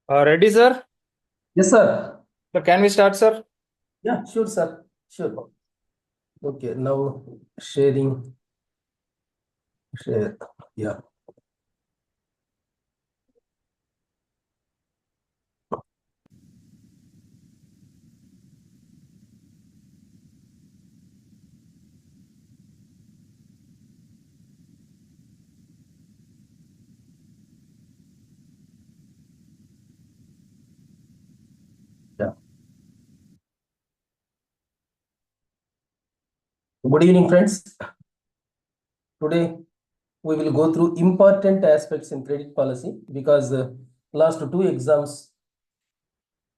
Ready, sir? Yes, sir. So can we start, sir? Yeah, sure, sir. Sure. Okay, now sharing. Share. Yeah. Yeah. Good evening, friends. Today we will go through important aspects in credit policy because last two exams,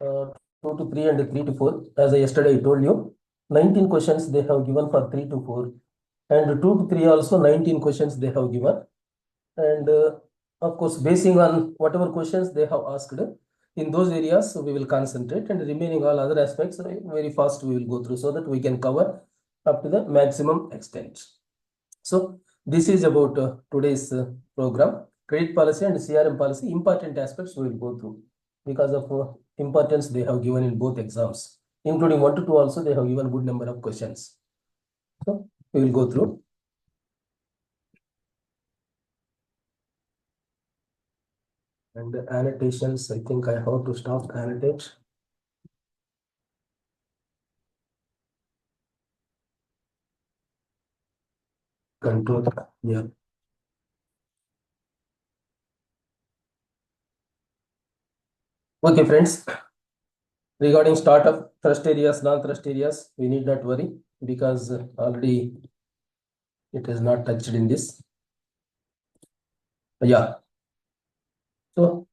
2 to 3 and 3 to 4, as I yesterday told you, 19 questions they have given for 3 to 4, and 2 to 3 also 19 questions they have given. And of course, basing on whatever questions they have asked, in those areas we will concentrate, and remaining all other aspects very fast we will go through so that we can cover up to the maximum extent. So this is about today's program. Credit policy and CRM policy, important aspects we will go through because of importance they have given in both exams, including 1 to 2 also they have given good number of questions. So we will go through. And the annotations, I think I have to stop annotate. Control, yeah. Okay, friends. Regarding startup trust areas, non-trust areas, we need not worry because already it is not touched in this. Yeah. So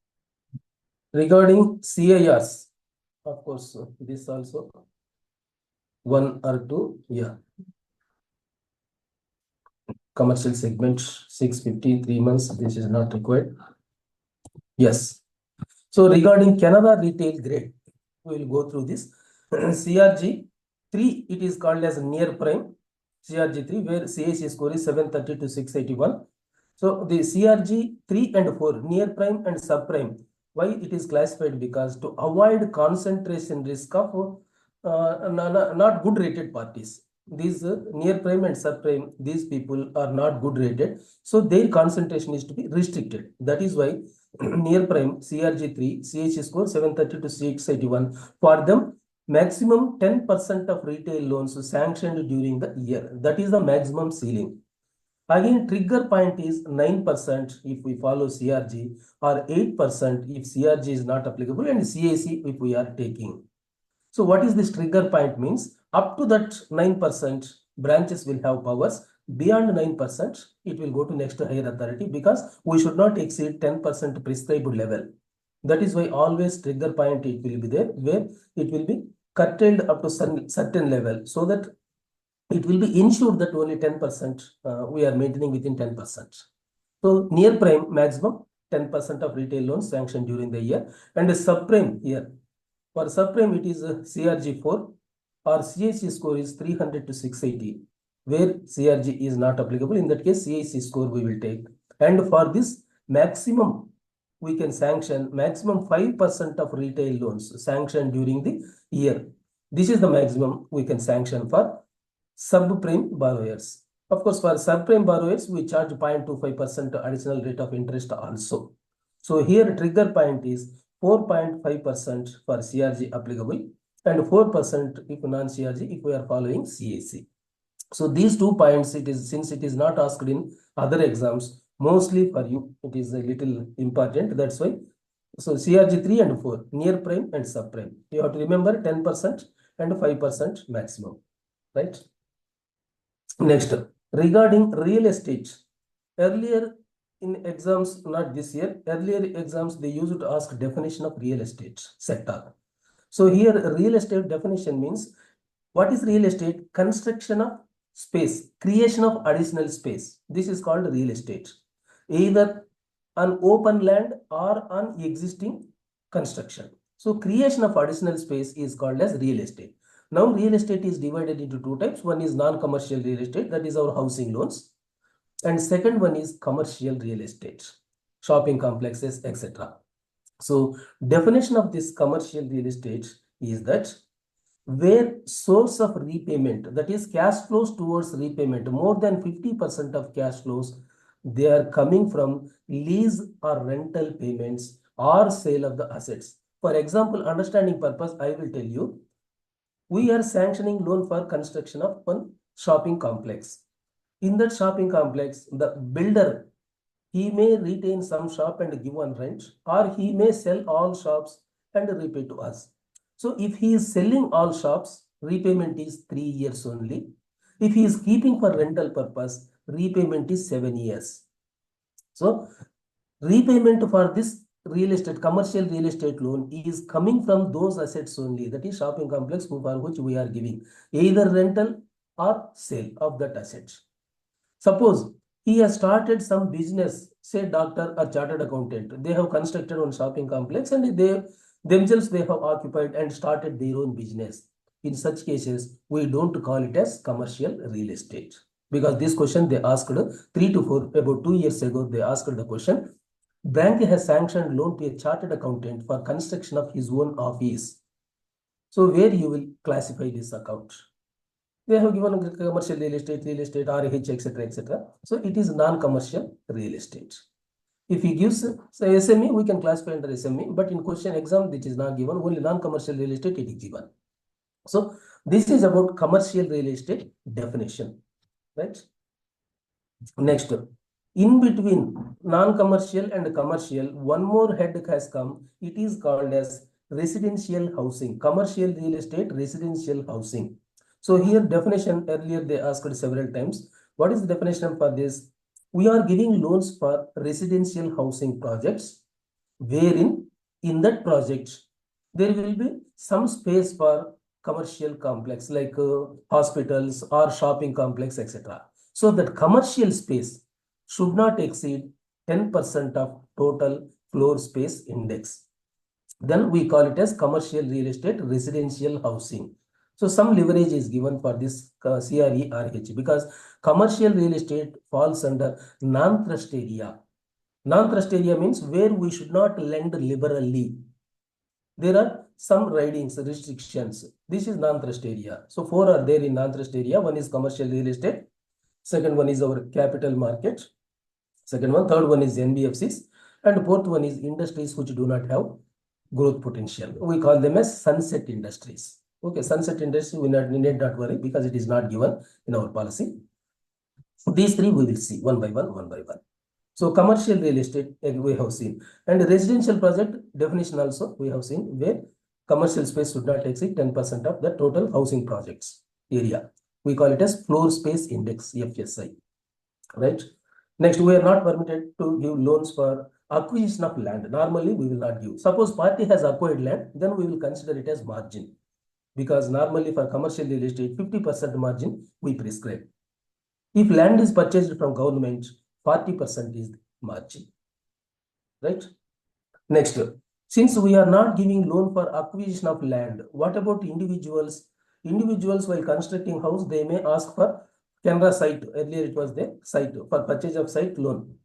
regarding CIRs, of course, this also 1 or 2, yeah. Commercial segment 650, 3 months, this is not required. Yes. So regarding Canara retail grade, we will go through this. CRG 3, it is called as near prime. CRG 3, where CAC score is 730 to 681. So the CRG 3 and 4, near prime and subprime, why it is classified? Because to avoid concentration risk of not good rated parties. These near prime and subprime, these people are not good rated. So their concentration is to be restricted. That is why near prime CRG3, CH score 730 to 681. For them, maximum 10% of retail loans sanctioned during the year. That is the maximum ceiling. Again, trigger point is 9% if we follow CRG, or 8% if CRG is not applicable, and CAC if we are taking. So what is this trigger point means? Up to that 9%, branches will have powers. Beyond 9%, it will go to next higher authority because we should not exceed 10% prescribed level. That is why always trigger point it will be there, where it will be curtailed up to certain level, so that it will be ensured that only 10% we are maintaining within 10%. So near prime maximum 10% of retail loans sanctioned during the year, and subprime here. For subprime, it is CRG4 or CAC score is 300 to 680, where CRG is not applicable. In that case, CAC score we will take. And for this maximum, we can sanction maximum 5% of retail loans sanctioned during the year. This is the maximum we can sanction for subprime borrowers. Of course, for subprime borrowers, we charge 0.25% additional rate of interest also. So here trigger point is 4.5% for CRG applicable and 4% if non-CRG if we are following CAC. So these 2 points, it is, since it is not asked in other exams, mostly for you, it is a little important. That's why. So CRG 3 and 4, near prime and subprime. You have to remember 10% and 5% maximum, right? Next, regarding real estate, earlier in exams, not this year, earlier exams, they used to ask definition of real estate sector. So here real estate definition means, what is real estate? Construction of space, creation of additional space. This is called real estate. Either on open land or on existing construction. So creation of additional space is called as real estate. Now real estate is divided into 2 types. One is non-commercial real estate, that is our housing loans. And second one is commercial real estate, shopping complexes, etc. So definition of this commercial real estate is that where source of repayment, that is cash flows towards repayment, more than 50% of cash flows, they are coming from lease or rental payments or sale of the assets. For example, understanding purpose, I will tell you, we are sanctioning loan for construction of one shopping complex. In that shopping complex, the builder, he may retain some shop and give on rent, or he may sell all shops and repay to us. So if he is selling all shops, repayment is 3 years only. If he is keeping for rental purpose, repayment is 7 years. So repayment for this real estate, commercial real estate loan is coming from those assets only, that is shopping complex for which we are giving either rental or sale of that asset. Suppose he has started some business, say doctor or chartered accountant. They have constructed one shopping complex and they themselves they have occupied and started their own business. In such cases, we don't call it as commercial real estate. Because this question they asked 3 to 4, about 2 years ago, they asked the question. Bank has sanctioned loan to a chartered accountant for construction of his own office. So where you will classify this account? They have given commercial real estate, REH, etc., etc. So it is non-commercial real estate. If he gives, say, SME, we can classify under SME, but in question exam, it is not given, only non-commercial real estate it is given. So this is about commercial real estate definition, right? Next, in between non-commercial and commercial, one more head has come. It is called as residential housing, commercial real estate, residential housing. So here definition, earlier they asked several times. What is the definition for this? We are giving loans for residential housing projects, wherein in that project, there will be some space for commercial complex like hospitals or shopping complex, etc. So that commercial space should not exceed 10% of total floor space index. Then we call it as commercial real estate residential housing. So some leverage is given for this CRERH because commercial real estate falls under non-thrust area. Non-thrust area means where we should not lend liberally. There are some ridings, restrictions. This is non-thrust area. So 4 are there in non-thrust area. One is commercial real estate. Second one is our capital market. Second one, third one is NBFCs. And fourth one is industries which do not have growth potential. We call them as sunset industries. Okay, sunset industry, we need not worry because it is not given in our policy. These three we will see one by one, one by one. So commercial real estate we have seen, and residential project definition also we have seen, where commercial space should not exceed 10% of the total housing projects area. We call it as floor space index, FSI, right? Next, we are not permitted to give loans for acquisition of land. Normally, we will not give. Suppose party has acquired land, then we will consider it as margin, because normally for commercial real estate, 50% margin we prescribe. If land is purchased from government, 40% is margin, right? Next, since we are not giving loan for acquisition of land, what about individuals? Individuals while constructing house, they may ask for Canara site. Earlier it was the site for purchase of site loan.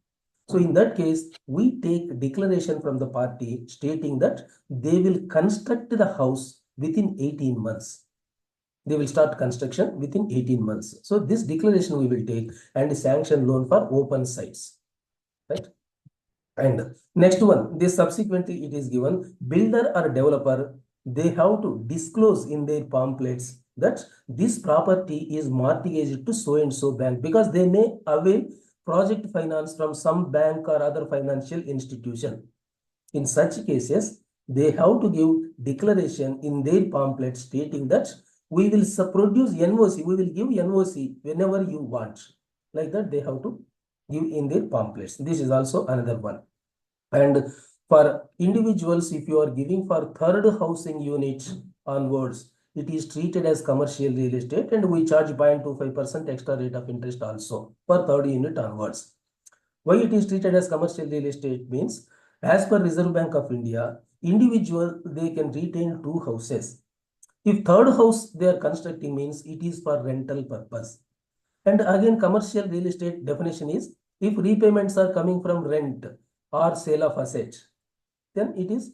So in that case, we take declaration from the party stating that they will construct the house within 18 months. They will start construction within 18 months. So this declaration we will take and sanction loan for open sites, right? And next one, this subsequently it is given, builder or developer, they have to disclose in their pamphlets that this property is mortgaged to so and so bank, because they may avail project finance from some bank or other financial institution. In such cases, they have to give declaration in their pamphlet stating that we will produce NOC, we will give NOC whenever you want. Like that, they have to give in their pamphlets. This is also another one. And for individuals, if you are giving for third housing unit onwards, it is treated as commercial real estate, and we charge 0.25% extra rate of interest also for third unit onwards. Why it is treated as commercial real estate means, as per Reserve Bank of India, individual, they can retain 2 houses. If third house they are constructing means it is for rental purpose. And again, commercial real estate definition is, if repayments are coming from rent or sale of asset, then it is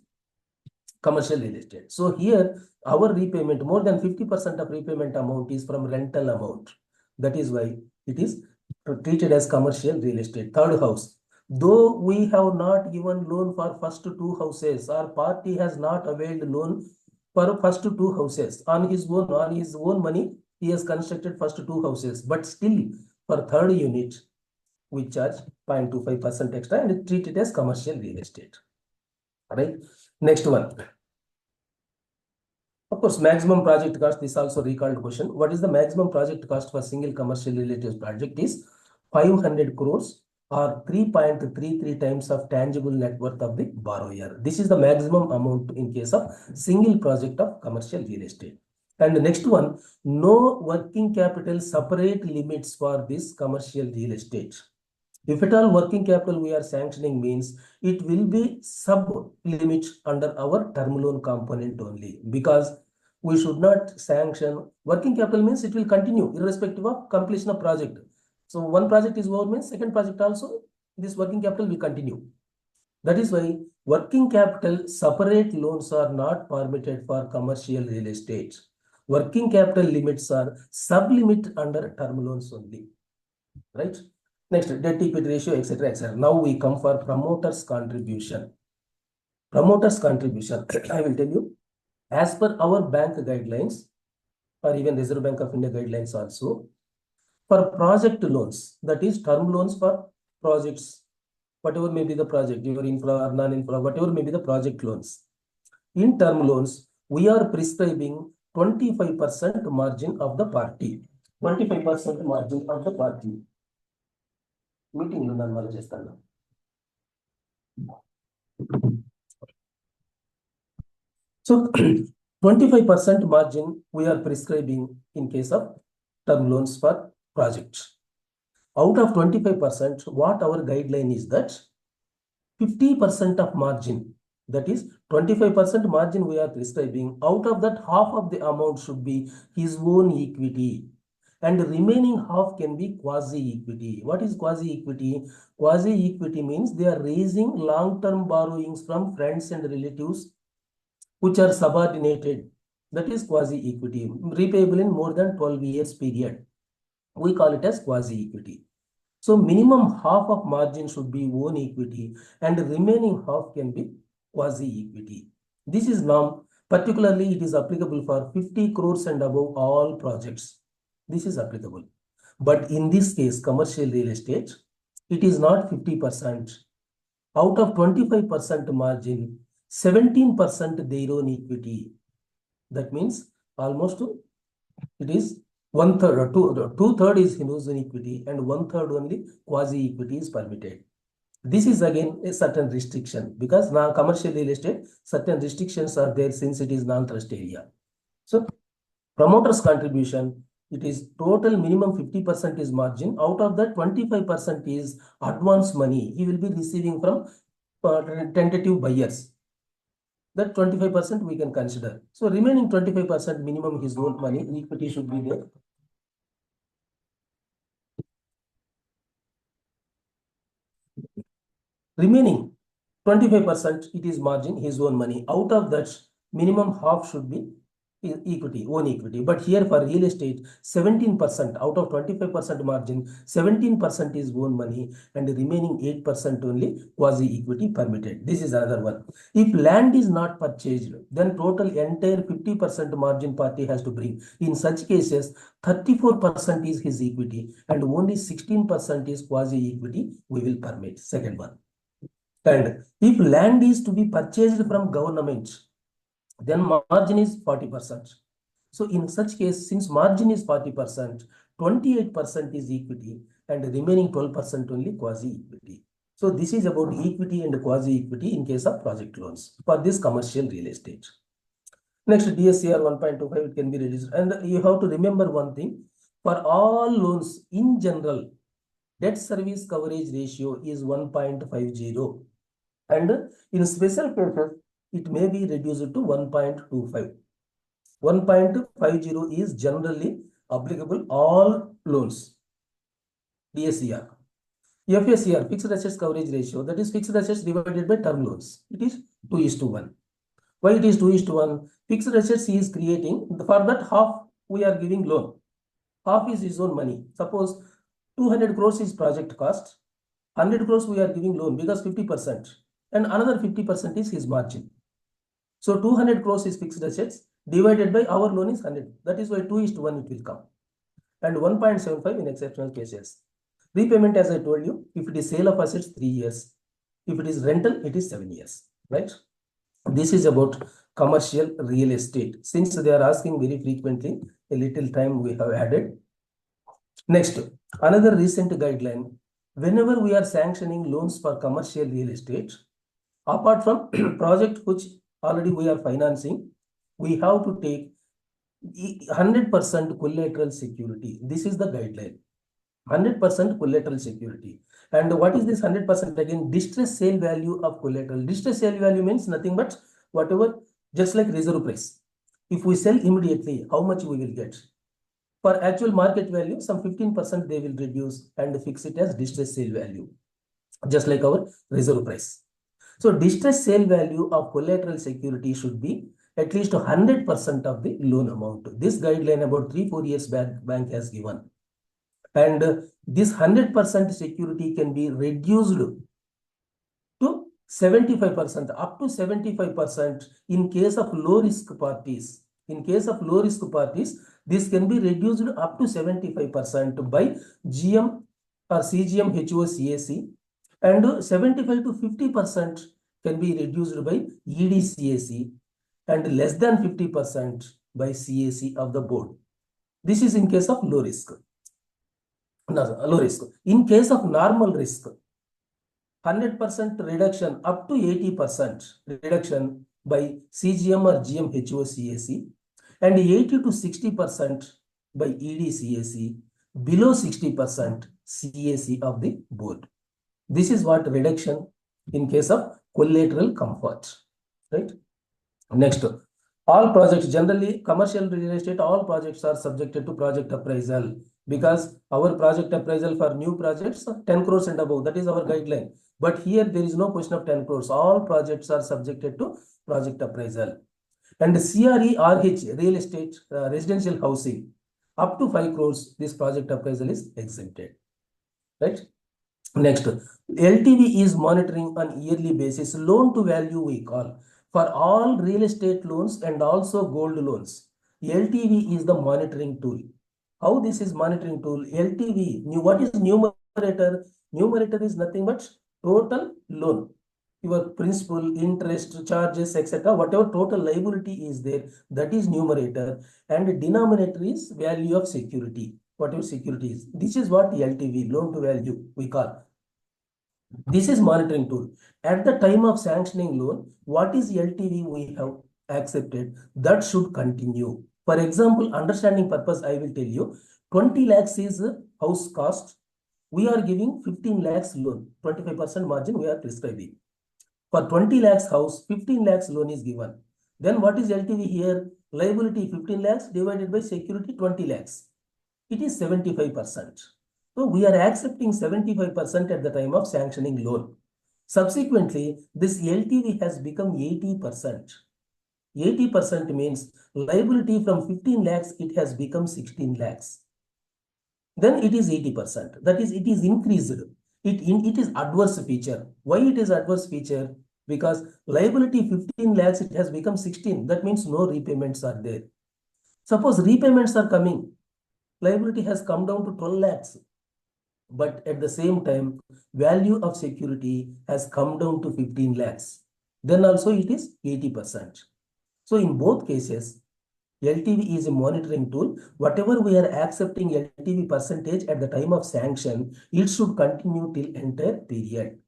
commercial real estate. So here our repayment, more than 50% of repayment amount is from rental amount. That is why it is treated as commercial real estate. Third house, though we have not given loan for first two houses, our party has not availed loan for first two houses on his own money, he has constructed first two houses, but still for third unit we charge 0.25% extra and treat it as commercial real estate. Right? Next one. Of course, maximum project cost, this also recalled question. What is the maximum project cost for single commercial real estate project is 500 crores or 3.33 times of tangible net worth of the borrower. This is the maximum amount in case of single project of commercial real estate. And the next one, no working capital separate limits for this commercial real estate. If at all working capital we are sanctioning means it will be sub limit under our term loan component only, because we should not sanction working capital means it will continue irrespective of completion of project. So one project is over means second project also this working capital will continue. That is why working capital separate loans are not permitted for commercial real estate. Working capital limits are sub limit under term loans only. Right? Next, debt equity ratio, etc., etc. Now we come for promoters contribution. Promoters contribution, I will tell you, as per our bank guidelines or even Reserve Bank of India guidelines also, for project loans, that is term loans for projects, whatever may be the project, your infra or non-infra, whatever may be the project loans. In term loans, we are prescribing 25% margin of the party. 25% margin of the party. Meeting nanu chestanu. So 25% margin we are prescribing in case of term loans for projects. Out of 25%, what our guideline is that 50% of margin, that is 25% margin we are prescribing, out of that half of the amount should be his own equity. And the remaining half can be quasi-equity. What is quasi-equity? Quasi-equity means they are raising long-term borrowings from friends and relatives which are subordinated. That is quasi-equity, repayable in more than 12 years period. We call it as quasi-equity. So minimum half of margin should be own equity and the remaining half can be quasi-equity. This is norm. Particularly, it is applicable for 50 crores and above all projects. This is applicable. But in this case, commercial real estate, it is not 50%. Out of 25% margin, 17% their own equity. That means almost it is 1/3 or 2/3 is his own equity and 1/3 only quasi-equity is permitted. This is again a certain restriction because now commercial real estate, certain restrictions are there since it is non-trust area. So promoters contribution, it is total minimum 50% is margin. Out of that 25% is advance money he will be receiving from tentative buyers. That 25% we can consider. So remaining 25% minimum his own money, equity should be there. Remaining 25% it is margin, his own money. Out of that, minimum half should be equity, own equity. But here for real estate, 17% out of 25% margin, 17% is own money and the remaining 8% only quasi-equity permitted. This is another one. If land is not purchased, then total entire 50% margin party has to bring. In such cases, 34% is his equity and only 16% is quasi-equity we will permit. Second one. And if land is to be purchased from government, then margin is 40%. So in such case, since margin is 40%, 28% is equity and the remaining 12% only quasi-equity. So this is about equity and quasi-equity in case of project loans for this commercial real estate. Next, DSCR 1.25, it can be reduced. And you have to remember one thing, for all loans in general, debt service coverage ratio is 1.50. And in special cases, it may be reduced to 1.25. 1.50 is generally applicable all loans, DSCR. FACR, fixed assets coverage ratio, that is fixed assets divided by term loans. It is 2:1. Why it is 2:1? Fixed assets he is creating, for that half we are giving loan. Half is his own money. Suppose 200 crores is project cost, 100 crores we are giving loan because 50%, and another 50% is his margin. So 200 crores is fixed assets divided by our loan is 100. That is why 2:1 it will come. And 1.75 in exceptional cases. Repayment, as I told you, if it is sale of assets, 3 years. If it is rental, it is 7 years, right? This is about commercial real estate. Since they are asking very frequently, a little time we have added. Next, another recent guideline. Whenever we are sanctioning loans for commercial real estate, apart from project which already we are financing, we have to take 100% collateral security. This is the guideline. 100% collateral security. And what is this 100%? Again, distress sale value of collateral. Distress sale value means nothing but whatever, just like reserve price. If we sell immediately, how much we will get? For actual market value, some 15% they will reduce and fix it as distress sale value, just like our reserve price. So distress sale value of collateral security should be at least 100% of the loan amount. This guideline about 3-4 years back, bank has given. And this 100% security can be reduced to 75%, up to 75% in case of low risk parties. In case of low risk parties, this can be reduced up to 75% by GM or CGM HOCAC, and 75 to 50% can be reduced by EDCAC, and less than 50% by CAC of the board. This is in case of low risk. Low risk. In case of normal risk, 100% reduction up to 80% reduction by CGM or GM HOCAC, and 80 to 60% by EDCAC, below 60% CAC of the board. This is what reduction in case of collateral comfort, right? Next, all projects, generally commercial real estate, all projects are subjected to project appraisal, because our project appraisal for new projects 10 crores and above, that is our guideline. But here there is no question of 10 crores. All projects are subjected to project appraisal. And CRE RH, real estate, residential housing, up to 5 crores, this project appraisal is exempted, right? Next, LTV is monitoring on yearly basis. Loan to value we call. For all real estate loans and also gold loans, LTV is the monitoring tool. How this is monitoring tool? LTV, what is numerator? Numerator is nothing but total loan. Your principal, interest, charges, etc. Whatever total liability is there, that is numerator. And denominator is value of security. Whatever security is. This is what LTV, loan to value, we call. This is monitoring tool. At the time of sanctioning loan, what is LTV we have accepted? That should continue. For example, understanding purpose, I will tell you, 20 lakhs is house cost. We are giving 15 lakhs loan, 25% margin we are prescribing. For 20 lakhs house, 15 lakhs loan is given. Then what is LTV here? Liability 15 lakhs divided by security 20 lakhs. It is 75%. So we are accepting 75% at the time of sanctioning loan. Subsequently, this LTV has become 80%. 80% means liability from 15 lakhs, it has become 16 lakhs. Then it is 80%. That is, it is increased. It is adverse feature. Why it is adverse feature? Because liability 15 lakhs, it has become 16. That means no repayments are there. Suppose repayments are coming. Liability has come down to 12 lakhs. But at the same time, value of security has come down to 15 lakhs. Then also it is 80%. So in both cases, LTV is a monitoring tool. Whatever we are accepting LTV percentage at the time of sanction, it should continue till entire period.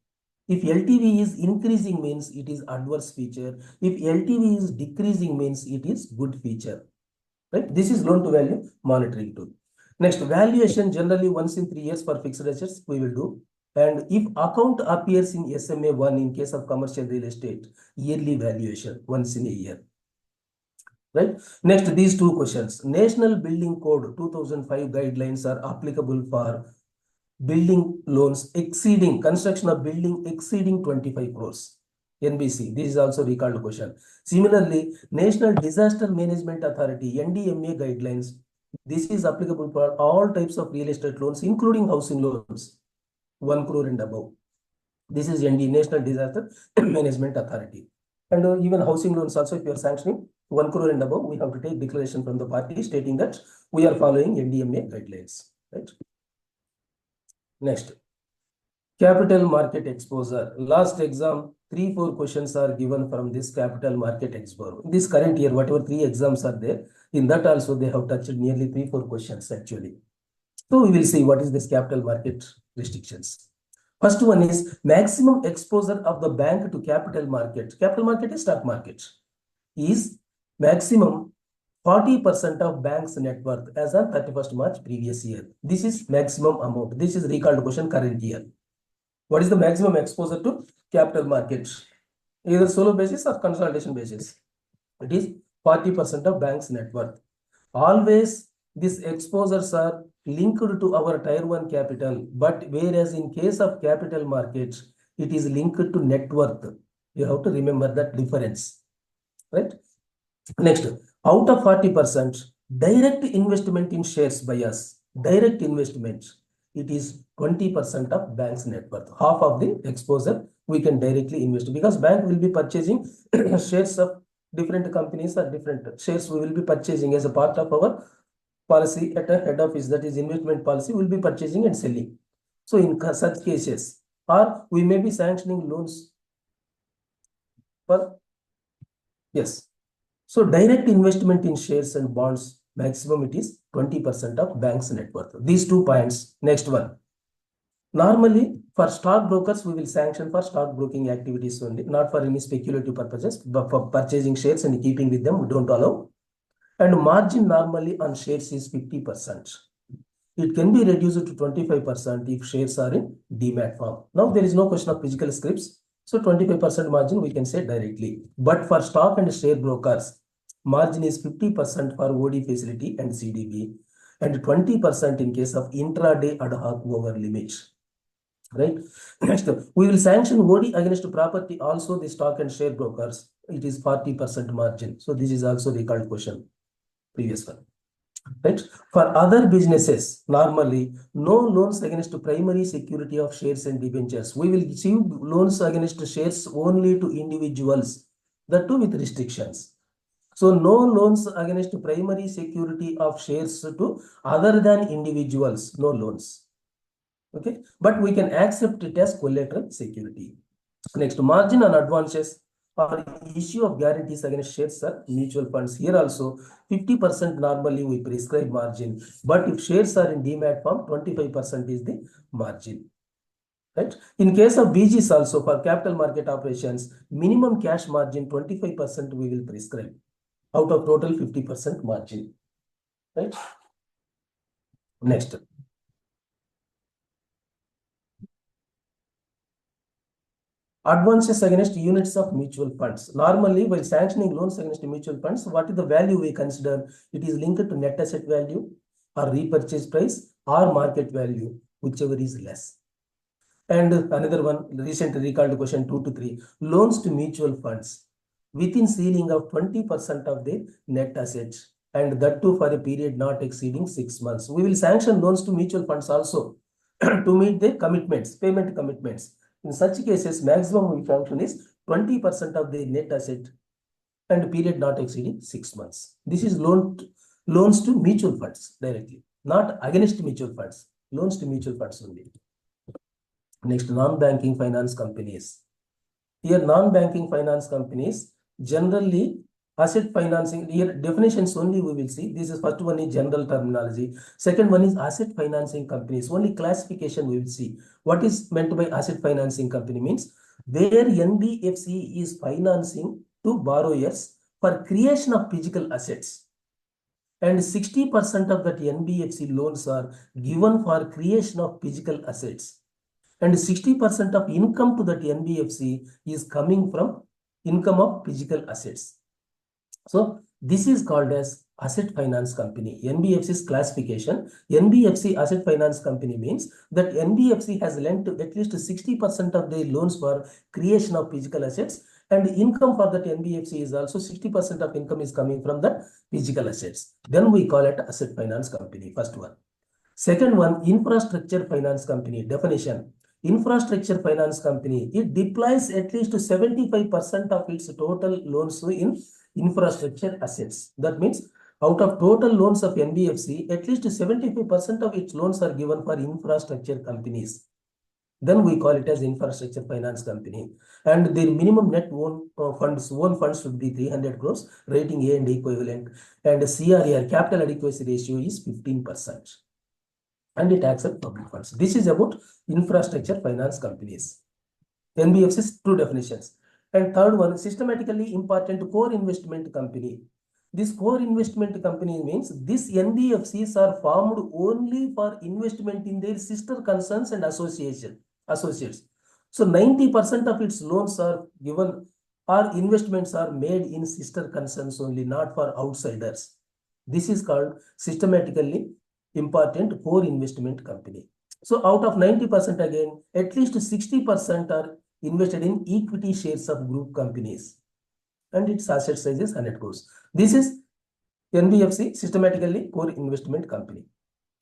If LTV is increasing means it is adverse feature. If LTV is decreasing means it is good feature. Right? This is loan to value monitoring tool. Next, valuation generally once in 3 years for fixed assets we will do. And if account appears in SMA 1 in case of commercial real estate, yearly valuation once in a year. Right? Next, these two questions. National Building Code 2005 guidelines are applicable for building loans exceeding, construction of building exceeding 25 crores. NBC, this is also recalled question. Similarly, National Disaster Management Authority, NDMA guidelines, this is applicable for all types of real estate loans, including housing loans, 1 crore and above. This is National Disaster Management Authority. And even housing loans also, if you are sanctioning 1 crore and above, we have to take declaration from the party stating that we are following NDMA guidelines, right? Next, capital market exposure. Last exam, 3-4 questions are given from this capital market exposure. This current year, whatever 3 exams are there, in that also they have touched nearly 3-4 questions actually. So we will see what is this capital market restrictions. First one is maximum exposure of the bank to capital market. Capital market is stock market. Is maximum 40% of bank's net worth as on 31st March previous year. This is maximum amount. This is recalled question current year. What is the maximum exposure to capital market? Either solo basis or consolidation basis. It is 40% of bank's net worth. Always these exposures are linked to our tier 1 capital, but whereas in case of capital markets, it is linked to net worth. You have to remember that difference, right? Next, out of 40%, direct investment in shares by us, direct investment, it is 20% of bank's net worth. Half of the exposure we can directly invest because bank will be purchasing shares of different companies or different shares we will be purchasing as a part of our policy at a head office, that is investment policy, will be purchasing and selling. So in such cases, or we may be sanctioning loans for, yes. So direct investment in shares and bonds, maximum it is 20% of bank's net worth. These 2 points. Next one. Normally, for stock brokers, we will sanction for stock broking activities only, not for any speculative purposes, but for purchasing shares and keeping with them, we don't allow. And margin normally on shares is 50%. It can be reduced to 25% if shares are in demat form. Now, there is no question of physical scripts. So 25% margin we can say directly. But for stock and share brokers, margin is 50% for OD facility and CDB and 20% in case of intraday ad hoc over limit. Right? Next, we will sanction OD against property, also the stock and share brokers. It is 40% margin. So this is also recalled question, previous one. Right? For other businesses, normally no loans against primary security of shares and debentures. We will receive loans against shares only to individuals, that too with restrictions. So no loans against primary security of shares to other than individuals, no loans. Okay, but we can accept it as collateral security. Next, margin on advances or issue of guarantees against shares are mutual funds. Here also 50% normally we prescribe margin, but if shares are in demat form, 25% is the margin. Right? In case of BGs also, for capital market operations, minimum cash margin 25% we will prescribe out of total 50% margin. Right? Next. Advances against units of mutual funds. Normally, while sanctioning loans against mutual funds, what is the value we consider? It is linked to net asset value or repurchase price or market value, whichever is less. And another one, recently recalled question 2 to 3, loans to mutual funds within ceiling of 20% of the net assets, and that too for a period not exceeding 6 months. We will sanction loans to mutual funds also to meet the commitments, payment commitments. In such cases, maximum we sanction is 20% of the net asset and period not exceeding 6 months. This is loans to mutual funds directly, not against mutual funds, loans to mutual funds only. Next, non-banking finance companies. Here, non-banking finance companies, generally asset financing, here definitions only we will see. This is first one is general terminology. Second one is asset financing companies. Only classification we will see. What is meant by asset financing company means where NBFC is financing to borrowers for creation of physical assets. And 60% of that NBFC loans are given for creation of physical assets. And 60% of income to that NBFC is coming from income of physical assets. So this is called as asset finance company. NBFC's classification, NBFC asset finance company means that NBFC has lent to at least 60% of their loans for creation of physical assets, and income for that NBFC is also 60% of income is coming from the physical assets. Then we call it asset finance company, first one. Second one, infrastructure finance company. Definition. Infrastructure finance company, it deploys at least 75% of its total loans in infrastructure assets. That means out of total loans of NBFC, at least 75% of its loans are given for infrastructure companies. Then we call it as infrastructure finance company. And their minimum net own funds should be 300 crores, rating A and equivalent. And CRAR, capital adequacy ratio, is 15%. And it accepts public funds. This is about infrastructure finance companies. NBFC's two definitions. And third one, systematically important core investment company. This core investment company means these NBFCs are formed only for investment in their sister concerns and associates. So 90% of its loans are given, or investments are made in sister concerns only, not for outsiders. This is called systematically important core investment company. So out of 90% again, at least 60% are invested in equity shares of group companies, and its asset size is 100 crores. This is NBFC, systematically core investment company.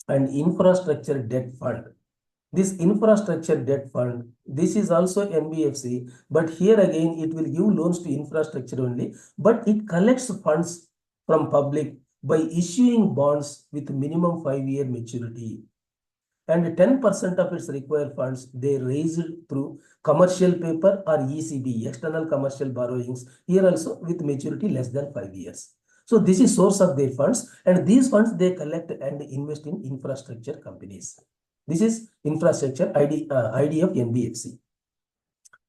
And infrastructure debt fund. This infrastructure debt fund, this is also NBFC, but here again it will give loans to infrastructure only, but it collects funds from public by issuing bonds with minimum 5-year maturity. And 10% of its required funds, they raised through commercial paper or ECB, external commercial borrowings, here also with maturity less than 5 years. So this is source of their funds, and these funds they collect and invest in infrastructure companies. This is infrastructure ID of NBFC.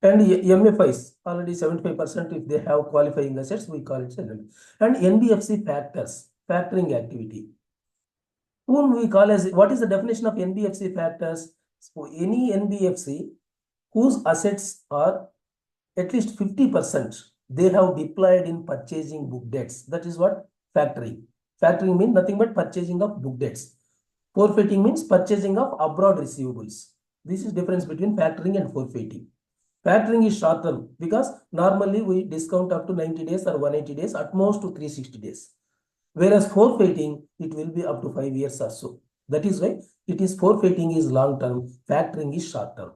And MFIs, already 75%, if they have qualifying assets, we call it NBFC. And NBFC factors, factoring activity, whom we call as, what is the definition of NBFC factors? So any NBFC whose assets are at least 50%, they have deployed in purchasing book debts. That is what factoring. Factoring means nothing but purchasing of book debts. Forfeiting means purchasing of abroad receivables. This is difference between factoring and forfeiting. Factoring is short term because normally we discount up to 90 days or 180 days, at most to 360 days. Whereas forfeiting, it will be up to 5 years or so. That is why it is forfeiting is long term, factoring is short term.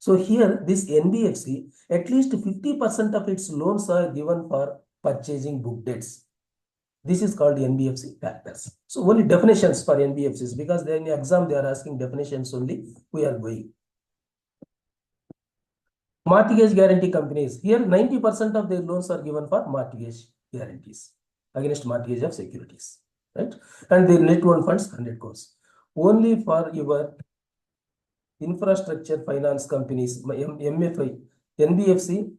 So here this NBFC, at least 50% of its loans are given for purchasing book debts. This is called NBFC factors. So only definitions for NBFCs, because in the exam they are asking definitions only, we are going. Mortgage guarantee companies. Here 90% of their loans are given for mortgage guarantees against mortgage of securities, right? And their net own funds 100 crores. Only for your infrastructure finance companies, MFI, NBFC,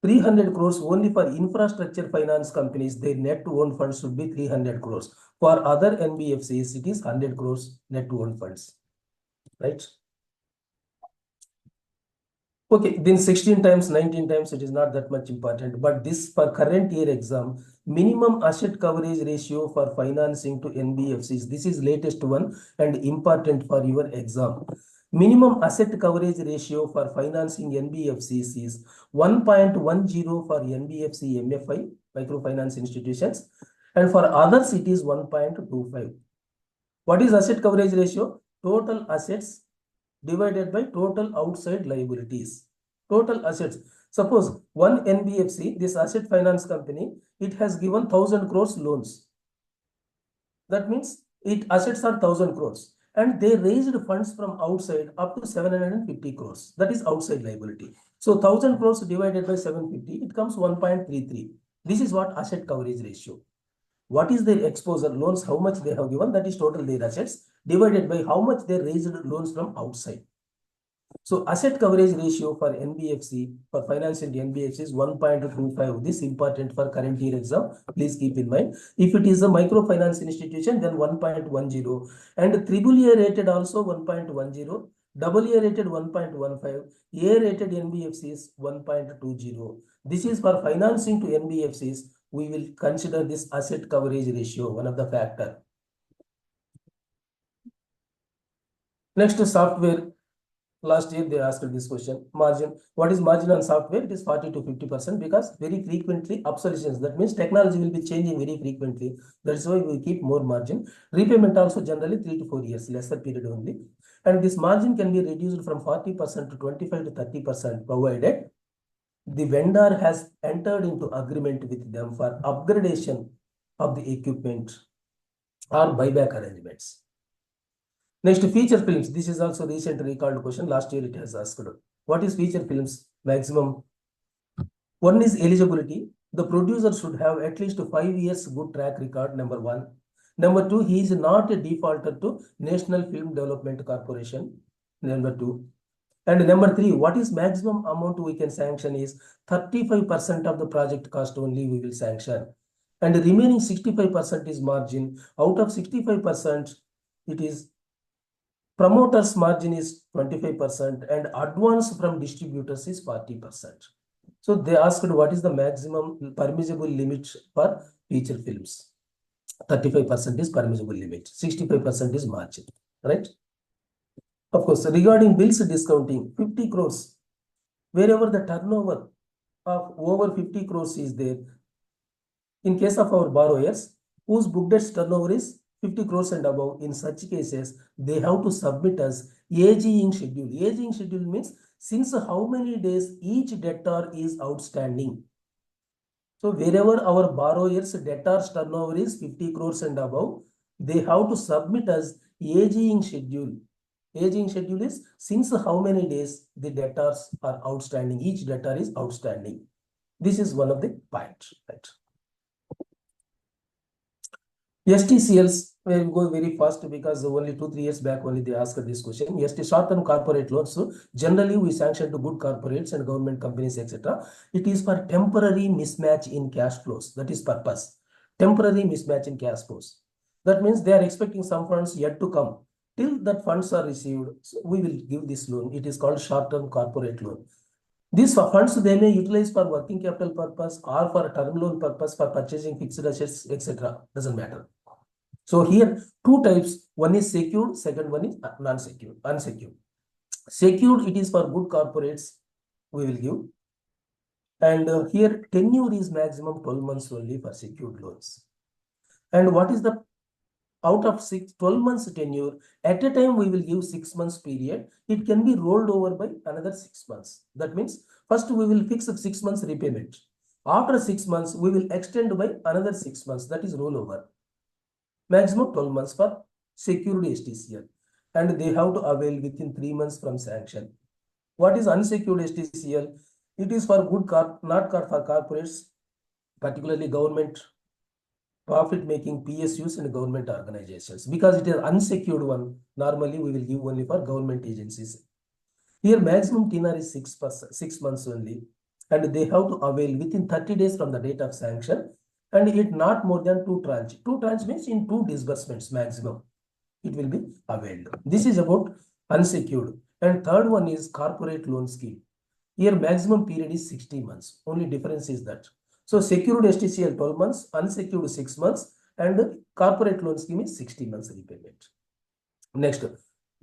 300 crores only for infrastructure finance companies, their net own funds should be 300 crores. For other NBFCs, it is 100 crores net own funds, right? Okay, then 16 times, 19 times, it is not that much important. But this for current year exam, minimum asset coverage ratio for financing to NBFCs. This is latest one and important for your exam. Minimum asset coverage ratio for financing NBFCs is 1.10 for NBFC MFI, microfinance institutions. And for others, it is 1.25. What is asset coverage ratio? Total assets divided by total outside liabilities. Total assets. Suppose one NBFC, this asset finance company, it has given 1000 crores loans. That means its assets are 1000 crores. And they raised funds from outside up to 750 crores. That is outside liability. So 1000 crores divided by 750, it comes 1.33. This is what asset coverage ratio. What is their exposure loans, how much they have given, that is total their assets, divided by how much they raised loans from outside. So asset coverage ratio for NBFC, for financing NBFC is 1.25. This is important for current year exam. Please keep in mind. If it is a microfinance institution, then 1.10. And AAA rated also 1.10. AA rated 1.15. A rated NBFC is 1.20. This is for financing to NBFCs we will consider this asset coverage ratio, one of the factor. Next, software. Last year they asked this question, margin. What is margin on software? It is 40 to 50% because very frequently obsolescence. That means technology will be changing very frequently. That's why we keep more margin. Repayment also generally 3 to 4 years, lesser period only. And this margin can be reduced from 40% to 25 to 30% provided the vendor has entered into agreement with them for upgradation of the equipment or buyback arrangements. Next, feature films. This is also recent recalled question. Last year it has asked. What is feature films? Maximum. One is eligibility. The producer should have at least 5 years good track record, number one. Number two, he is not a defaulter to National Film Development Corporation, number two. And number three, what is maximum amount we can sanction is 35% of the project cost only we will sanction. And the remaining 65% is margin. Out of 65%, it is promoter's margin is 25% and advance from distributors is 40%. So they asked what is the maximum permissible limit for feature films. 35% is permissible limit, 65% is margin, right? Of course, regarding bills discounting, 50 crores, wherever the turnover of over 50 crores is there, in case of our borrowers, whose book debts turnover is 50 crores and above, in such cases, they have to submit as aging schedule. Aging schedule means since how many days each debtor is outstanding. So wherever our borrowers debtors turnover is 50 crores and above, they have to submit as aging schedule. Aging schedule is since how many days the debtors are outstanding, each debtor is outstanding. This is one of the points, right? STCLs will go very fast because only 2-3 years back only they asked this question. Short-term corporate loans. So generally we sanction to good corporates and government companies, etc. It is for temporary mismatch in cash flows. That is purpose. Temporary mismatch in cash flows. That means they are expecting some funds yet to come. Till that funds are received, so we will give this loan. It is called short-term corporate loan. These funds they may utilize for working capital purpose or for term loan purpose for purchasing fixed assets, etc. Doesn't matter. So here two types. One is secured, second one is non-secured, unsecured. Secured, it is for good corporates, we will give. And here tenure is maximum 12 months only for secured loans. And what is the out of 12 months tenure, at a time we will give 6 months period. It can be rolled over by another 6 months. That means first we will fix 6 months repayment. After 6 months, we will extend by another 6 months. That is rollover. Maximum 12 months for secured STCL. And they have to avail within 3 months from sanction. What is unsecured STCL? It is for good not for corporates, particularly government, profit-making PSUs and government organizations. Because it is unsecured one, normally we will give only for government agencies. Here maximum tenure is 6 months only. And they have to avail within 30 days from the date of sanction. And it not more than 2 tranches. 2 tranches means in 2 disbursements maximum. It will be availed. This is about unsecured. And third one is corporate loan scheme. Here maximum period is 60 months. Only difference is that. So secured STCL 12 months, unsecured 6 months, and corporate loan scheme is 60 months repayment. Next,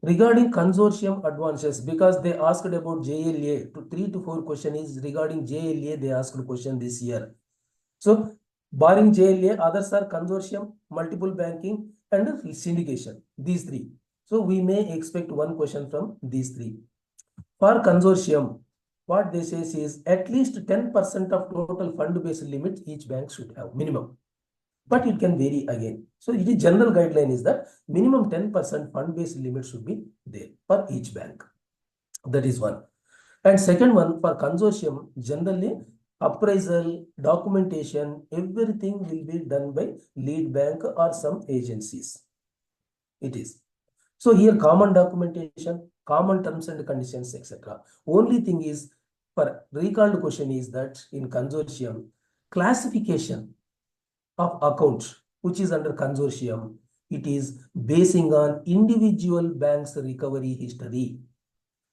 regarding consortium advances, because they asked about JLA, 3 to 4 question is regarding JLA, they asked a question this year. So barring JLA, others are consortium, multiple banking, and syndication, these 3. So we may expect one question from these 3. For consortium, what they say is at least 10% of total fund-based limit each bank should have, minimum. But it can vary again. So the general guideline is that minimum 10% fund-based limit should be there for each bank. That is one. And second one, for consortium, generally appraisal, documentation, everything will be done by lead bank or some agencies. It is. So here common documentation, common terms and conditions, etc. Only thing is, for recalled question is that in consortium, classification of account, which is under consortium, it is basing on individual bank's recovery history.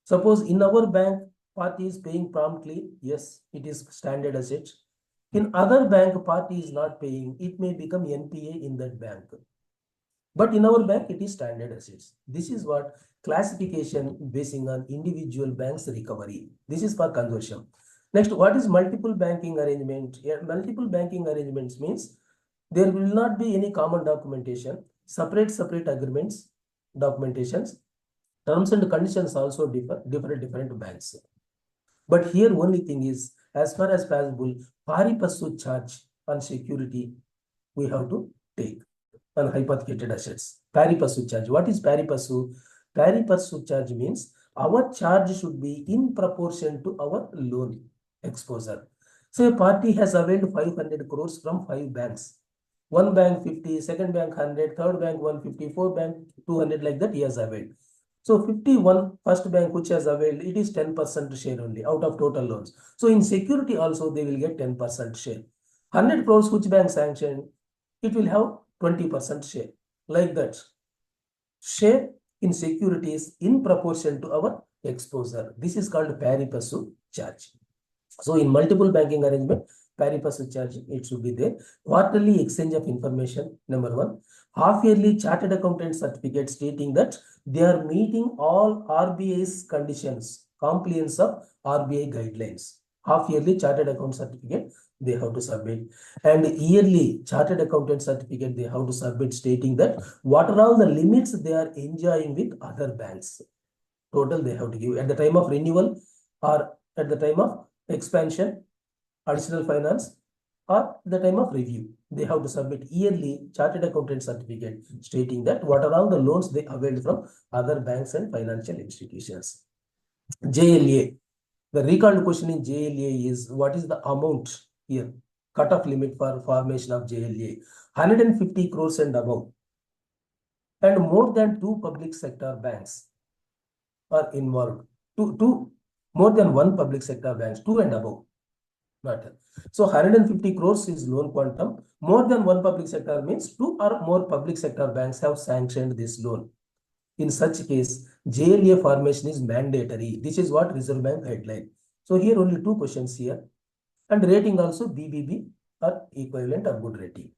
Suppose in our bank, party is paying promptly, yes, it is standard asset. In other bank, party is not paying, it may become NPA in that bank. But in our bank, it is standard assets. This is what classification basing on individual banks recovery. This is for consortium. Next, what is multiple banking arrangement? Multiple banking arrangements means there will not be any common documentation, separate agreements, documentations, terms and conditions also differ, different banks. But here only thing is, as far as possible, paripassu charge on security we have to take on hypothecated assets. Paripassu charge. What is paripassu? Paripassu charge means our charge should be in proportion to our loan exposure. So a party has availed 500 crores from 5 banks. One bank 50, second bank 100, third bank 150, fourth bank 200, like that he has availed. So 51 first bank which has availed, it is 10% share only out of total loans. So in security also they will get 10% share. 100 crores which bank sanctioned, it will have 20% share, like that. Share in securities in proportion to our exposure. This is called paripassu charge. So in multiple banking arrangement, paripassu charge, it should be there. Quarterly exchange of information, number one. Half yearly chartered accountant certificate stating that they are meeting all RBI's conditions, compliance of RBI guidelines. Half yearly chartered account certificate they have to submit, and yearly chartered accountant certificate they have to submit stating that what are all the limits they are enjoying with other banks. Total they have to give at the time of renewal or at the time of expansion, additional finance, or the time of review. They have to submit yearly chartered accountant certificate stating that what are all the loans they availed from other banks and financial institutions. JLA. The recalled question in JLA is what is the amount here? Cut-off limit for formation of JLA. 150 crores and above. And more than 2 public sector banks are involved. Two more than 1 public sector banks, 2 and above. Matter. So 150 crores is loan quantum. More than 1 public sector means 2 or more public sector banks have sanctioned this loan. In such case, JLA formation is mandatory. This is what Reserve Bank guideline. So here only 2 questions here. And rating also BBB or equivalent or good rating.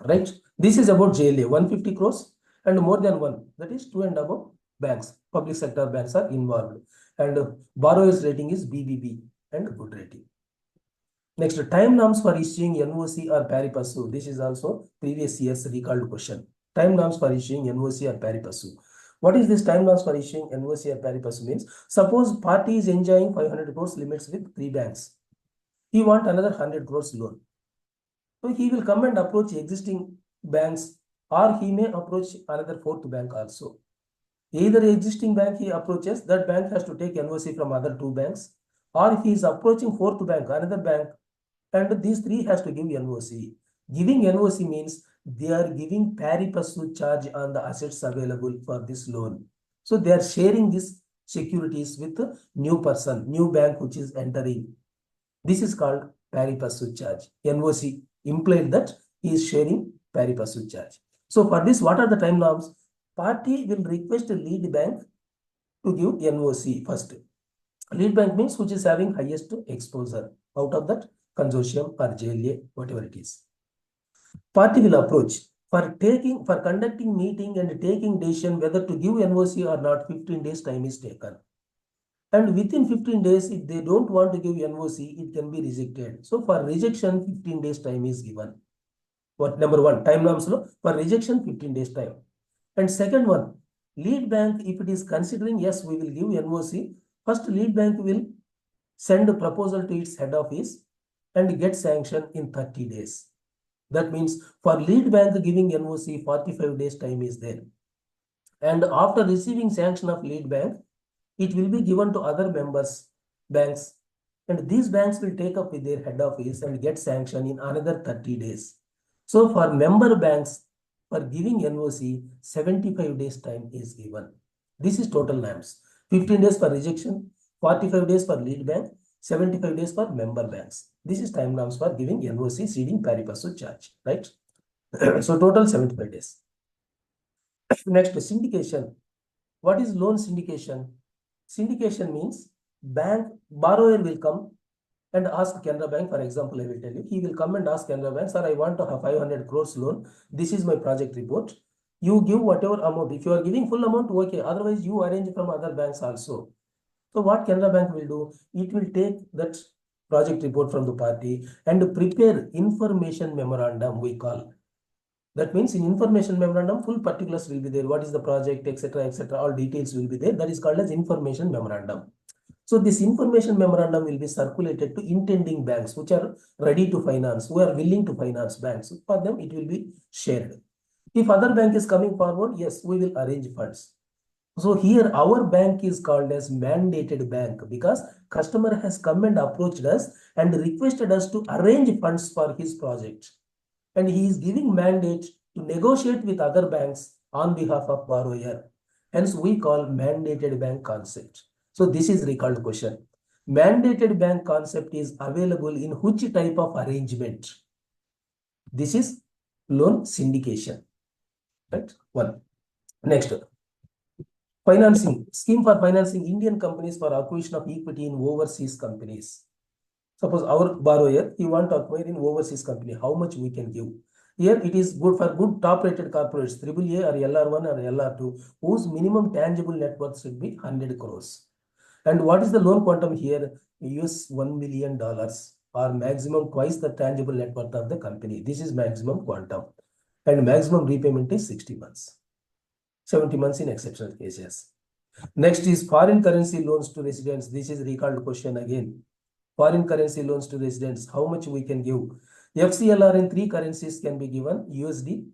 Right? This is about JLA, 150 crores and more than 1. That is 2 and above banks. Public sector banks are involved. And borrower's rating is BBB and good rating. Next, time norms for issuing NOC or paripassu. This is also previous year's recalled question. Time norms for issuing NOC or paripassu. What is this time norms for issuing NOC or paripassu means? Suppose party is enjoying 500 crores limits with 3 banks. He want another 100 crores loan. So he will come and approach existing banks, or he may approach another 4th bank also. Either existing bank he approaches, that bank has to take NOC from other 2 banks, or if he is approaching 4th bank, another bank, and these 3 has to give NOC. Giving NOC means they are giving paripassu charge on the assets available for this loan. So they are sharing these securities with a new person, new bank which is entering. This is called paripassu charge. NOC implied that he is sharing paripassu charge. So for this, what are the time norms? Party will request a lead bank to give NOC first. Lead bank means which is having highest exposure out of that consortium or JLA, whatever it is. Party will approach for conducting meeting and taking decision whether to give NOC or not. 15 days time is taken. And within 15 days, if they don't want to give NOC, it can be rejected. So for rejection, 15 days time is given. What number 1, time norms for rejection, 15 days time. And second one, lead bank, if it is considering, yes, we will give NOC, first lead bank will send a proposal to its head office and get sanction in 30 days. That means for lead bank giving NOC, 45 days time is there. And after receiving sanction of lead bank, it will be given to other members banks, and these banks will take up with their head office and get sanction in another 30 days. So for member banks, for giving NOC, 75 days time is given. This is total norms. 15 days for rejection, 45 days for lead bank, 75 days for member banks. This is time norms for giving NOC, ceding paripassu charge, right? So total 75 days. Next, syndication. What is loan syndication? Syndication means bank borrower will come and ask Canara Bank, for example, I will tell you, he will come and ask Canara Bank, sir, I want to have 500 crores loan. This is my project report. You give whatever amount. If you are giving full amount, okay. Otherwise, you arrange from other banks also. So what Canara Bank will do, it will take that project report from the party and prepare information memorandum, we call. That means in information memorandum, full particulars will be there. What is the project, etc., all details will be there. That is called as information memorandum. So this information memorandum will be circulated to intending banks, which are ready to finance, who are willing to finance banks. For them, it will be shared. If other bank is coming forward, yes, we will arrange funds. So here our bank is called as mandated bank because customer has come and approached us and requested us to arrange funds for his project. And he is giving mandate to negotiate with other banks on behalf of borrower. Hence, we call mandated bank concept. So this is recalled question. Mandated bank concept is available in which type of arrangement? This is loan syndication. Right? One. Next. Financing. Scheme for financing Indian companies for acquisition of equity in overseas companies. Suppose our borrower, he want to acquire in overseas company. How much we can give? Here it is good for good top-rated corporates, AAA or LR1 or LR2, whose minimum tangible net worth should be 100 crores. And what is the loan quantum here? $1 million or maximum twice the tangible net worth of the company. This is maximum quantum. And maximum repayment is 60 months. 70 months in exceptional cases. Next is foreign currency loans to residents. This is recalled question again. Foreign currency loans to residents, how much we can give? FCLR in 3 currencies can be given: USD,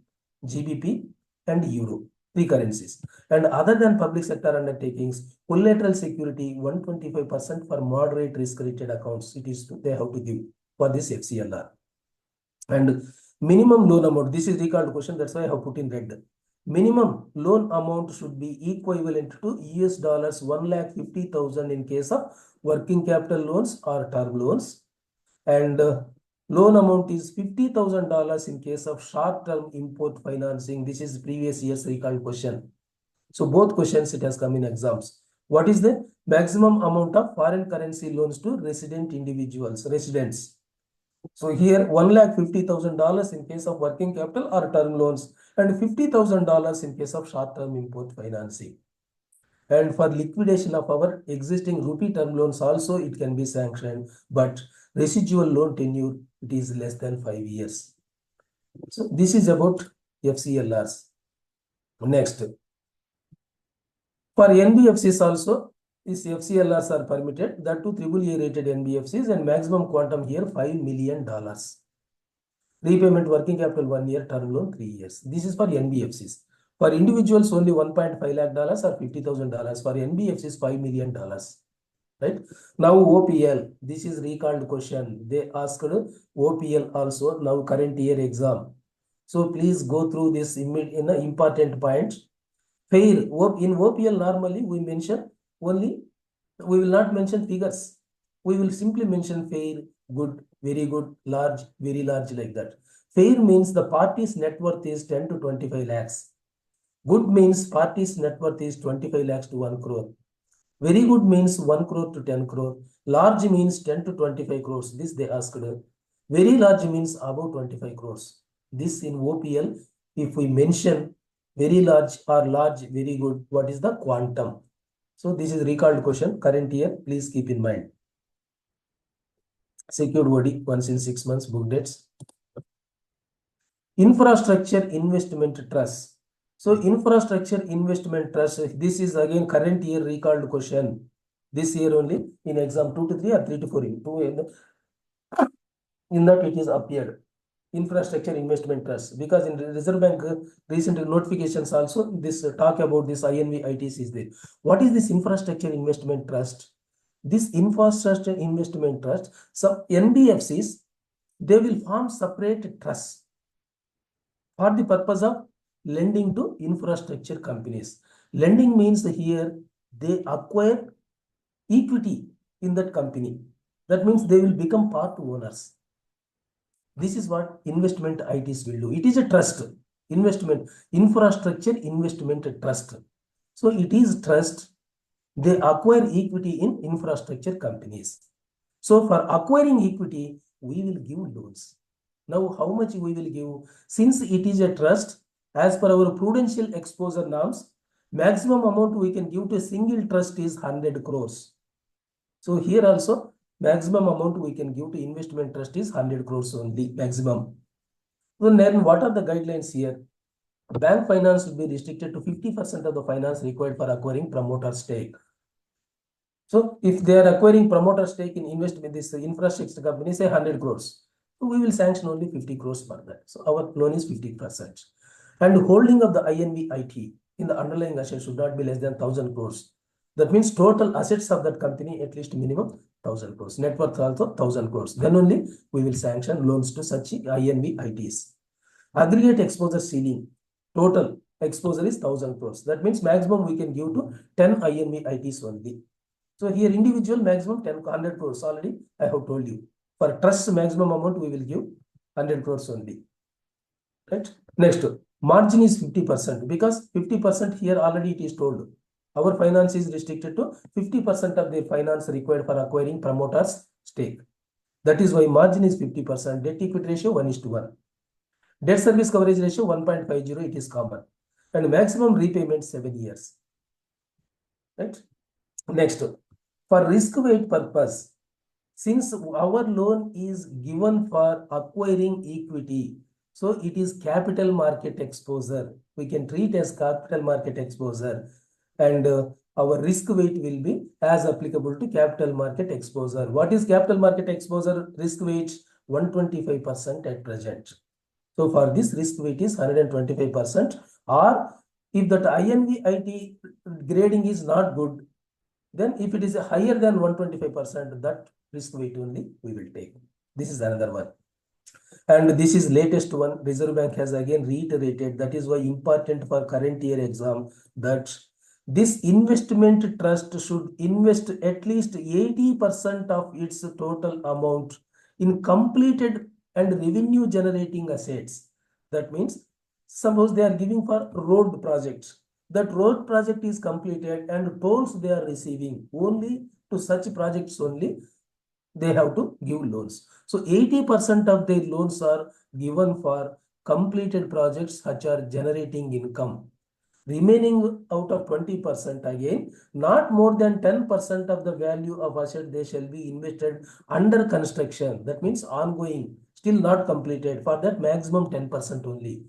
GBP, and Euro. 3 currencies. And other than public sector undertakings, collateral security 125% for moderate risk-rated accounts. It is they have to give for this FCLR. And minimum loan amount. This is recalled question. That's why I have put in red. Minimum loan amount should be equivalent to US $150,000 in case of working capital loans or term loans, and loan amount is $50,000 in case of short-term import financing. This is previous year's recalled question. So both questions it has come in exams. What is the maximum amount of foreign currency loans to resident individuals, residents? So here $150,000 in case of working capital or term loans, and $50,000 in case of short-term import financing. And for liquidation of our existing rupee term loans also it can be sanctioned, but residual loan tenure it is less than 5 years. So this is about FCLRs. Next, for NBFCs also, these FCLRs are permitted, that to AAA rated NBFCs, and maximum quantum here $5 million. Repayment working capital 1 year, term loan 3 years. This is for NBFCs. For individuals only $1.5 lakh or $50,000. For NBFCs $5 million. Right? Now OPL, this is recalled question. They asked OPL also, now current year exam. So please go through this in the important points. Fair, in OPL normally we mention only, we will not mention figures. We will simply mention fair, good, very good, large, very large, like that. Fair means the party's net worth is 10 to 25 lakhs. Good means party's net worth is 25 lakhs to 1 crore. Very good means 1 crore to 10 crore. Large means 10 to 25 crores. This they asked. Very large means above 25 crores. This in OPL, if we mention very large or large, very good, what is the quantum? So this is recalled question, current year, please keep in mind. Secured OD once in 6 months, book dates. Infrastructure Investment Trust. So infrastructure investment trust, this is again current year recalled question. This year only in exam 2 to 3 or 3 to 4 in that it is appeared. Infrastructure investment trust, because in Reserve Bank recent notifications also this talk about this INV ITC is there. What is this infrastructure investment trust? This infrastructure investment trust, some NBFCs, they will form separate trusts for the purpose of lending to infrastructure companies. Lending means here they acquire equity in that company. That means they will become part owners. This is what investment ITs will do. It is a trust, investment, infrastructure investment trust. So it is trust. They acquire equity in infrastructure companies. So for acquiring equity, we will give loans. Now, how much we will give? Since it is a trust, as per our prudential exposure norms, maximum amount we can give to a single trust is 100 crores. So here also, maximum amount we can give to investment trust is 100 crores only, maximum. So then what are the guidelines here? Bank finance will be restricted to 50% of the finance required for acquiring promoter stake. So if they are acquiring promoter stake in investment, this infrastructure company, say 100 crores, so we will sanction only 50 crores per that. So our loan is 50%. And holding of the INVIT in the underlying asset should not be less than 1,000 crores. That means total assets of that company at least minimum 1,000 crores. Net worth also 1,000 crores. Then only we will sanction loans to such INVITs. Aggregate exposure ceiling. Total exposure is 1,000 crores. That means maximum we can give to 10 INVITs only. So here individual maximum 100 crores already I have told you. For trust maximum amount we will give 100 crores only. Right? Next, margin is 50% because 50% here already it is told. Our finance is restricted to 50% of their finance required for acquiring promoters stake. That is why margin is 50%. Debt equity ratio 1:1. Debt service coverage ratio 1.50, it is common. And maximum repayment 7 years. Right? Next, for risk weight purpose, since our loan is given for acquiring equity, so it is capital market exposure. We can treat as capital market exposure, and our risk weight will be as applicable to capital market exposure. What is capital market exposure risk weight? 125% at present. So for this risk weight is 125%, or if that INVIT grading is not good, then if it is higher than 125%, that risk weight only we will take. This is another one. And this is latest one. Reserve Bank has again reiterated, that is why important for current year exam, that this investment trust should invest at least 80% of its total amount in completed and revenue generating assets. That means suppose they are giving for road projects. That road project is completed and tolls they are receiving only to such projects only they have to give loans. So 80% of their loans are given for completed projects which are generating income. Remaining out of 20% again, not more than 10% of the value of asset they shall be invested under construction. That means ongoing, still not completed. For that maximum 10% only.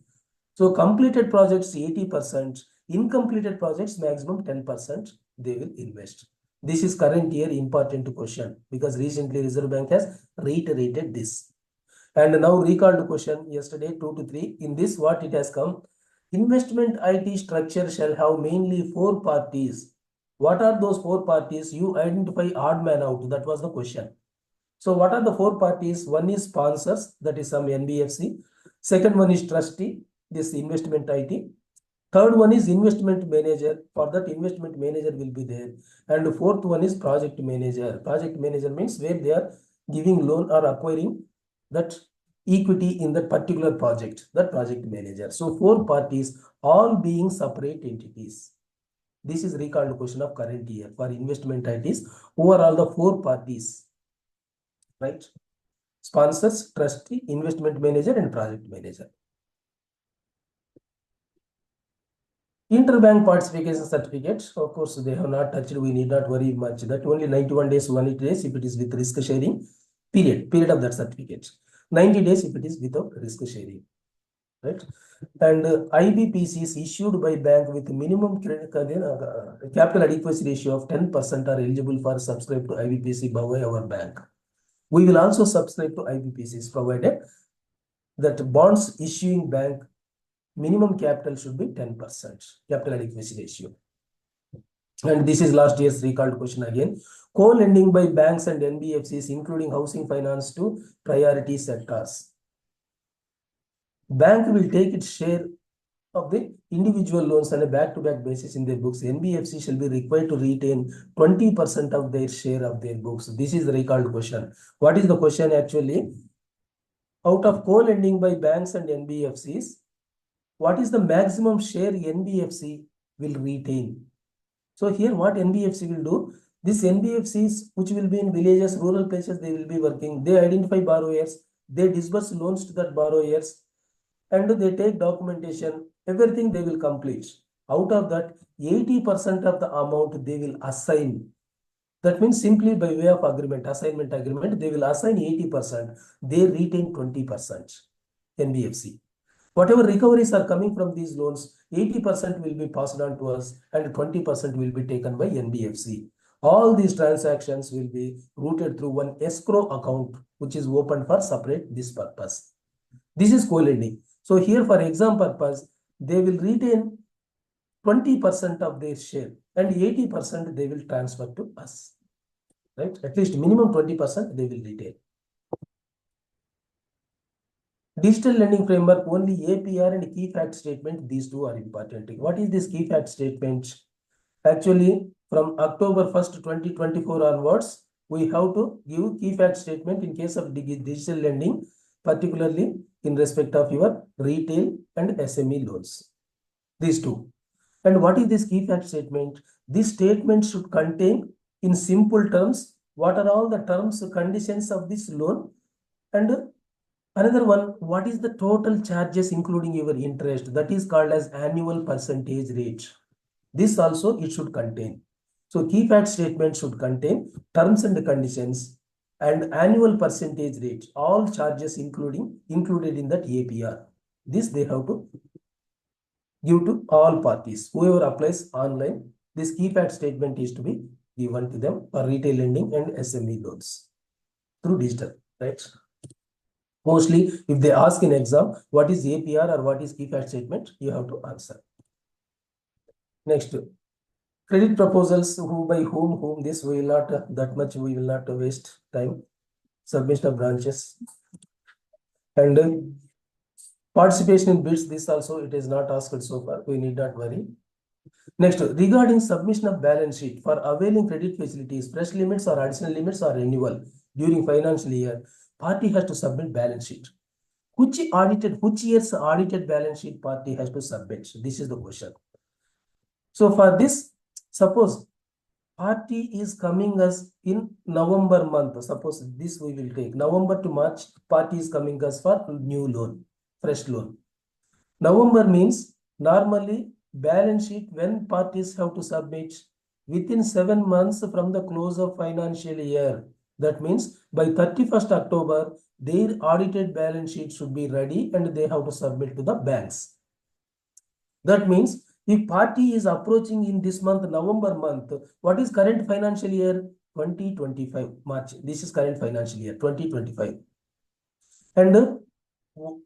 So completed projects 80%, incompleted projects maximum 10% they will invest. This is current year important question because recently Reserve Bank has reiterated this. And now recall the question yesterday 2 to 3. In this what it has come? Investment IT structure shall have mainly 4 parties. What are those 4 parties? You identify odd man out. That was the question. So what are the 4 parties? One is sponsors, that is some NBFC. Second one is trustee, this investment IT. Third one is investment manager. For that investment manager will be there. And the fourth one is project manager. Project manager means where they are giving loan or acquiring that equity in that particular project, that project manager. So 4 parties, all being separate entities. This is recalled question of current year for investment ITs. Who are all the 4 parties? Right? Sponsors, trustee, investment manager, and project manager. Interbank participation certificates, of course, they have not touched. We need not worry much. That only 91 days, 180 days if it is with risk sharing period of that certificate. 90 days if it is without risk sharing. Right? And IBPCs issued by bank with minimum capital adequacy ratio of 10% are eligible for subscribe to IBPC by our bank. We will also subscribe to IBPCs provided that bonds issuing bank minimum capital should be 10% capital adequacy ratio. And this is last year's recalled question again. Co-lending by banks and NBFCs, including housing finance to priority sectors. Bank will take its share of the individual loans on a back-to-back basis in their books. NBFC shall be required to retain 20% of their share of their books. This is the recalled question. What is the question actually? Out of co-lending by banks and NBFCs, what is the maximum share NBFC will retain? So here what NBFC will do? These NBFCs, which will be in villages, rural places, they will be working. They identify borrowers, they disburse loans to that borrowers, and they take documentation, everything they will complete. Out of that, 80% of the amount they will assign. That means simply by way of agreement, assignment agreement, they will assign 80%, they retain 20%, NBFC. Whatever recoveries are coming from these loans, 80% will be passed on to us and 20% will be taken by NBFC. All these transactions will be routed through one escrow account, which is opened for separate this purpose. This is co-lending. So here for exam purpose, they will retain 20% of their share and 80% they will transfer to us. Right? At least minimum 20% they will retain. Digital lending framework, only APR and key fact statement, these two are important. What is this key fact statement? Actually, from October 1st, 2024 onwards, we have to give key fact statement in case of digital lending, particularly in respect of your retail and SME loans. These two. And what is this key fact statement? This statement should contain in simple terms what are all the terms, conditions of this loan, and another one, what is the total charges including your interest? That is called as annual percentage rate. This also it should contain. So key fact statement should contain terms and conditions and annual percentage rate, all charges included in that APR. This they have to give to all parties. Whoever applies online, this key fact statement is to be given to them for retail lending and SME loans through digital, right? Mostly, if they ask in exam, what is APR or what is key fact statement, you have to answer. Next, credit proposals, who by whom, this we will not, that much we will not waste time. Submission of branches. And participation in bids, this also it is not asked so far, we need not worry. Next, regarding submission of balance sheet for availing credit facilities, fresh limits or additional limits or renewal during financial year, party has to submit balance sheet. Which year's audited balance sheet party has to submit? This is the question. So for this, suppose party is coming us in November month. Suppose this we will take November to March, party is coming us for new loan, fresh loan. November means normally balance sheet when parties have to submit within 7 months from the close of financial year. That means by 31st October, their audited balance sheet should be ready and they have to submit to the banks. That means if party is approaching in this month, November month, what is current financial year? 2025, March. This is current financial year, 2025. And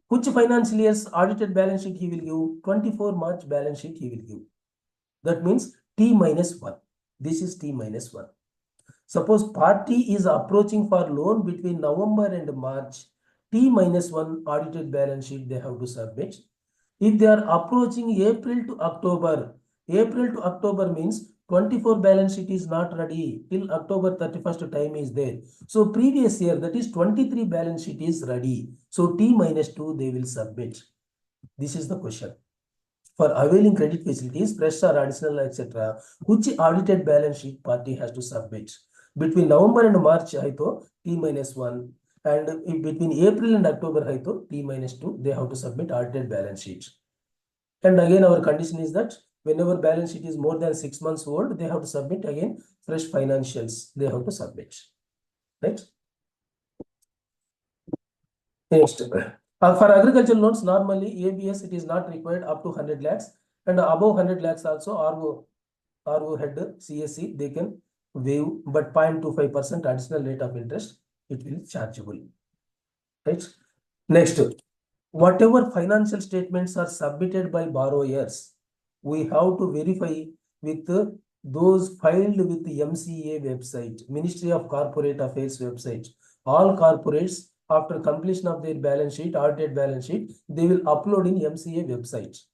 which financial year's audited balance sheet he will give? 24 March balance sheet he will give. That means T minus 1. This is T minus 1. Suppose party is approaching for loan between November and March, T minus 1 audited balance sheet they have to submit. If they are approaching April to October means 24 balance sheet is not ready till October 31st time is there. So previous year, that is 23 balance sheet is ready. So T minus 2 they will submit. This is the question. For availing credit facilities, fresh or additional, etc., which audited balance sheet party has to submit? Between November and March, T minus 1, and in between April and October, T minus 2, they have to submit audited balance sheet. And again, our condition is that whenever balance sheet is more than 6 months old, they have to submit again fresh financials. They have to submit, right? Next, for agricultural loans, normally ABS it is not required up to 100 lakhs, and above 100 lakhs also RO head CSC they can waive, but 0.25% additional rate of interest it will be chargeable, right? Next, whatever financial statements are submitted by borrowers, we have to verify with those filed with the MCA website, Ministry of Corporate Affairs website. All corporates, after completion of their balance sheet, audited balance sheet, they will upload in MCA website.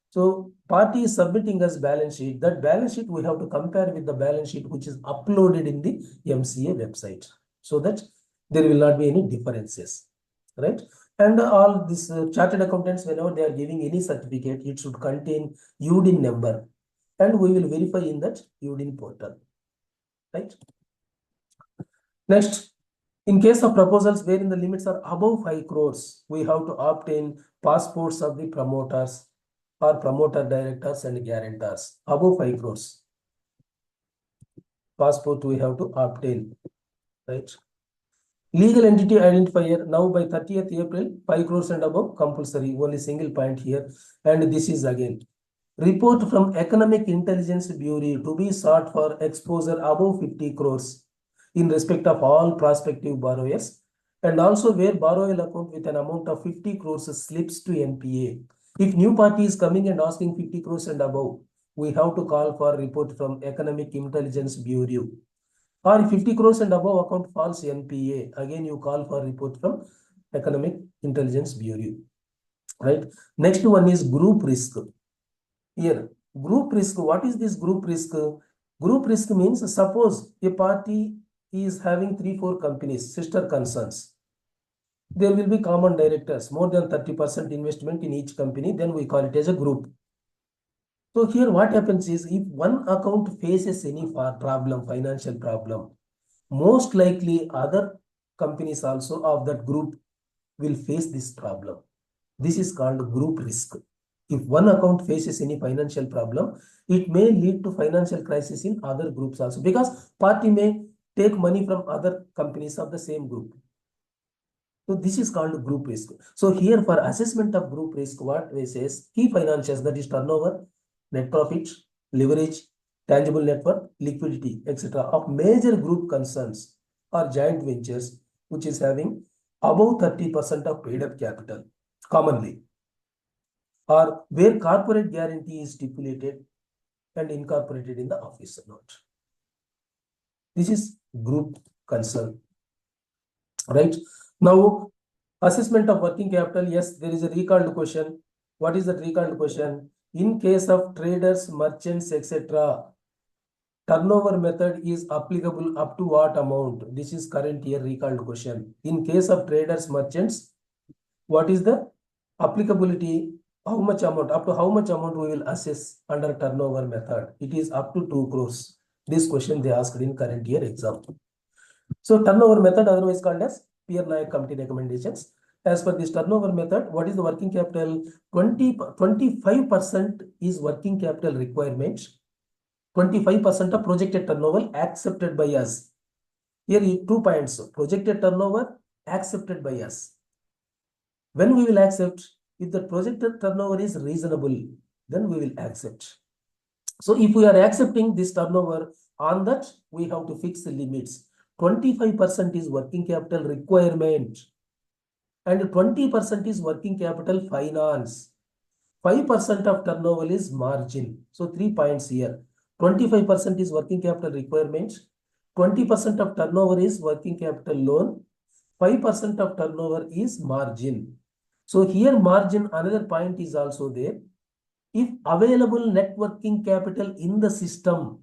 So party is submitting us balance sheet. That balance sheet we have to compare with the balance sheet which is uploaded in the MCA website, so that there will not be any differences, right? And all these chartered accountants, whenever they are giving any certificate, it should contain UDIN number, and we will verify in that UDIN portal, right? Next, in case of proposals wherein the limits are above 5 crores, we have to obtain passports of the promoters or promoter directors and guarantors above 5 crores. Passport we have to obtain, right? Legal entity identifier now by 30th April, 5 crores and above compulsory, only single point here. And this is again report from Economic Intelligence Bureau to be sought for exposure above 50 crores in respect of all prospective borrowers, and also where borrower account with an amount of 50 crores slips to NPA. If new party is coming and asking 50 crores and above, we have to call for report from Economic Intelligence Bureau. Or if 50 crores and above account falls NPA, again you call for report from Economic Intelligence Bureau, right? Next one is group risk. Here, group risk, what is this group risk? Group risk means suppose a party is having 3-4 companies, sister concerns. There will be common directors, more than 30% investment in each company, then we call it as a group. So here what happens is, if one account faces any problem, financial problem, most likely other companies also of that group will face this problem. This is called group risk. If one account faces any financial problem, it may lead to financial crisis in other groups also, because party may take money from other companies of the same group. So this is called group risk. So here for assessment of group risk, what we say is key financials, that is turnover, net profit, leverage, tangible net worth, liquidity, etc. of major group concerns or joint ventures which is having above 30% of paid up capital commonly, or where corporate guarantee is stipulated and incorporated in the officer note. This is group concern, right? Now, assessment of working capital, yes, there is a recalled question. What is the recalled question? In case of traders, merchants, etc., turnover method is applicable up to what amount? This is current year recalled question. In case of traders, merchants, what is the applicability? How much amount? Up to how much amount we will assess under turnover method? It is up to 2 crores. This question they asked in current year exam. So turnover method, otherwise called as Peer Nayak committee recommendations. As per this turnover method, what is the working capital? 25% is working capital requirement. 25% of projected turnover accepted by us. Here 2 points. Projected turnover accepted by us. When we will accept? If the projected turnover is reasonable, then we will accept. So if we are accepting this turnover, on that we have to fix the limits. 25% is working capital requirement and 20% is working capital finance. 5% of turnover is margin. So 3 points here. 25% is working capital requirement. 20% of turnover is working capital loan. 5% of turnover is margin. So here margin, another point is also there. If available net working capital in the system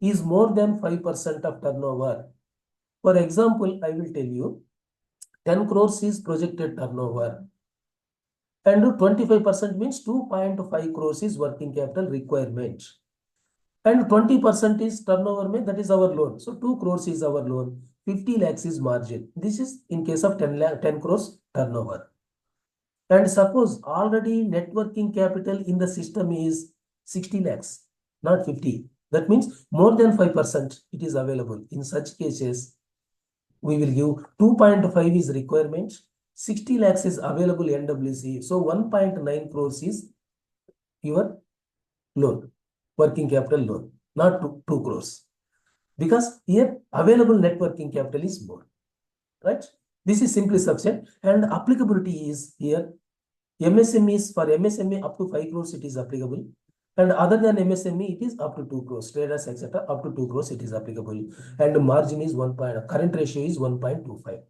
is more than 5% of turnover. For example, I will tell you 10 crores is projected turnover and 25% means 2.5 crores is working capital requirement and 20% is turnover, that is our loan. So 2 crores is our loan, 50 lakhs is margin. This is in case of 10 crores turnover. And suppose already net working capital in the system is 60 lakhs, not 50. That means more than 5% it is available. In such cases, we will give 2.5 is requirement, 60 lakhs is available NWC. So 1.9 crores is your loan, working capital loan, not 2 crores. Because here available net working capital is more, right? This is simply subset, and applicability is here. MSMEs, for MSME up to 5 crores it is applicable. And other than MSME, it is up to 2 crores. Traders, etc. up to 2 crores it is applicable. And margin is 1 point, current ratio is 1.25.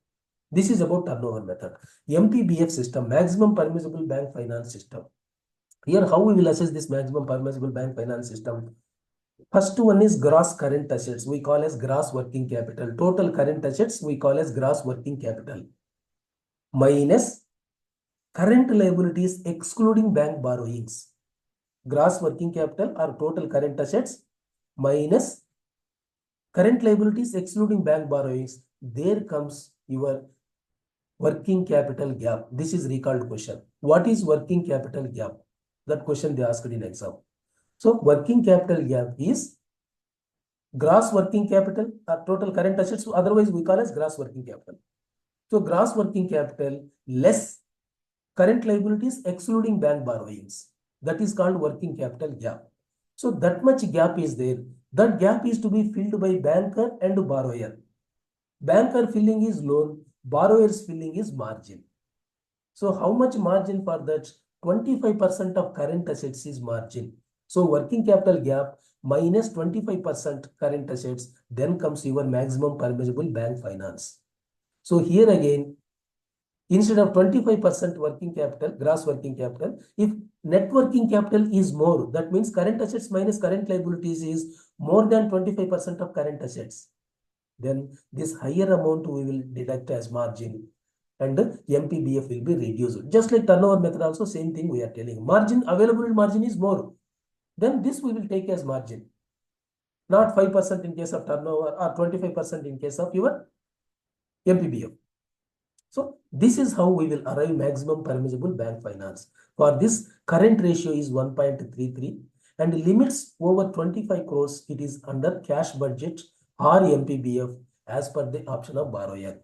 This is about turnover method. MPBF system, maximum permissible bank finance system. Here, how we will assess this maximum permissible bank finance system? First one is gross current assets. We call as gross working capital. Total current assets, we call as gross working capital. Minus current liabilities excluding bank borrowings. Gross working capital or total current assets minus Current liabilities excluding bank borrowings, there comes your working capital gap. This is recalled question. What is working capital gap? That question they asked in exam. So working capital gap is gross working capital or total current assets. Otherwise, we call as gross working capital. So gross working capital less current liabilities excluding bank borrowings. That is called working capital gap. So that much gap is there. That gap is to be filled by banker and borrower. Banker filling is loan, borrower's filling is margin. So how much margin for that? 25% of current assets is margin. So working capital gap minus 25% current assets, then comes your maximum permissible bank finance. So here again, instead of 25% working capital, gross working capital, if net working capital is more, that means current assets minus current liabilities is more than 25% of current assets. Then this higher amount we will deduct as margin and MPBF will be reduced. Just like turnover method also, same thing we are telling. Margin, available margin is more. Then this we will take as margin. Not 5% in case of turnover or 25% in case of your MPBF. So this is how we will arrive maximum permissible bank finance. For this, current ratio is 1.33 and limits over 25 crores, it is under cash budget or MPBF as per the option of borrower.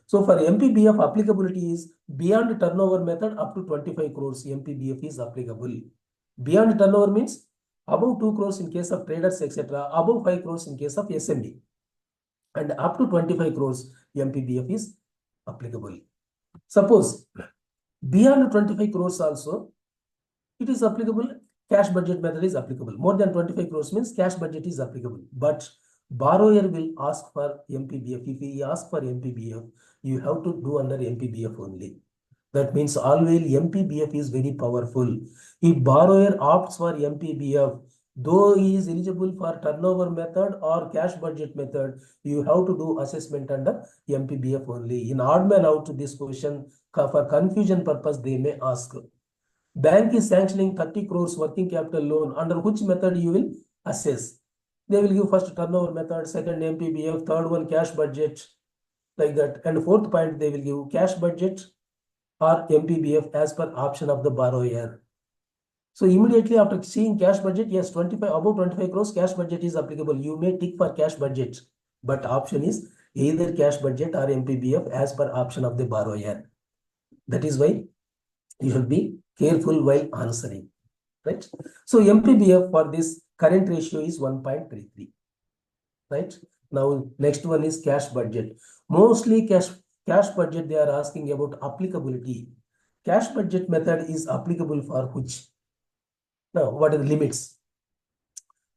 So for MPBF, applicability is beyond turnover method up to 25 crores, MPBF is applicable. Beyond turnover means above 2 crores in case of traders, etc. Above 5 crores in case of SME. And up to 25 crores, MPBF is applicable. Suppose beyond 25 crores also, it is applicable, cash budget method is applicable. More than 25 crores means cash budget is applicable. But borrower will ask for MPBF. If he asks for MPBF, you have to do under MPBF only. That means always MPBF is very powerful. If borrower opts for MPBF, though he is eligible for turnover method or cash budget method, you have to do assessment under MPBF only. In odd man out, this question for confusion purpose they may ask. Bank is sanctioning 30 crores working capital loan. Under which method you will assess? They will give first turnover method, second MPBF, third one cash budget, like that. And fourth point they will give cash budget or MPBF as per option of the borrower. So immediately after seeing cash budget, yes, 25 above 25 crores cash budget is applicable. You may tick for cash budget, but option is either cash budget or MPBF as per option of the borrower. That is why you should be careful while answering, right? So MPBF for this current ratio is 1.33, right? Now next one is cash budget. Mostly cash budget they are asking about applicability. Cash budget method is applicable for which? Now, what are the limits?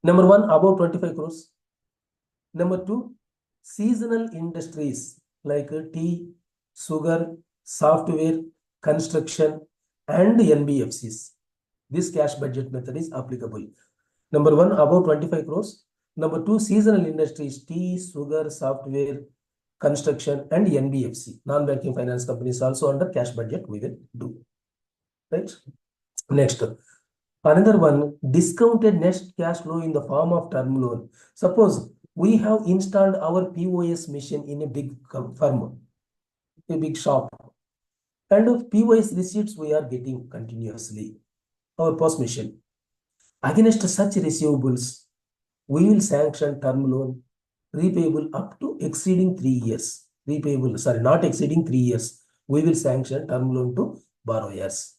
Number one, above 25 crores. Number two, seasonal industries like tea, sugar, software, construction, and NBFCs. This cash budget method is applicable. Number one, above 25 crores. Number two, seasonal industries, tea, sugar, software, construction, and NBFC. Non-banking finance companies also under cash budget we will do. Right? Next. Another one, discounted net cash flow in the form of term loan. Suppose we have installed our POS machine in a big firm, a big shop, and POS receipts we are getting continuously, our POS machine. Against such receivables, we will sanction term loan repayable up to exceeding 3 years. Repayable, sorry, not exceeding 3 years. We will sanction term loan to borrowers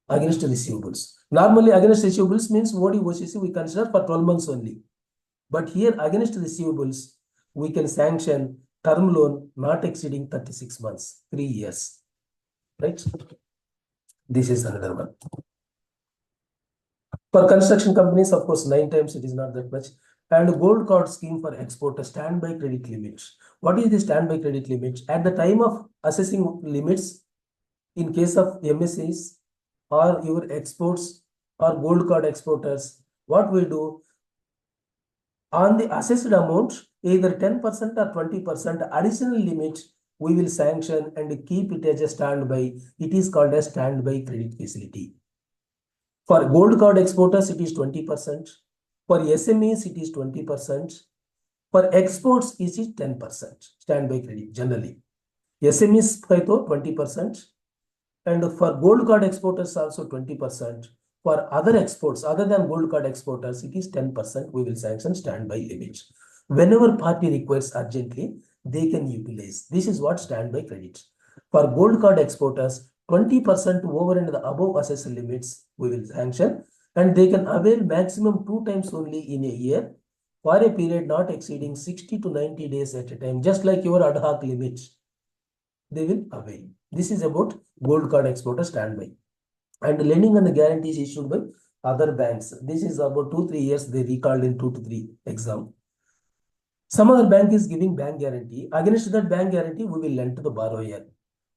against receivables. Normally, against receivables means OCC we consider for 12 months only. But here, against receivables, we can sanction term loan not exceeding 36 months, 3 years. Right? This is another one. For construction companies, of course, 9 times it is not that much. And gold card scheme for export, a standby credit limit. What is the standby credit limit? At the time of assessing limits, in case of MSEs, or your exports or gold card exporters, what we do on the assessed amount, either 10% or 20% additional limit, we will sanction and keep it as a standby. It is called a standby credit facility. For gold card exporters, it is 20%. For SMEs, it is 20%. For exports, it is 10% standby credit generally. SMEs 20%. And for gold card exporters also 20%. For other exports, other than gold card exporters, it is 10%. We will sanction standby limit. Whenever party requires urgently, they can utilize. This is what standby credit. For gold card exporters, 20% over and the above assessed limits we will sanction, and they can avail maximum 2 times only in a year for a period not exceeding 60 to 90 days at a time, just like your ad hoc limits. They will avail. This is about gold card exporter standby. And lending and the guarantees issued by other banks. This is about 2-3 years they recalled in 2 to 3 exam. Some other bank is giving bank guarantee. Against that bank guarantee, we will lend to the borrower.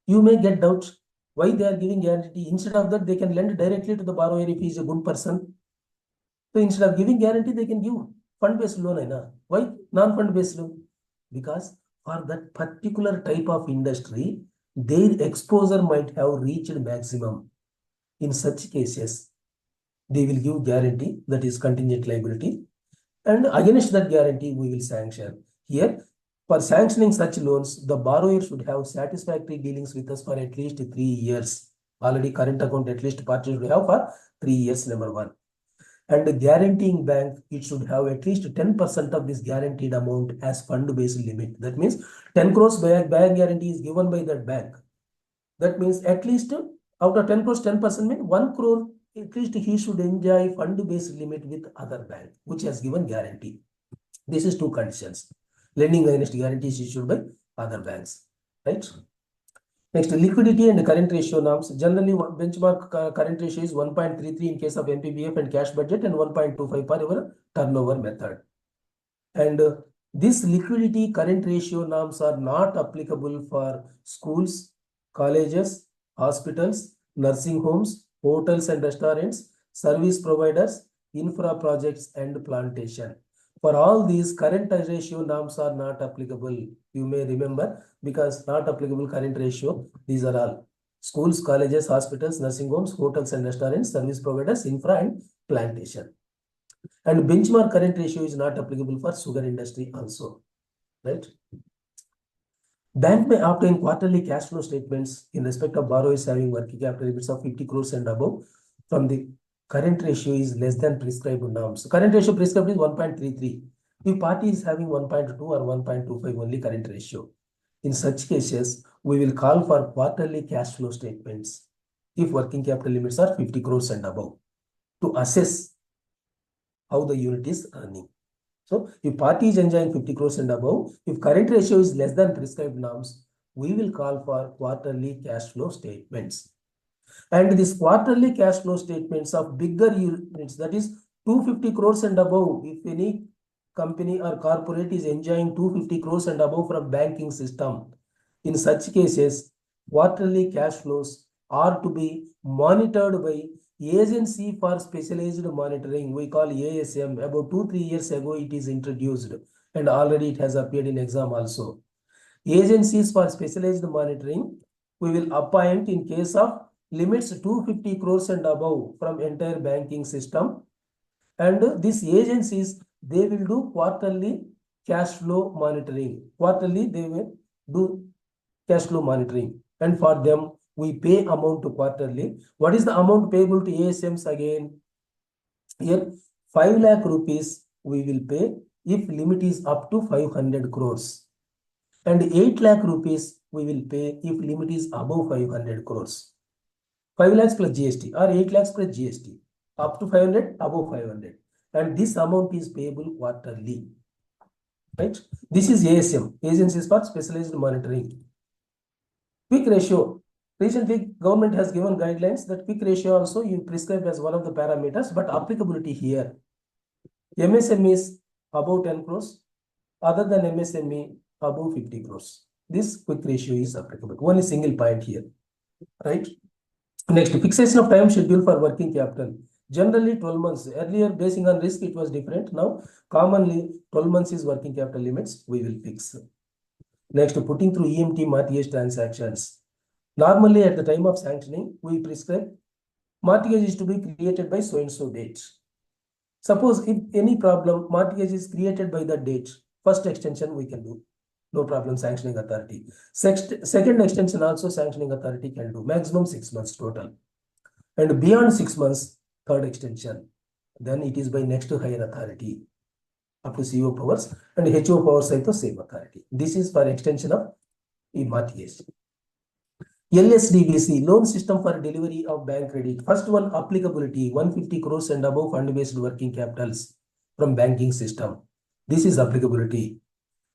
You may get doubts why they are giving guarantee. Instead of that, they can lend directly to the borrower if he is a good person. So instead of giving guarantee, they can give fund-based loan. Why non-fund based loan? Because for that particular type of industry, their exposure might have reached maximum. In such cases, they will give guarantee, that is contingent liability, and against that guarantee, we will sanction. Here, for sanctioning such loans, the borrower should have satisfactory dealings with us for at least 3 years. Already current account at least party should have for 3 years, number one. And the guaranteeing bank, it should have at least 10% of this guaranteed amount as fund-based limit. That means 10 crores bank guarantee is given by that bank. That means at least out of 10 crores, 10% means 1 crore, at least he should enjoy fund-based limit with other bank, which has given guarantee. This is 2 conditions. Lending against guarantees issued by other banks, right? Next, liquidity and current ratio norms. Generally, benchmark current ratio is 1.33 in case of MPBF and cash budget, and 1.25 per your turnover method. And this liquidity current ratio norms are not applicable for schools, colleges, hospitals, nursing homes, hotels and restaurants, service providers, infra projects, and plantation. For all these, current ratio norms are not applicable. You may remember, because not applicable current ratio, these are all schools, colleges, hospitals, nursing homes, hotels and restaurants, service providers, infra and plantation. And benchmark current ratio is not applicable for sugar industry also, right? Bank may obtain quarterly cash flow statements in respect of borrowers having working capital limits of 50 crores and above from the current ratio is less than prescribed norms. Current ratio prescribed is 1.33. If party is having 1.2 or 1.25 only current ratio, in such cases, we will call for quarterly cash flow statements if working capital limits are 50 crores and above to assess how the unit is earning. So if party is enjoying 50 crores and above, if current ratio is less than prescribed norms, we will call for quarterly cash flow statements. And this quarterly cash flow statements of bigger units, that is 250 crores and above, if any company or corporate is enjoying 250 crores and above from banking system, in such cases, quarterly cash flows are to be monitored by Agency for Specialized Monitoring. We call ASM. About 2-3 years ago, it is introduced, and already it has appeared in exam also. Agencies for Specialized Monitoring, we will appoint in case of limits 250 crores and above from entire banking system. And these agencies, they will do quarterly cash flow monitoring. Quarterly, they will do cash flow monitoring. And for them, we pay amount to quarterly. What is the amount payable to ASMs again? Here, 5 lakh rupees we will pay if limit is up to 500 crores. And 8 lakh rupees we will pay if limit is above 500 crores. 5 lakhs plus GST or 8 lakhs plus GST. Up to 500, above 500. And this amount is payable quarterly. Right? This is ASM, Agencies for Specialized Monitoring. Quick ratio. Recently, government has given guidelines that quick ratio also you prescribe as one of the parameters, but applicability here. MSME is above 10 crores, other than MSME above 50 crores. This quick ratio is applicable. Only single point here, right? Next, fixation of time schedule for working capital. Generally 12 months. Earlier, basing on risk, it was different. Now, commonly 12 months is working capital limits. We will fix. Next, putting through EMT mortgage transactions. Normally, at the time of sanctioning, we prescribe mortgage is to be created by so-and-so date. Suppose if any problem, mortgage is created by that date. First extension we can do. No problem, sanctioning authority. Second extension also sanctioning authority can do. Maximum 6 months total. And beyond 6 months, third extension. Then it is by next to higher authority up to CO powers, and HO powers also same authority. This is for extension of mortgage. LSDBC, loan system for delivery of bank credit. First one, applicability 150 crores and above fund-based working capitals from banking system. This is applicability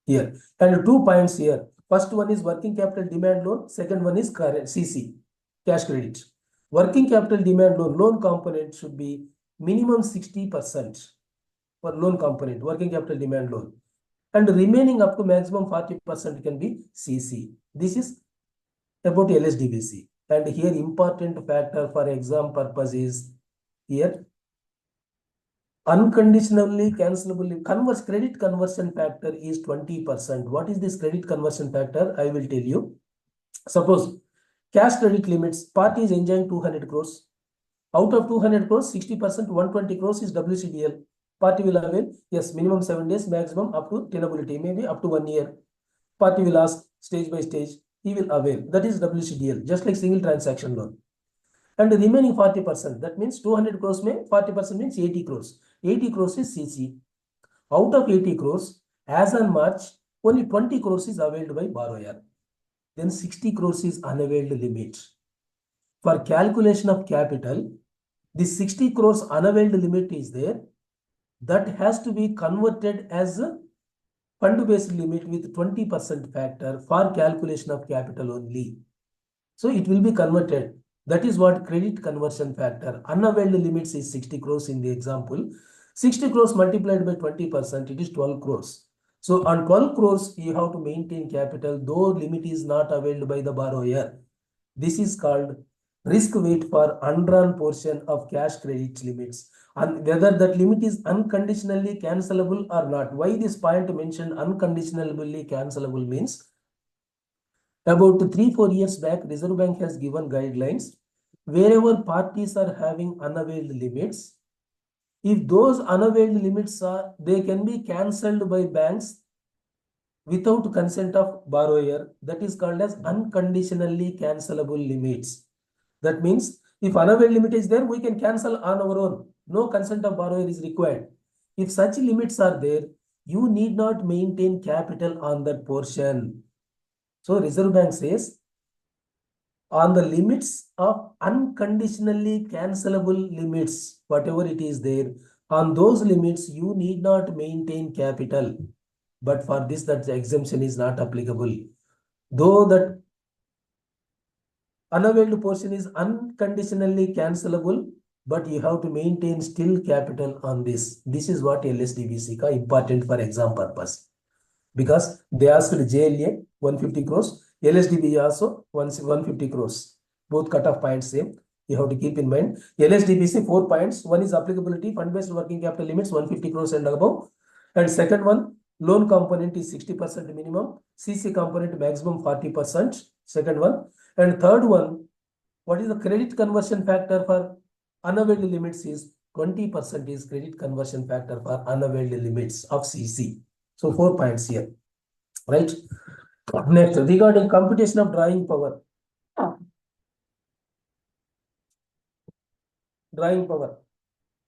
here. And 2 points here. First one is working capital demand loan. Second one is CC, cash credit. Working capital demand loan component should be minimum 60% for loan component, working capital demand loan. And remaining up to maximum 40% can be CC. This is about LSDBC. And here important factor for exam purpose is here unconditionally cancelable credit conversion factor is 20%. What is this credit conversion factor? I will tell you. Suppose cash credit limits, party is enjoying 200 crores. Out of 200 crores, 60%, 120 crores is WCDL. Party will avail, yes, minimum 7 days, maximum up to tenability, maybe up to 1 year. Party will ask stage by stage, he will avail. That is WCDL, just like single transaction loan. And the remaining 40%, that means 200 crores, 40% means 80 crores. 80 crores is CC. Out of 80 crores, as on March, only 20 crores is availed by borrower. Then 60 crores is unavailed limit. For calculation of capital, the 60 crores unavailed limit is there. That has to be converted as a fund-based limit with 20% factor for calculation of capital only. So it will be converted. That is what credit conversion factor. Unavailed limits is 60 crores in the example. 60 crores multiplied by 20%, it is 12 crores. So on 12 crores, you have to maintain capital, though limit is not availed by the borrower. This is called risk weight for undrawn portion of cash credit limits. And whether that limit is unconditionally cancelable or not. Why this point mentioned unconditionally cancelable means, about 3-4 years back, Reserve Bank has given guidelines. Wherever parties are having unavailed limits, if those unavailed limits are, they can be cancelled by banks without consent of borrower. That is called as unconditionally cancelable limits. That means if unavailed limit is there, we can cancel on our own. No consent of borrower is required. If such limits are there, you need not maintain capital on that portion. So Reserve Bank says, on the limits of unconditionally cancelable limits, whatever it is there, on those limits, you need not maintain capital. But for this, that the exemption is not applicable. Though that unavailed portion is unconditionally cancelable, but you have to maintain still capital on this. This is what LSDBC ka important for exam purpose. Because they asked JLA 150 crores, LSDB also 150 crores. Both cutoff points same. You have to keep in mind. LSDBC 4 points. One is applicability, fund-based working capital limits 150 crores and above. And second one, loan component is 60% minimum. CC component maximum 40%. Second one. And third one, what is the credit conversion factor for unavailed limits is 20% is credit conversion factor for unavailed limits of CC. So 4 points here, right? Next, regarding computation of drawing power. Drawing power.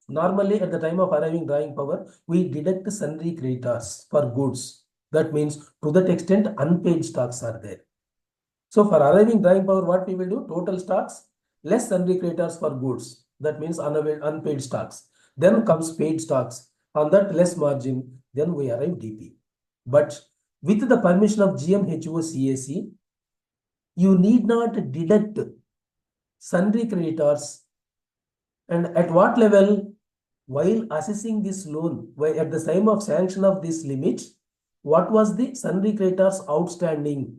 Normally, at the time of arriving drawing power, we deduct sundry creditors for goods. That means to that extent, unpaid stocks are there. So for arriving drawing power, what we will do? Total stocks less sundry creditors for goods. That means unpaid stocks. Then comes paid stocks. On that less margin, then we arrive DP. But with the permission of GMHO CAC, you need not deduct sundry creditors. And at what level? While assessing this loan, at the time of sanction of this limit, what was the sundry creditors outstanding?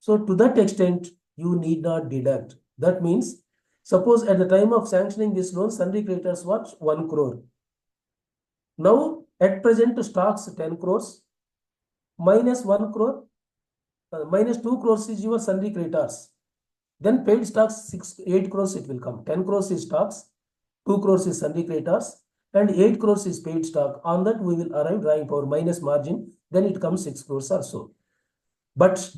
So to that extent, you need not deduct. That means, suppose at the time of sanctioning this loan, sundry creditors was 1 crore. Now, at present, stocks 10 crores, minus 1 crore, minus 2 crores is your sundry creditors. Then paid stocks 8 crores it will come. 10 crores is stocks, 2 crores is sundry creditors, and 8 crores is paid stock. On that, we will arrive drawing power minus margin, then it comes 6 crores or so. But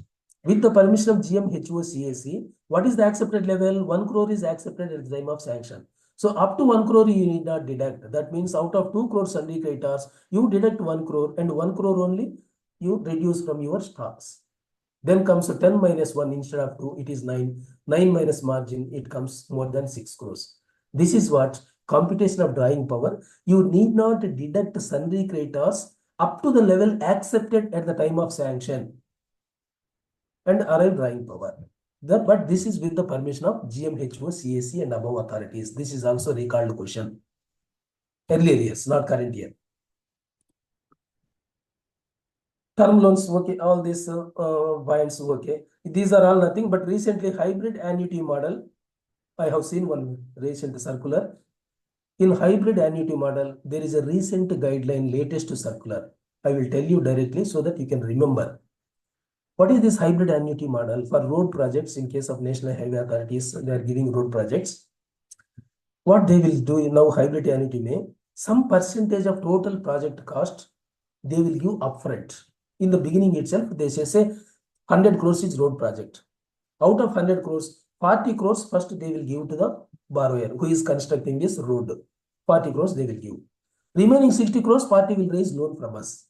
with the permission of GMHO what is the accepted level? 1 crore is accepted at the time of sanction. So up to 1 crore you need not deduct. That means out of 2 crore sundry creditors, you deduct 1 crore and 1 crore only you reduce from your stocks. Then comes 10 minus 1 instead of 2, it is 9. 9 minus margin, it comes more than 6 crores. This is what computation of drawing power. You need not deduct sundry creditors up to the level accepted at the time of sanction and arrive drawing power. But this is with the permission of GMHO, and above authorities. This is also recalled question. Earlier years, not current year. Term loans, okay, all these bonds, okay. These are all nothing, but recently hybrid annuity model, I have seen one recent circular. In hybrid annuity model, there is a recent guideline, latest circular. I will tell you directly so that you can remember. What is this hybrid annuity model for road projects? In case of national highway authorities, they are giving road projects. What they will do now, hybrid annuity may, some percentage of total project cost, they will give upfront. In the beginning itself, they say 100 crores is road project. Out of 100 crores, 40 crores first they will give to the borrower who is constructing this road. 40 crores they will give. Remaining 60 crores, party will raise loan from us.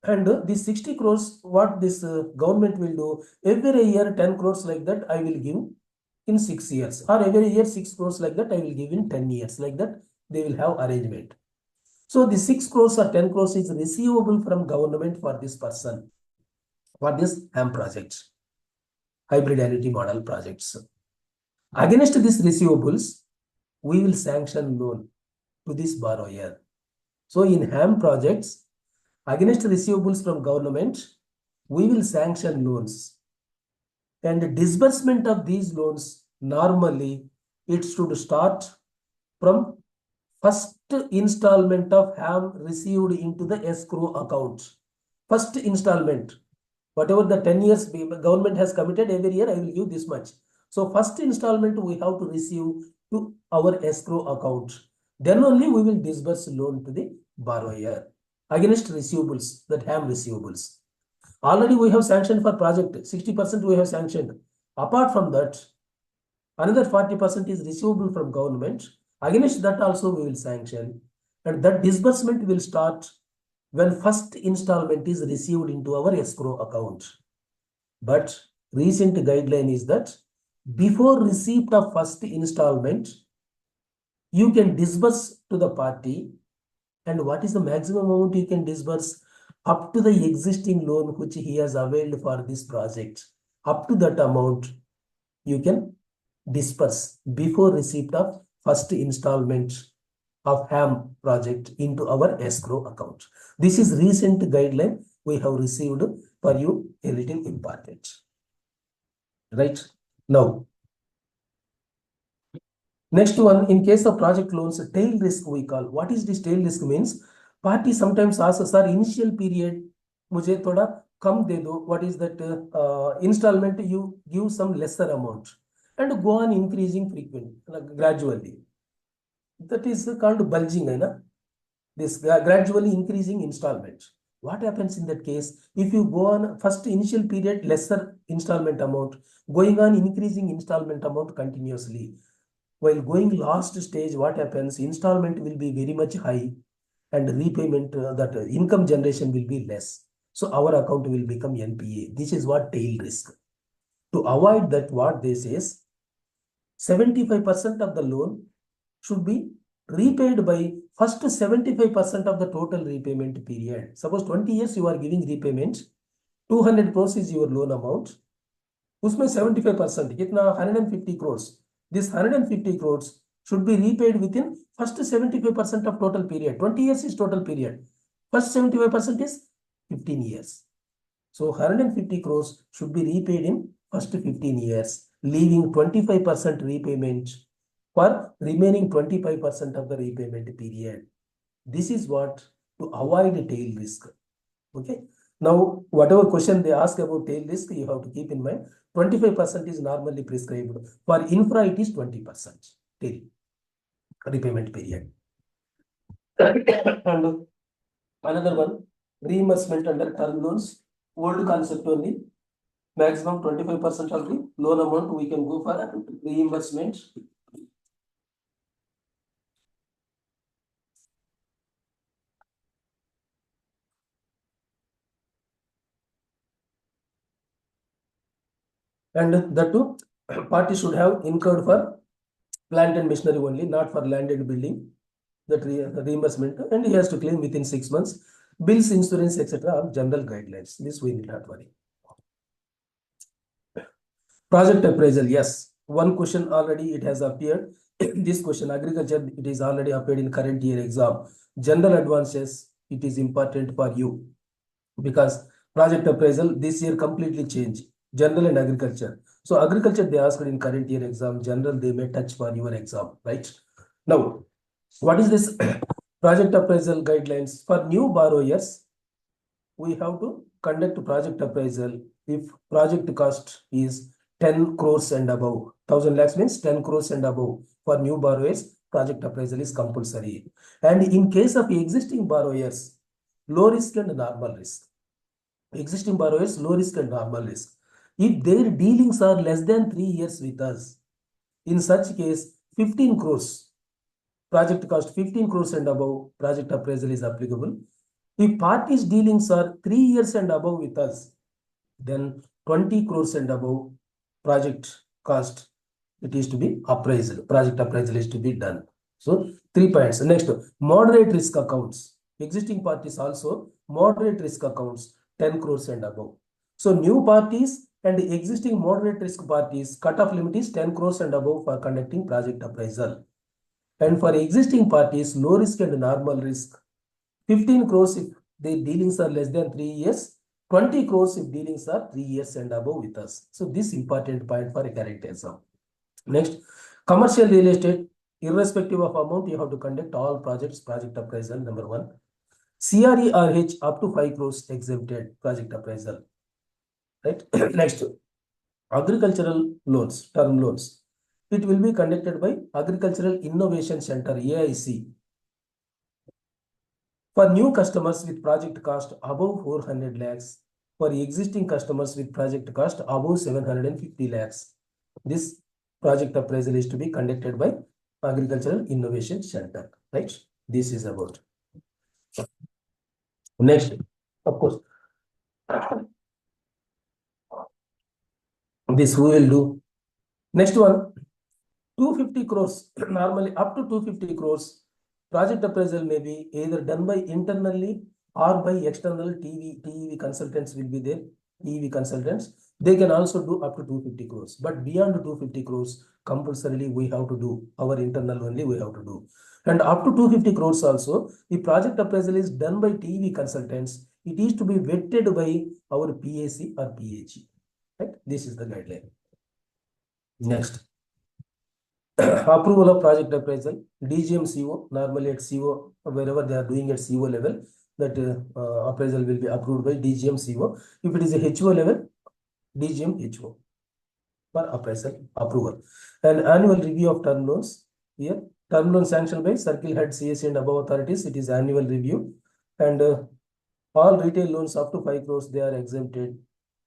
And this 60 crores, what this government will do, every year 10 crores like that I will give in 6 years, or every year 6 crores like that I will give in 10 years, like that they will have arrangement. So the 6 crores or 10 crores is receivable from government for this person, for this HAM project, hybrid annuity model projects. Against these receivables, we will sanction loan to this borrower. So in HAM projects, against receivables from government, we will sanction loans. And disbursement of these loans, normally, it should start from first installment of HAM received into the escrow account. First installment, whatever the 10 years government has committed, every year I will give this much. So first installment we have to receive to our escrow account. Then only we will disburse loan to the borrower against receivables, that HAM receivables. Already we have sanctioned for project, 60% we have sanctioned. Apart from that, another 40% is receivable from government. Against that also we will sanction. And that disbursement will start when first installment is received into our escrow account. But recent guideline is that before receipt of first installment, you can disburse to the party. And what is the maximum amount you can disburse? Up to the existing loan which he has availed for this project. Up to that amount, you can disperse before receipt of first installment of HAM project into our escrow account. This is recent guideline we have received for you, a little important. Right? Now, next one, in case of project loans, tail risk we call. What is this tail risk means? Party sometimes asks, sir, initial period, मुझे थोड़ा कम दे दो. What is that installment? You give some lesser amount and go on increasing frequently, gradually. That is called bulging, na? This gradually increasing installment. What happens in that case? If you go on first initial period, lesser installment amount, going on increasing installment amount continuously. While going last stage, what happens? Installment will be very much high and repayment, that income generation will be less. So our account will become NPA. This is what tail risk. To avoid that, what this is, 75% of the loan should be repaid by first 75% of the total repayment period. Suppose 20 years you are giving repayment, 200 crores is your loan amount. Usme 75%, kitna 150 crores. This 150 crores should be repaid within first 75% of total period. 20 years is total period. First 75% is 15 years. So 150 crores should be repaid in first 15 years, leaving 25% repayment for remaining 25% of the repayment period. This is what, to avoid tail risk. Okay. Now, whatever question they ask about tail risk, you have to keep in mind, 25% is normally prescribed. For infra, it is 20% tail repayment period. And another one, reimbursement under term loans, old concept only, maximum 25% of the loan amount we can go for reimbursement. And that too, party should have incurred for plant and machinery only, not for land and building, that reimbursement, and he has to claim within 6 months. Bills, insurance, etc. are general guidelines. This we need not worry. Project appraisal, yes. One question already it has appeared. This question, agriculture, it is already appeared in current year exam. General advances, it is important for you because project appraisal this year completely changed. General and agriculture. So agriculture they asked in current year exam. General they may touch for your exam, right? Now, what is this project appraisal guidelines for new borrowers? We have to conduct project appraisal if project cost is 10 crores and above. 1000 lakhs means 10 crores and above. For new borrowers, project appraisal is compulsory. And in case of existing borrowers, low risk and normal risk. Existing borrowers, low risk and normal risk. If their dealings are less than 3 years with us, in such case, 15 crores, project cost 15 crores and above, project appraisal is applicable. If parties' dealings are 3 years and above with us, then 20 crores and above, project cost, it is to be appraisal. Project appraisal is to be done. So 3 points. Next, moderate risk accounts. Existing parties also moderate risk accounts, 10 crores and above. So new parties and existing moderate risk parties, cutoff limit is 10 crores and above for conducting project appraisal. And for existing parties, low risk and normal risk, 15 crores if the dealings are less than 3 years, 20 crores if dealings are 3 years and above with us. So this important point for a current exam. Next, commercial real estate, irrespective of amount, you have to conduct all projects, project appraisal, number 1. CRERH up to 5 crores exempted, project appraisal. Right? Next, agricultural loans, term loans. It will be conducted by Agricultural Innovation Center, AIC. For new customers with project cost above 400 lakhs, for existing customers with project cost above 750 lakhs, this project appraisal is to be conducted by Agricultural Innovation Center, right? This is about. Next, of course, this we will do. Next one, 250 crores, normally up to 250 crores, project appraisal may be either done by internally or by external TEV consultants will be there, TEV consultants. They can also do up to 250 crores, but beyond 250 crores, compulsorily we have to do, our internal only we have to do. And up to 250 crores also, the project appraisal is done by TEV consultants. It is to be vetted by our PAC or PAG, right? This is the guideline. Next. Approval of project appraisal, DGM CO, normally at CO, wherever they are doing at CO level, that appraisal will be approved by DGM CO. If it is a HO level, DGM HO for appraisal approval. And annual review of term loans, here, term loan sanctioned by circle head, CSC and above authorities, it is annual review. And all retail loans up to 5 crores, they are exempted.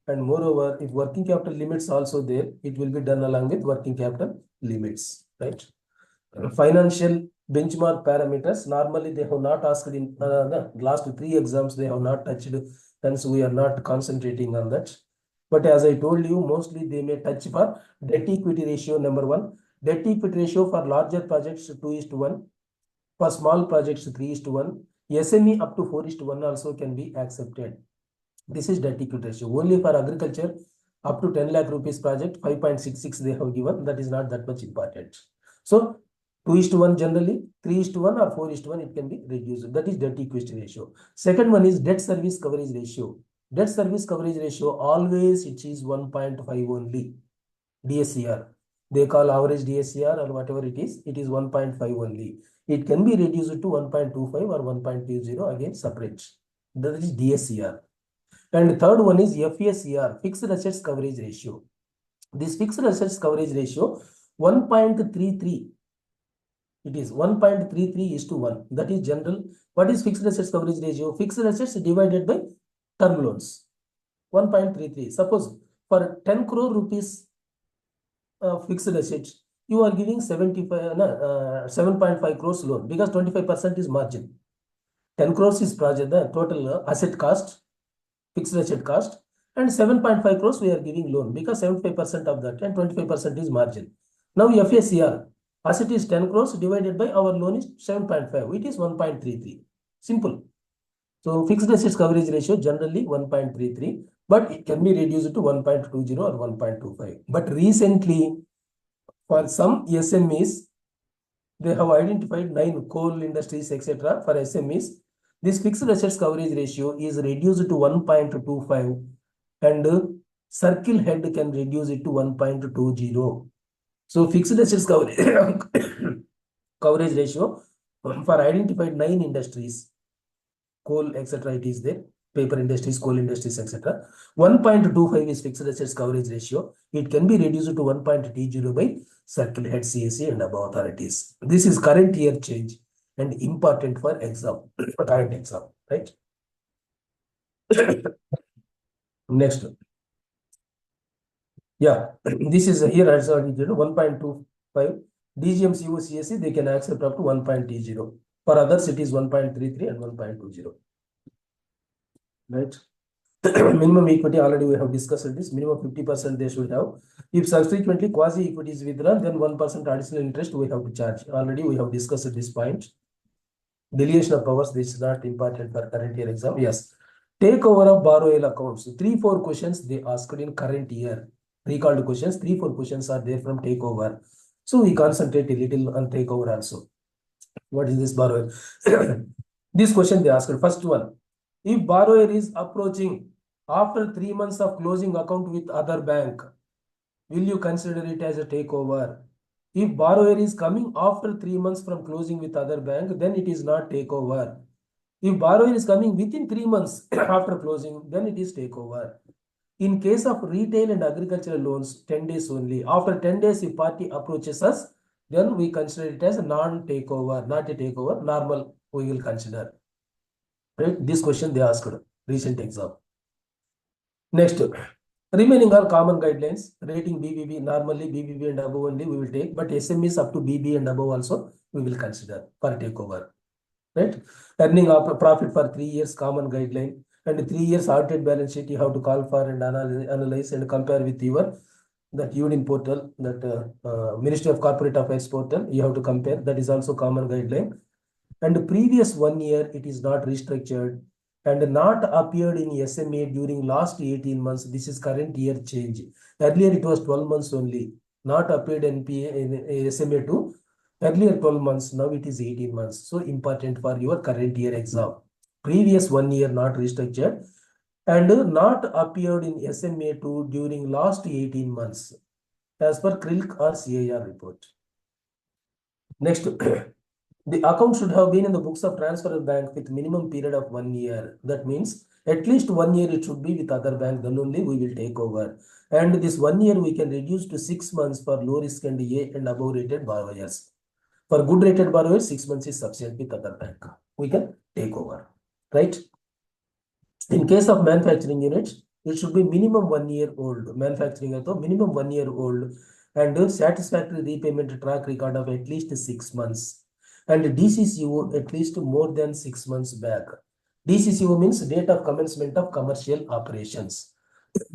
And moreover, if working capital limits also there, it will be done along with working capital limits, right? Financial benchmark parameters, normally they have not asked in the last 3 exams, they have not touched, hence we are not concentrating on that. But as I told you, mostly they may touch for debt equity ratio, number 1. Debt equity ratio for larger projects 2:1, for small projects 3:1, SME up to 4:1 also can be accepted. This is debt equity ratio. Only for agriculture, up to 10 lakh rupees project, 5.66 they have given. That is not that much important. So 2:1 generally, 3:1 or 4:1 it can be reduced. That is debt equity ratio. Second one is debt service coverage ratio. Debt service coverage ratio always it is 1.5 only. DSCR. They call average DSCR or whatever it is 1.5 only. It can be reduced to 1.25 or 1.20 again separate. That is DSCR. And third one is FACR, fixed assets coverage ratio. This fixed assets coverage ratio 1.33 It is 1.33:1. That is general. What is fixed assets coverage ratio? Fixed assets divided by term loans. 1.33. Suppose for 10 crore rupees fixed assets, you are giving 7.5 crores loan because 25% is margin. 10 crores is project, the total asset cost, fixed asset cost, and 7.5 crores we are giving loan because 75% of that and 25% is margin. Now FCLR, asset is 10 crores divided by our loan is 7.5, it is 1.33. Simple. So fixed assets coverage ratio generally 1.33, but it can be reduced to 1.20 or 1.25. But recently, for some SMEs, they have identified 9 coal industries, etc. For SMEs, this fixed assets coverage ratio is reduced to 1.25 and circle head can reduce it to 1.20. So fixed assets coverage ratio for identified 9 industries, coal, etc. it is there, paper industries, coal industries, etc. 1.25 is fixed assets coverage ratio. It can be reduced to 1.20 by circle head, CSE and above authorities. This is current year change and important for exam, current exam, right? Next. Yeah, this is here also 1.25. DGM CO CSE, they can accept up to 1.20. For others, it is 1.33 and 1.20. Right? Minimum equity, already we have discussed this. Minimum 50% they should have. If subsequently quasi equity is withdrawn, then 1% additional interest we have to charge. Already we have discussed this point. Delegation of powers, this is not important for current year exam. Yes. Takeover of borrowal accounts. 3-4 questions they asked in current year. Recalled questions, 3-4 questions are there from takeover. So we concentrate a little on takeover also. What is this borrower? This question they asked. First one. If borrower is approaching after 3 months of closing account with other bank, will you consider it as a takeover? If borrower is coming after 3 months from closing with other bank, then it is not takeover. If borrower is coming within 3 months after closing, then it is takeover. In case of retail and agricultural loans, 10 days only. After 10 days, if party approaches us, then we consider it as a non-takeover, not a takeover, normal we will consider. Right? This question they asked recent exam. Next, remaining are common guidelines. Rating BBB, normally BBB and above only we will take, but SMEs up to BB and above also we will consider for takeover. Right? Earning of profit for 3 years, common guideline, and 3 years audited balance sheet you have to call for and analyze and compare with your that UDIN portal, that Ministry of Corporate Affairs portal, you have to compare. That is also common guideline. And the previous 1 year, it is not restructured and not appeared in SMA during last 18 months. This is current year change. Earlier, it was 12 months only, not appeared NPA in SMA 2. Earlier 12 months, now it is 18 months. So important for your current year exam. Previous 1 year not restructured and not appeared in SMA 2 during last 18 months as per CRILC or CAR report. Next, the account should have been in the books of transfer bank with minimum period of 1 year. That means at least 1 year it should be with other bank, then only we will take over. And this 1 year we can reduce to 6 months for low risk and A and above rated borrowers. For good rated borrowers, 6 months is sufficient with other bank. We can take over, right? In case of manufacturing units, it should be minimum 1 year old. Manufacturing auto minimum 1 year old and satisfactory repayment track record of at least 6 months. And DCCO at least more than 6 months back. DCCO means date of commencement of commercial operations.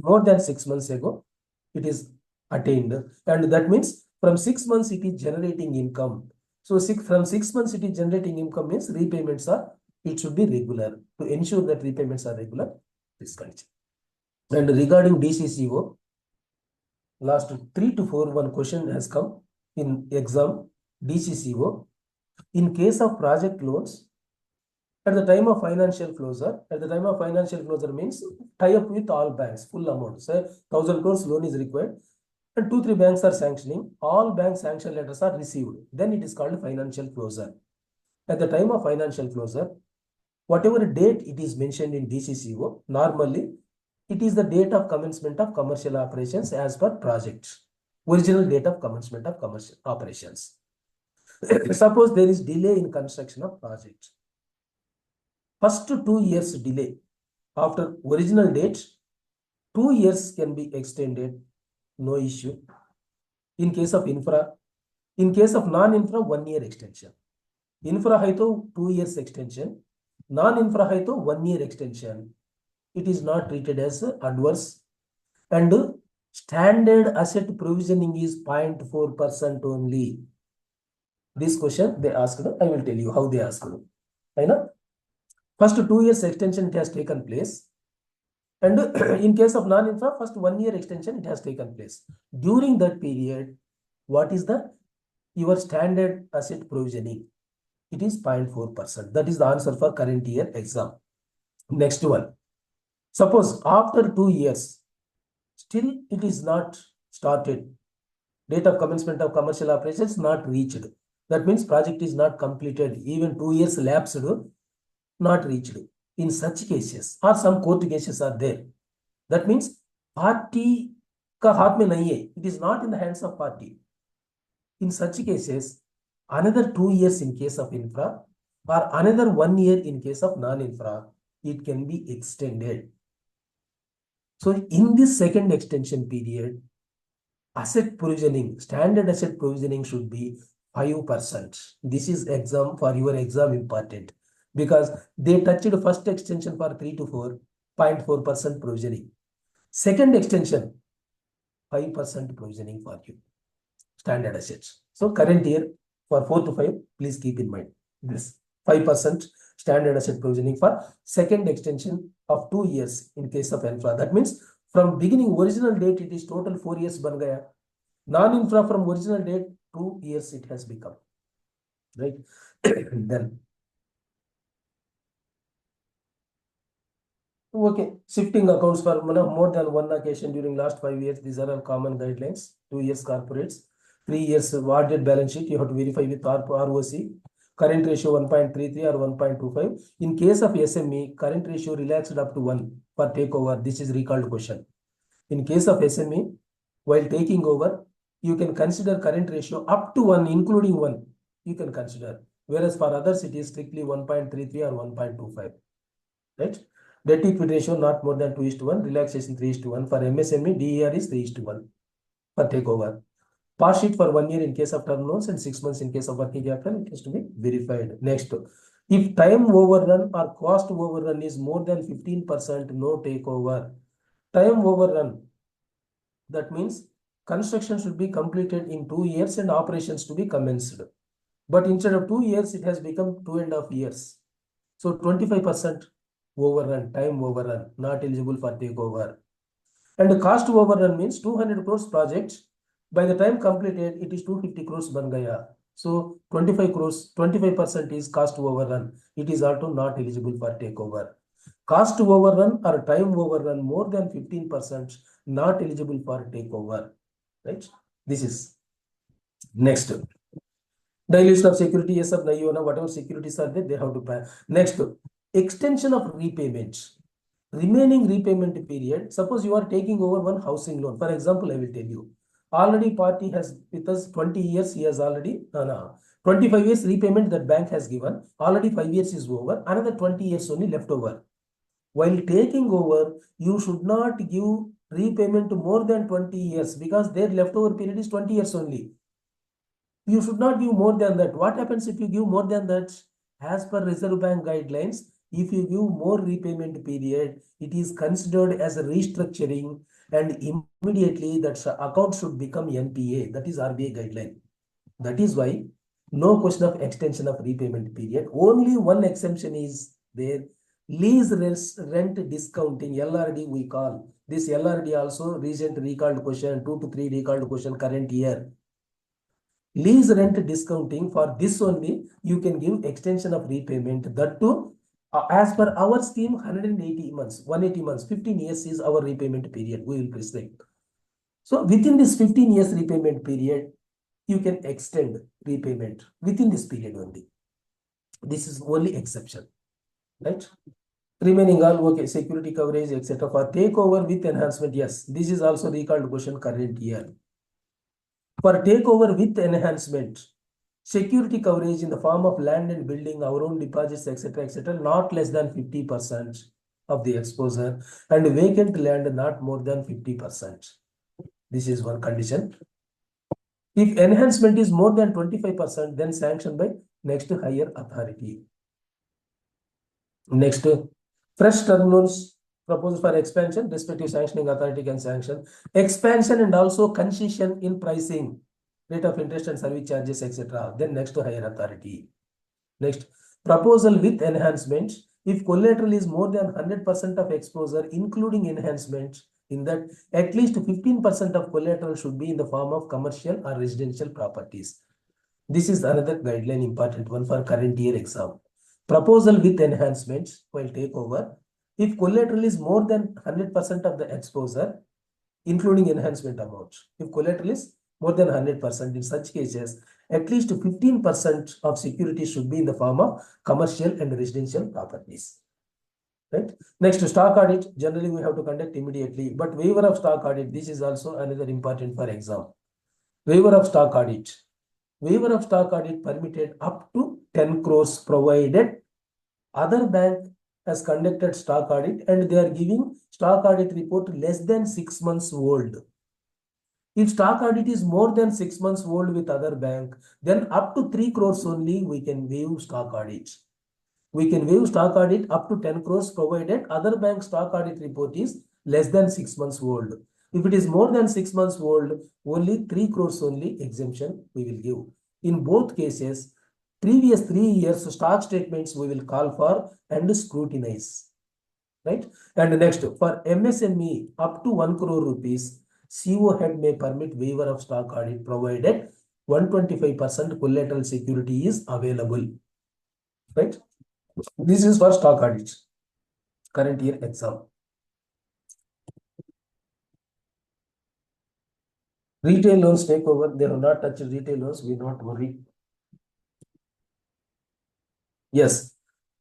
More than 6 months ago, it is attained. And that means from 6 months it is generating income. So from 6 months it is generating income means repayments are, it should be regular. To ensure that repayments are regular, this condition. And regarding DCCO, last 3 to 4 one question has come in exam. DCCO, in case of project loans, at the time of financial closure, means tie up with all banks, full amount. Say 1,000 crores loan is required and 2-3 banks are sanctioning, all bank sanction letters are received. Then it is called financial closure. At the time of financial closure, whatever date it is mentioned in DCCO, normally it is the date of commencement of commercial operations as per project. Original date of commencement of commercial operations. Suppose there is delay in construction of project. First 2 years delay. After original date, 2 years can be extended, no issue. In case of infra, in case of non-infra, 1 year extension. Infra hai to 2 years extension, non-infra hai to 1 year extension. It is not treated as adverse, and standard asset provisioning is 0.4% only. This question they asked, I will tell you how they asked. I know. First 2 years extension it has taken place. And in case of non-infra, first 1 year extension it has taken place. During that period, what is your standard asset provisioning? It is 0.4%. That is the answer for current year exam. Next one. Suppose after 2 years, still it is not started. Date of commencement of commercial operations not reached. That means project is not completed. Even 2 years lapsed, not reached. In such cases, or some court cases are there. That means party ka haath mein nahi hai. It is not in the hands of party. In such cases, another 2 years in case of infra or another 1 year in case of non-infra, it can be extended. So in this second extension period, asset provisioning, standard asset provisioning should be 5%. This is exam for your exam important because they touched first extension for 3 to 4, 0.4% provisioning. Second extension, 5% provisioning for you. Standard assets. So current year for 4 to 5, please keep in mind this 5% standard asset provisioning for second extension of 2 years in case of infra. That means from beginning original date, it is total 4 years ban gaya. Non-infra from original date, 2 years it has become. Right? Then. Okay, shifting accounts for more than one occasion during last 5 years. These are all common guidelines. 2 years corporates. 3 years awarded balance sheet, you have to verify with ROC. Current ratio 1.33 or 1.25. In case of SME, current ratio relaxed up to 1 for takeover. This is recalled question. In case of SME, while taking over, you can consider current ratio up to 1, including 1. You can consider. Whereas for others, it is strictly 1.33 or 1.25. Right? Debt equity ratio not more than 2:1. Relaxation 3:1. For MSME, DER is 3:1 for takeover. Pass sheet for 1 year in case of term loans and 6 months in case of working capital, it has to be verified. Next, if time overrun or cost overrun is more than 15%, no takeover. Time overrun, that means construction should be completed in 2 years and operations to be commenced. But instead of 2 years, it has become 2.5 years. So 25% overrun, time overrun, not eligible for takeover. And the cost overrun means 200 crores project. By the time completed, it is 250 crores ban gaya. So 25 crores, 25% is cost overrun. It is also not eligible for takeover. Cost overrun or time overrun more than 15%, not eligible for takeover. Right? This is next. Dilution of security, yes or no, whatever securities are there, they have to pay. Next, extension of repayment. Remaining repayment period. Suppose you are taking over one housing loan. For example, I will tell you. Already party has with us 20 years, he has already, 25 years repayment that bank has given. Already 5 years is over. Another 20 years only left over. While taking over, you should not give repayment to more than 20 years because their leftover period is 20 years only. You should not give more than that. What happens if you give more than that? As per Reserve Bank guidelines, if you give more repayment period, it is considered as a restructuring and immediately that account should become NPA. That is RBI guideline. That is why no question of extension of repayment period. Only one exemption is there. Lease rent discounting, LRD we call. This LRD also recent recalled question, 2 to 3 recalled question current year. Lease rent discounting, for this only you can give extension of repayment. That too, as per our scheme, 180 months, 180 months, 15 years is our repayment period. We will prescribe. So within this 15 years repayment period, you can extend repayment within this period only. This is only exception, right? Remaining all okay, security coverage, etc. For takeover with enhancement, yes, this is also recalled question current year. For takeover with enhancement, Security coverage in the form of land and building, our own deposits, etc., not less than 50% of the exposure, and vacant land not more than 50%. This is one condition. If enhancement is more than 25%, then sanctioned by next higher authority. Next, fresh term loans proposed for expansion, respective sanctioning authority can sanction. Expansion and also concession in pricing, rate of interest and service charges, etc. Then next to higher authority. Next, proposal with enhancement. If collateral is more than 100% of exposure, including enhancement, in that at least 15% of collateral should be in the form of commercial or residential properties. This is another guideline, important one for current year exam. Proposal with enhancements while takeover. If collateral is more than 100% of the exposure, including enhancement amount. If collateral is more than 100%, in such cases, at least 15% of security should be in the form of commercial and residential properties. Right? Next, stock audit. Generally, we have to conduct immediately. But waiver of stock audit, this is also another important for exam. Waiver of stock audit. Waiver of stock audit permitted up to 10 crores provided other bank has conducted stock audit and they are giving stock audit report less than 6 months old. If stock audit is more than 6 months old with other bank, then up to 3 crores only we can waive stock audit. We can waive stock audit up to 10 crores provided other bank stock audit report is less than 6 months old. If it is more than 6 months old, only 3 crores only exemption we will give. In both cases, previous 3 years stock statements we will call for and scrutinize. Right? And next, for MSME up to 1 crore rupees, CO head may permit waiver of stock audit provided 125% collateral security is available. Right? This is for stock audit. Current year exam. Retail loans takeover, they have not touched retail loans, we not worry. Yes,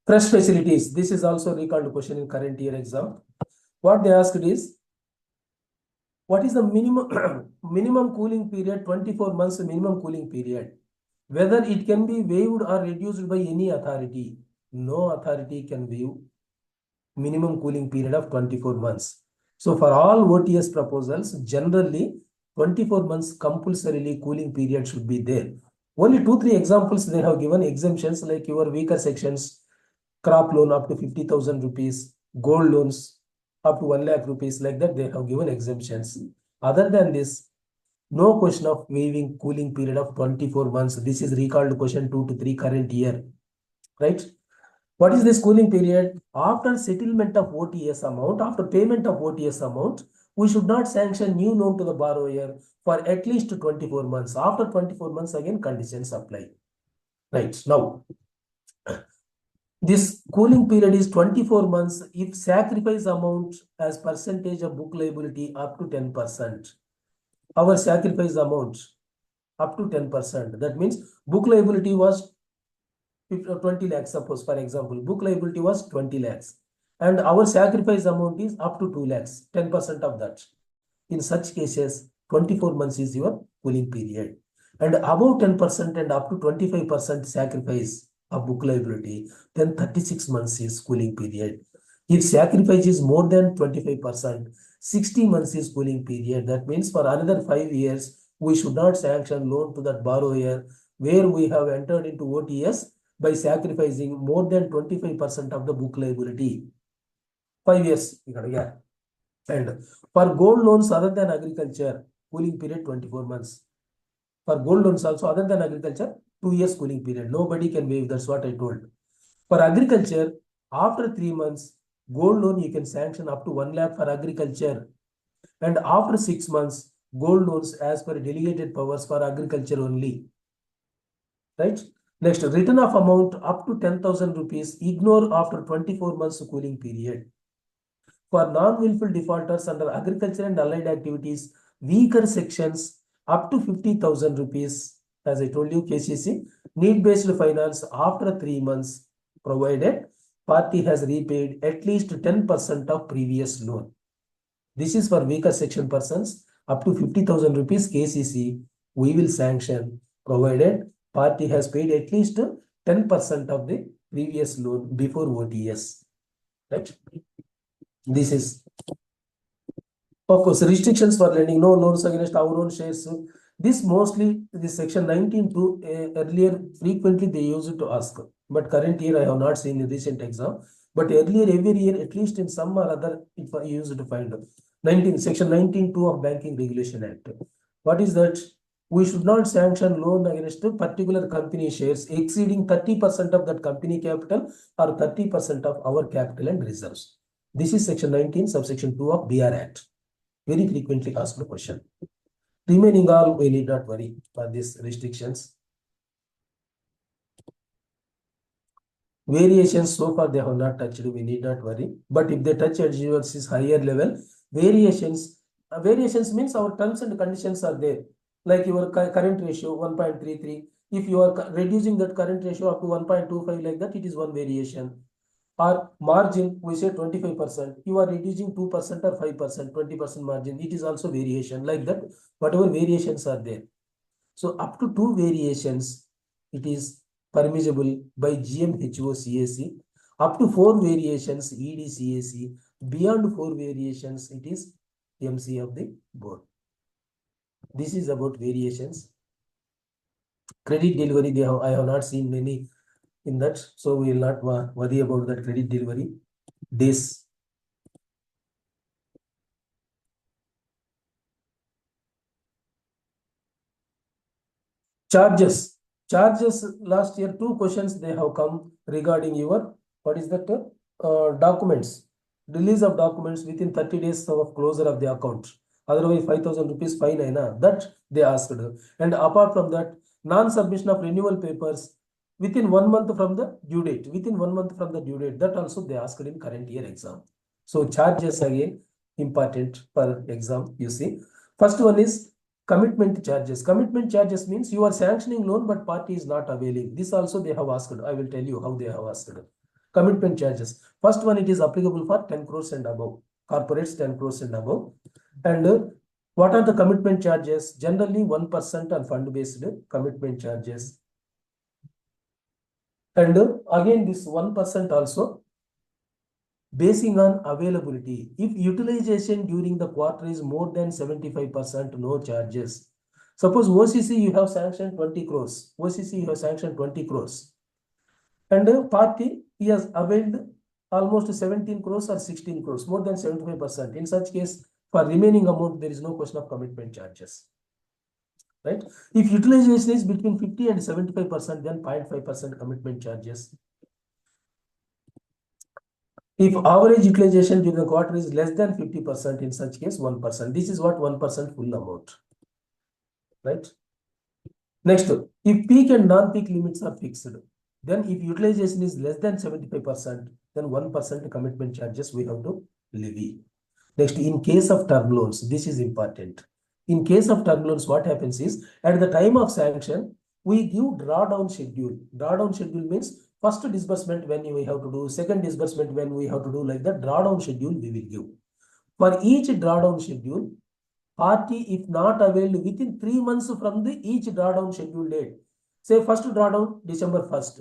fresh facilities. This is also recalled question in current year exam. What they asked is, what is the minimum cooling period? 24 months minimum cooling period. Whether it can be waived or reduced by any authority. No authority can waive minimum cooling period of 24 months. So for all OTS proposals, generally 24 months compulsorily cooling period should be there. Only 2-3 examples they have given exemptions, like your weaker sections, crop loan up to 50,000 rupees, gold loans up to 1 lakh rupees, like that they have given exemptions. Other than this, no question of waiving cooling period of 24 months. This is recalled question 2 to 3 current year. Right? What is this cooling period? After settlement of OTS amount, after payment of OTS amount, we should not sanction new loan to the borrower for at least 24 months. After 24 months, again, conditions apply. Right. Now, this cooling period is 24 months if sacrifice amount as percentage of book liability up to 10%. Our sacrifice amount up to 10%. That means book liability was 20 lakhs, suppose, for example, book liability was 20 lakhs. And our sacrifice amount is up to 2 lakhs, 10% of that. In such cases, 24 months is your cooling period. And above 10% and up to 25% sacrifice of book liability, then 36 months is cooling period. If sacrifice is more than 25%, 60 months is cooling period. That means for another 5 years, we should not sanction loan to that borrower where we have entered into OTS by sacrificing more than 25% of the book liability. 5 years. Yeah. And for gold loans other than agriculture, cooling period 24 months. For gold loans also other than agriculture, 2 years cooling period. Nobody can waive. That's what I told. For agriculture, after 3 months, gold loan you can sanction up to 1 lakh for agriculture. And after 6 months, gold loans as per delegated powers for agriculture only. Right? Next, return of amount up to 10,000 rupees, ignore after 24 months cooling period. For non-willful defaulters under agriculture and allied activities, weaker sections up to 50,000 rupees, as I told you, KCC, need-based finance after 3 months, provided party has repaid at least 10% of previous loan. This is for weaker section persons up to 50,000 rupees KCC, we will sanction, provided party has paid at least 10% of the previous loan before OTS. Right? This is, of course, restrictions for lending, no loans against our own shares. This mostly, this section 19.2 earlier frequently they used to ask, but current year I have not seen in recent exam. But earlier, every year, at least in some or other, it was used to find 19 section 19.2 of Banking Regulation Act. What is that? We should not sanction loan against a particular company shares exceeding 30% of that company capital or 30% of our capital and reserves. This is section 19, subsection 2 of BR Act. Very frequently asked question. Remaining all, we need not worry for these restrictions. Variations, so far they have not touched, we need not worry. But if they touch at is higher level, variations means our terms and conditions are there. Like your current ratio 1.33. If you are reducing that current ratio up to 1.25 like that, it is one variation. Or margin, we say 25%. You are reducing 2% or 5%, 20% margin. It is also variation like that. Whatever variations are there. So up to 2 variations, it is permissible by GMHO-CAC. Up to 4 variations, ED-CAC. Beyond 4 variations, it is MC of the board. This is about variations. Credit delivery, I have not seen many in that, so we will not worry about that credit delivery. This charges last year 2 questions they have come regarding your what is that documents, release of documents within 30 days of closure of the account. Otherwise 5,000 rupees fine that they asked. And apart from that, non-submission of renewal papers within 1 month from the due date. Within 1 month from the due date, that also they asked in current year exam. So charges again important for exam. You see, first one is commitment charges. Commitment charges means you are sanctioning loan, but party is not availing. This also they have asked. I will tell you how they have asked. Commitment charges. First one, it is applicable for 10 crores and above. Corporates 10 crores and above. And what are the commitment charges? Generally 1% on fund-based commitment charges. And again, this 1% also basing on availability. If utilization during the quarter is more than 75%, no charges. Suppose OCC you have sanctioned 20 crores. OCC you have sanctioned 20 crores. And the party he has availed almost 17 crores or 16 crores, more than 75%. In such case, for remaining amount, there is no question of commitment charges. Right? If utilization is between 50 and 75%, then 0.5% commitment charges. If average utilization during the quarter is less than 50%, in such case, 1%. This is what 1% full amount. Right? Next, if peak and non-peak limits are fixed, then if utilization is less than 75%, then 1% commitment charges we have to levy. Next, in case of term loans, this is important. In case of term loans, what happens is, at the time of sanction, we give drawdown schedule. Drawdown schedule means first disbursement when we have to do, second disbursement when we have to do, like that drawdown schedule we will give. For each drawdown schedule, party if not availed within 3 months from the each drawdown schedule date. Say first drawdown December 1st.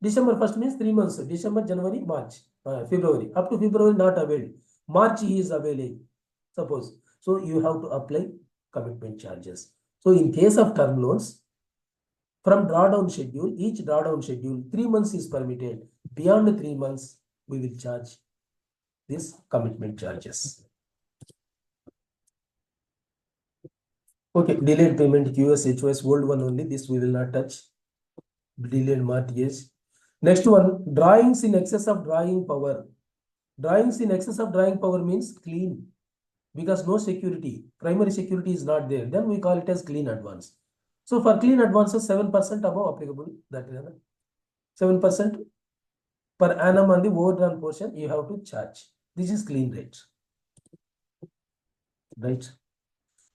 December 1st means 3 months. December, January, March, February. Up to February not availed. March he is availing. Suppose. So you have to apply commitment charges. So in case of term loans, from drawdown schedule, each drawdown schedule, 3 months is permitted. Beyond 3 months, we will charge this commitment charges. Okay, delayed payment, QS, HOS, old one only. This we will not touch. Delayed mortgage. Next one, drawings in excess of drawing power. Drawings in excess of drawing power means clean. Because no security, primary security is not there. Then we call it as clean advance. So for clean advances, 7% above applicable. That is 7% per annum on the overdrawn portion you have to charge. This is clean rate. Right.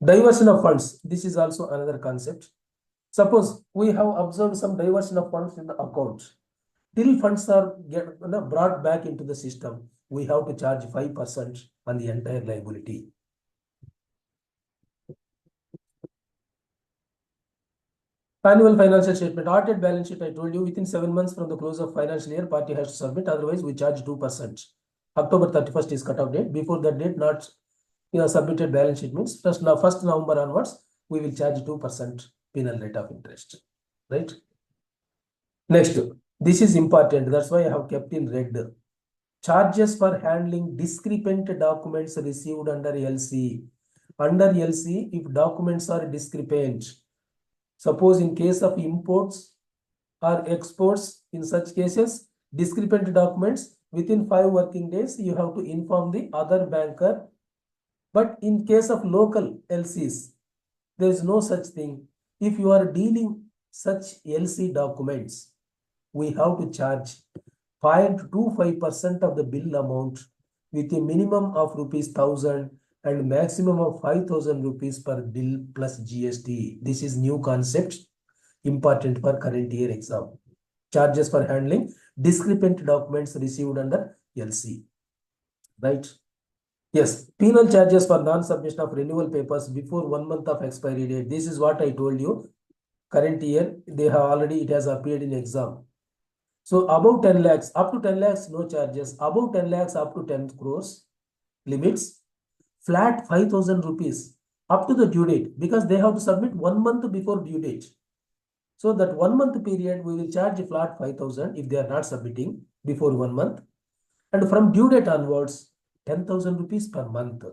Diversion of funds. This is also another concept. Suppose we have observed some diversion of funds in the account. Till funds are brought back into the system, we have to charge 5% on the entire liability. Annual financial statement, audited balance sheet, I told you within 7 months from the close of financial year, party has to submit, otherwise we charge 2%. October 31st is cut-off date. Before that date, not submitted balance sheet means first November onwards, we will charge 2% penal rate of interest, right? Next, this is important. That's why I have kept in red. Charges for handling discrepant documents received under LC. Under LC, if documents are discrepant, suppose in case of imports or exports, in such cases, discrepant documents, within 5 working days, you have to inform the other banker. But in case of local LCs, there is no such thing. If you are dealing such LC documents, we have to charge 0.25% of the bill amount with a minimum of ₹1,000 and maximum of 5,000 rupees per bill plus GST. This is new concept, important for current year exam. Charges for handling discrepant documents received under LC, right? Yes, penal charges for non-submission of renewal papers before 1 month of expiry date. This is what I told you. Current year, it has appeared in exam. So above 10 lakhs, up to 10 lakhs, no charges. Above 10 lakhs, up to 10 crores, limits, flat 5,000 rupees up to the due date, because they have to submit 1 month before due date. So that 1 month period, we will charge a flat 5,000 if they are not submitting before 1 month. And from due date onwards, 10,000 rupees per month,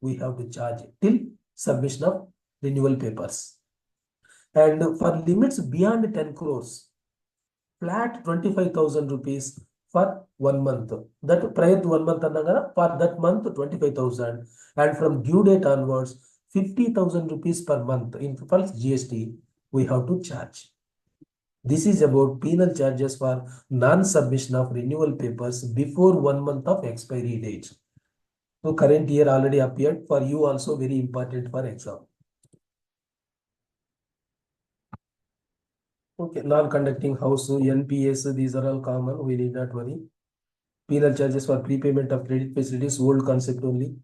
we have to charge till submission of renewal papers. And for limits beyond 10 crores, flat 25,000 rupees for 1 month. That prior to 1 month, for that month, 25,000. And from due date onwards, 50,000 rupees per month in plus GST, we have to charge. This is about penal charges for non-submission of renewal papers before 1 month of expiry date. So current year already appeared, for you also very important for exam. Okay, non-conducting house, NPS, these are all common, we need not worry. Penal charges for prepayment of credit facilities, old concept only.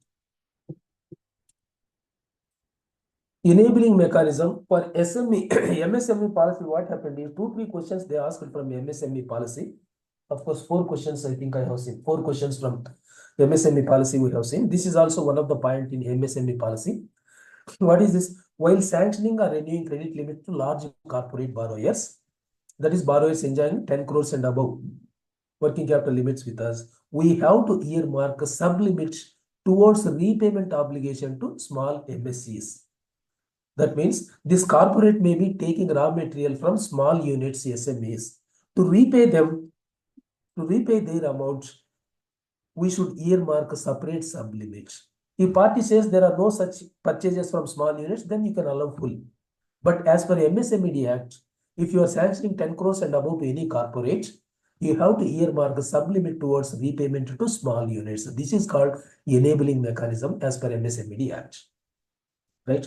Enabling mechanism for SME, MSME policy, what happened is 2-3 questions they asked from MSME policy. Of course, 4 questions I think I have seen. 4 questions from MSME policy we have seen. This is also one of the point in MSME policy. What is this? While sanctioning or renewing credit limit to large corporate borrowers, that is borrowers enjoying 10 crores and above working capital limits with us, we have to earmark a sub-limit towards repayment obligation to small MSCs. That means this corporate may be taking raw material from small units, SMEs. To repay them, to repay their amount, we should earmark a separate sub-limit. If party says there are no such purchases from small units, then you can allow full. But as per MSME Act, if you are sanctioning 10 crores and above to any corporate, you have to earmark a sub-limit towards repayment to small units. This is called enabling mechanism as per MSME Act, right?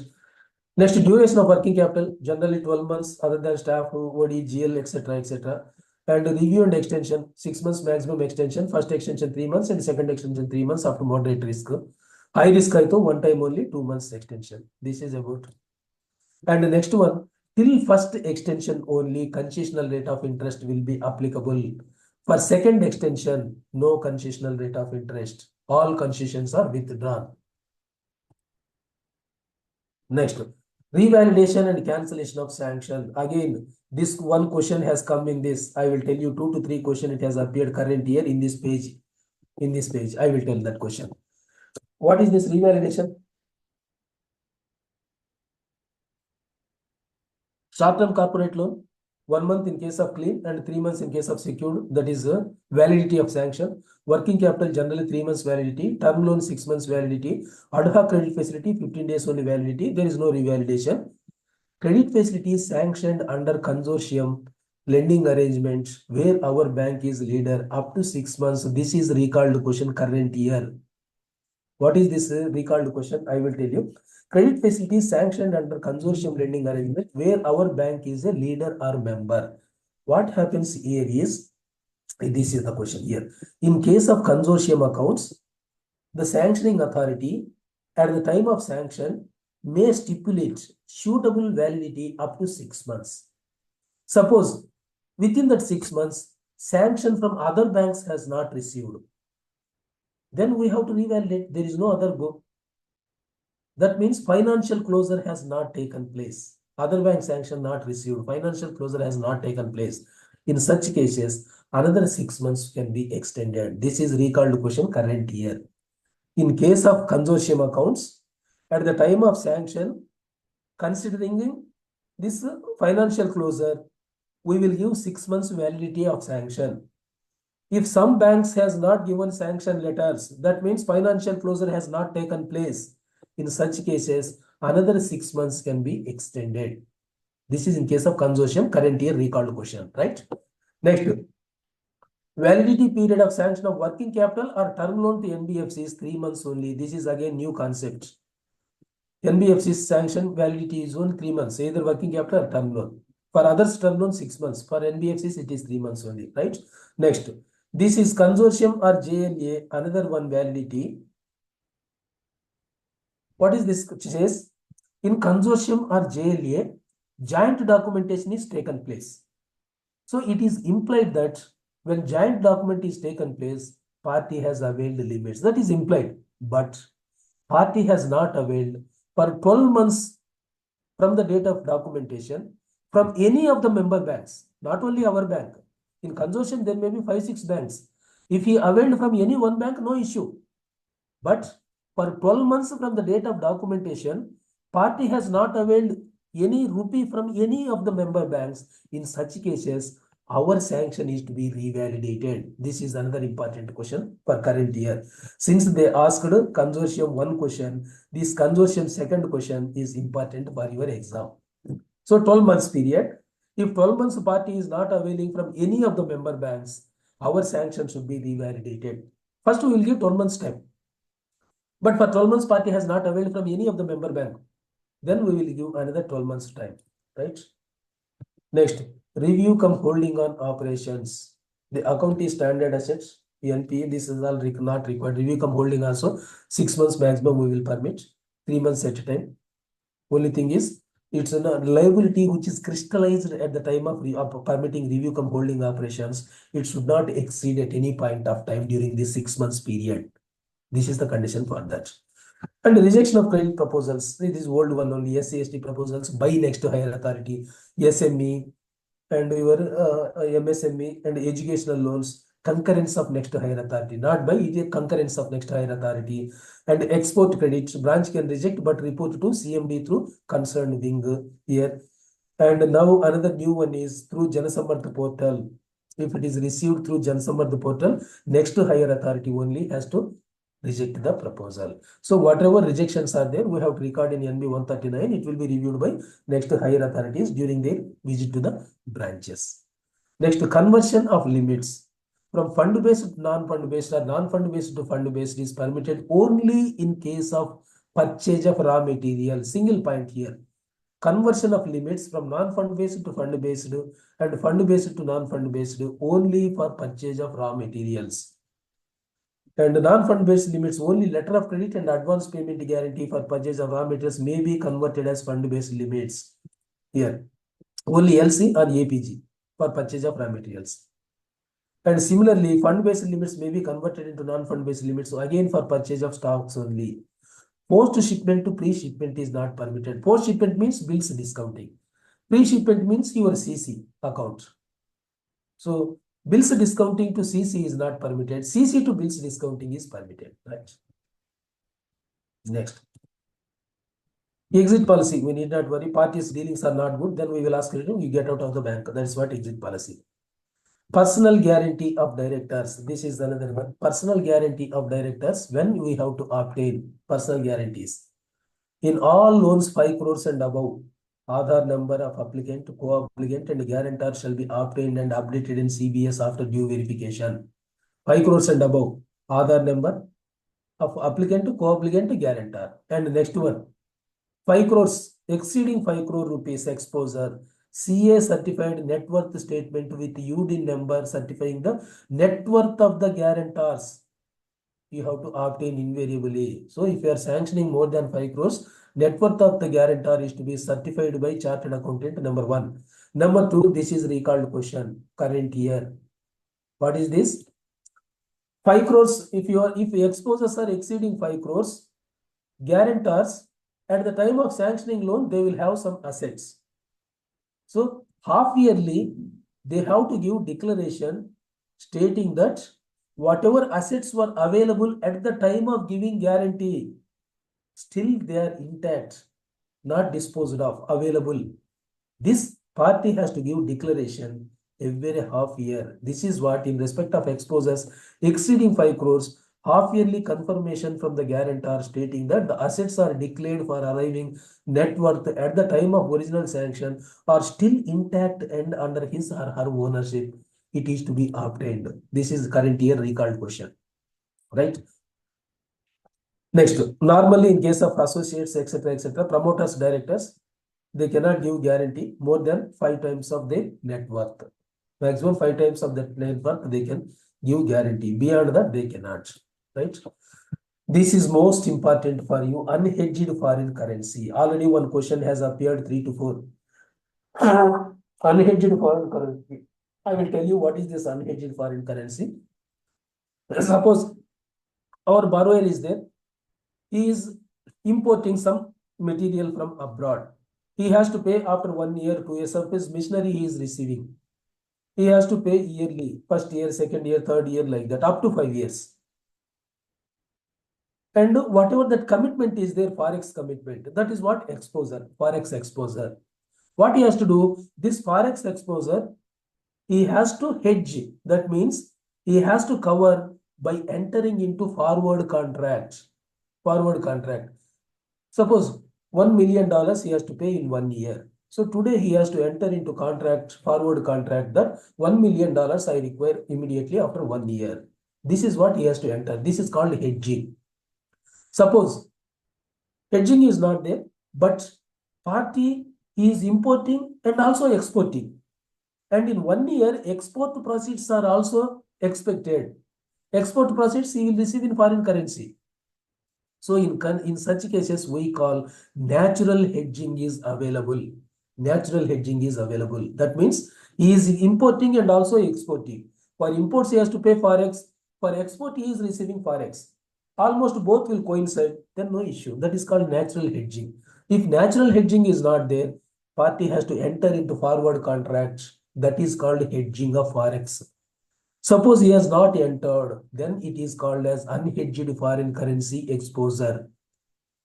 Next, duration of working capital, generally 12 months, other than staff, OD, GL, etc., etc. And review and extension, 6 months maximum extension, first extension 3 months and second extension 3 months after moderate risk. High risk, one time only 2 months extension. This is about. And the next one, till first extension only concessional rate of interest will be applicable. For second extension, no concessional rate of interest. All concessions are withdrawn. Next, revalidation and cancellation of sanction. Again, this one question has come in this. I will tell you 2 to 3 questions. It has appeared current year in this page. In this page, I will tell that question. What is this revalidation? Short-term corporate loan, 1 month in case of clean and 3 months in case of secured. That is validity of sanction. Working capital generally 3 months validity. Term loan 6 months validity. Ad hoc credit facility 15 days only validity. There is no revalidation. Credit facility is sanctioned under consortium lending arrangements where our bank is leader up to 6 months. This is recalled question current year. What is this recalled question? I will tell you. Credit facility is sanctioned under consortium lending arrangement where our bank is a leader or member. What happens here is, this is the question here. In case of consortium accounts, the sanctioning authority at the time of sanction may stipulate suitable validity up to 6 months. Suppose within that 6 months, sanction from other banks has not received. Then we have to revalidate. There is no other go. That means financial closure has not taken place. Other bank sanction not received. Financial closure has not taken place. In such cases, another 6 months can be extended. This is recalled question current year. In case of consortium accounts, at the time of sanction, considering this financial closure, we will give 6 months validity of sanction. If some banks has not given sanction letters, that means financial closure has not taken place. In such cases, another 6 months can be extended. This is in case of consortium, current year recalled question, right? Next, validity period of sanction of working capital or term loan to NBFC is 3 months only. This is again new concept. NBFC's sanction validity is only 3 months, either working capital or term loan. For others, term loan 6 months. For NBFCs, it is 3 months only, right? Next, this is consortium or JLA, another one validity. What is this says? In consortium or JLA, joint documentation is taken place. So it is implied that when joint document is taken place, party has availed the limits. That is implied, but party has not availed for 12 months from the date of documentation from any of the member banks, not only our bank. In consortium, there may be 5-6 banks. If he availed from any one bank, no issue. But for 12 months from the date of documentation, party has not availed any rupee from any of the member banks. In such cases, our sanction is to be revalidated. This is another important question for current year. Since they asked consortium one question, this consortium second question is important for your exam. So 12 months period. If 12 months party is not availing from any of the member banks, our sanction should be revalidated. First, we will give 12 months time. But for 12 months, party has not availed from any of the member bank. Then we will give another 12 months time, right? Next, review come holding on operations. The account is standard assets, NPA, this is all not required. Review come holding also, 6 months maximum we will permit, 3 months at a time. Only thing is, it's a liability which is crystallized at the time of permitting review come holding operations. It should not exceed at any point of time during this 6 months period. This is the condition for that. And rejection of credit proposals. This is old one only. SCST proposals by next to higher authority, SME and your MSME and educational loans, concurrence of next to higher authority, not by it, concurrence of next to higher authority. And export credit, branch can reject but report to CMD through concerned wing here. And now another new one is through Janasamarth portal. If it is received through Janasamarth portal, next to higher authority only has to reject the proposal. So whatever rejections are there, we have to record in NB 139. It will be reviewed by next to higher authorities during their visit to the branches. Next, conversion of limits from fund-based to non-fund-based or non-fund-based to fund-based is permitted only in case of purchase of raw material. Single point here. Conversion of limits from non-fund-based to fund-based and fund-based to non-fund-based only for purchase of raw materials. And the non-fund based limits only letter of credit and advance payment guarantee for purchase of raw materials may be converted as fund-based limits. Here, only LC or APG for purchase of raw materials. And similarly, fund-based limits may be converted into non-fund-based limits. So again, for purchase of stocks only. Post-shipment to pre-shipment is not permitted. Post-shipment means bills discounting. Pre-shipment means your CC account. So bills discounting to CC is not permitted. CC to bills discounting is permitted, right? Next. Exit policy, we need not worry. Parties' dealings are not good, then we will ask you to get out of the bank. That is what exit policy. Personal guarantee of directors. This is another one. Personal guarantee of directors when we have to obtain personal guarantees. In all loans 5 crores and above, Aadhaar number of applicant, co-applicant and guarantor shall be obtained and updated in CBS after due verification. 5 crores and above, Aadhaar number of applicant, co-applicant, guarantor. And next one, 5 crores, exceeding 5 crore rupees exposure, CA certified net worth statement with UD number certifying the net worth of the guarantors. You have to obtain invariably. So if you are sanctioning more than 5 crores, net worth of the guarantor is to be certified by chartered accountant number 1. Number 2, this is recalled question, current year. What is this? 5 crores, if exposures are exceeding 5 crores, guarantors at the time of sanctioning loan, they will have some assets. So half yearly, they have to give declaration stating that whatever assets were available at the time of giving guarantee, still they are intact, not disposed of, available. This party has to give declaration every half year. This is what in respect of exposures exceeding 5 crores, half yearly confirmation from the guarantor stating that the assets are declared for arriving net worth at the time of original sanction are still intact and under his or her ownership. It is to be obtained. This is current year recalled question, right? Next, normally in case of associates, etc., promoters, directors, they cannot give guarantee more than 5 times of their net worth. Maximum 5 times of that net worth they can give guarantee. Beyond that, they cannot. Right? This is most important for you. Unhedged foreign currency. Already one question has appeared 3 to 4. Unhedged foreign currency. I will tell you what is this unhedged foreign currency. Suppose our borrower is there. He is importing some material from abroad. He has to pay after 1 year, 2 years of his machinery he is receiving. He has to pay yearly, first year, second year, third year, like that, up to 5 years. And whatever that commitment is there, forex commitment, that is what exposure, forex exposure. What he has to do, this forex exposure, he has to hedge. That means he has to cover by entering into forward contract. Forward contract. Suppose $1 million he has to pay in 1 year. So today he has to enter into contract, forward contract, that $1 million I require immediately after 1 year. This is what he has to enter. This is called hedging. Suppose hedging is not there, but party is importing and also exporting. And in 1 year, export proceeds are also expected. Export proceeds he will receive in foreign currency. So in such cases, we call natural hedging is available. Natural hedging is available. That means he is importing and also exporting. For imports, he has to pay forex. For export, he is receiving forex. Almost both will coincide, then no issue. That is called natural hedging. If natural hedging is not there, party has to enter into forward contracts. That is called hedging of forex. Suppose he has not entered, then it is called as unhedged foreign currency exposure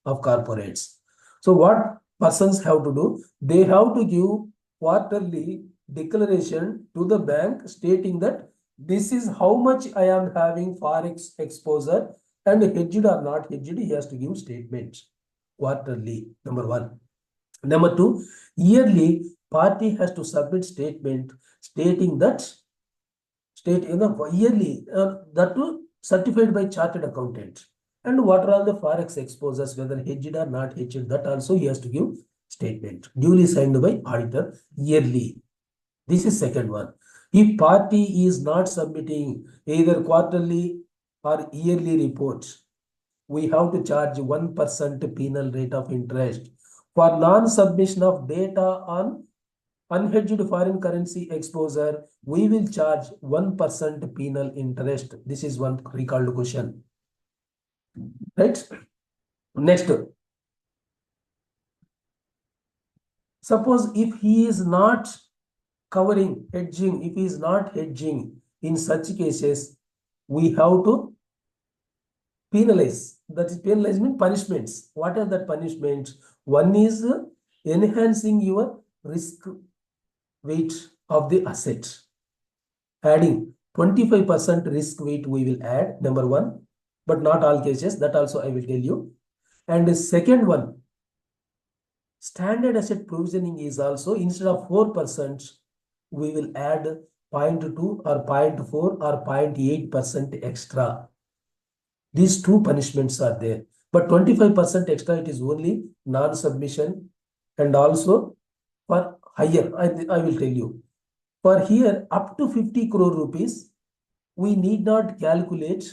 of corporates. So what persons have to do? They have to give quarterly declaration to the bank stating that this is how much I am having forex exposure, and hedged or not hedged, he has to give statement quarterly. Number 1. Number 2, yearly party has to submit statement stating that yearly that too certified by chartered accountant. And what are all the forex exposures, whether hedged or not hedged, that also he has to give statement duly signed by auditor yearly. This is second one. If party is not submitting either quarterly or yearly reports, we have to charge 1% penal rate of interest. For non-submission of data on unhedged foreign currency exposure, we will charge 1% penal interest. This is one recalled question. Right? Next. Suppose if he is not covering hedging, if he is not hedging, in such cases, we have to penalize. That is, penalize means punishments. What are the punishments? One is enhancing your risk weight of the asset. Adding 25% risk weight we will add, number 1, but not all cases, that also I will tell you. And the second one, standard asset provisioning is also, instead of 4%, we will add 0.2 or 0.4 or 0.8% extra. These two punishments are there. But 25% extra, it is only non-submission, and also for higher, I will tell you. For here, up to 50 crore rupees, we need not calculate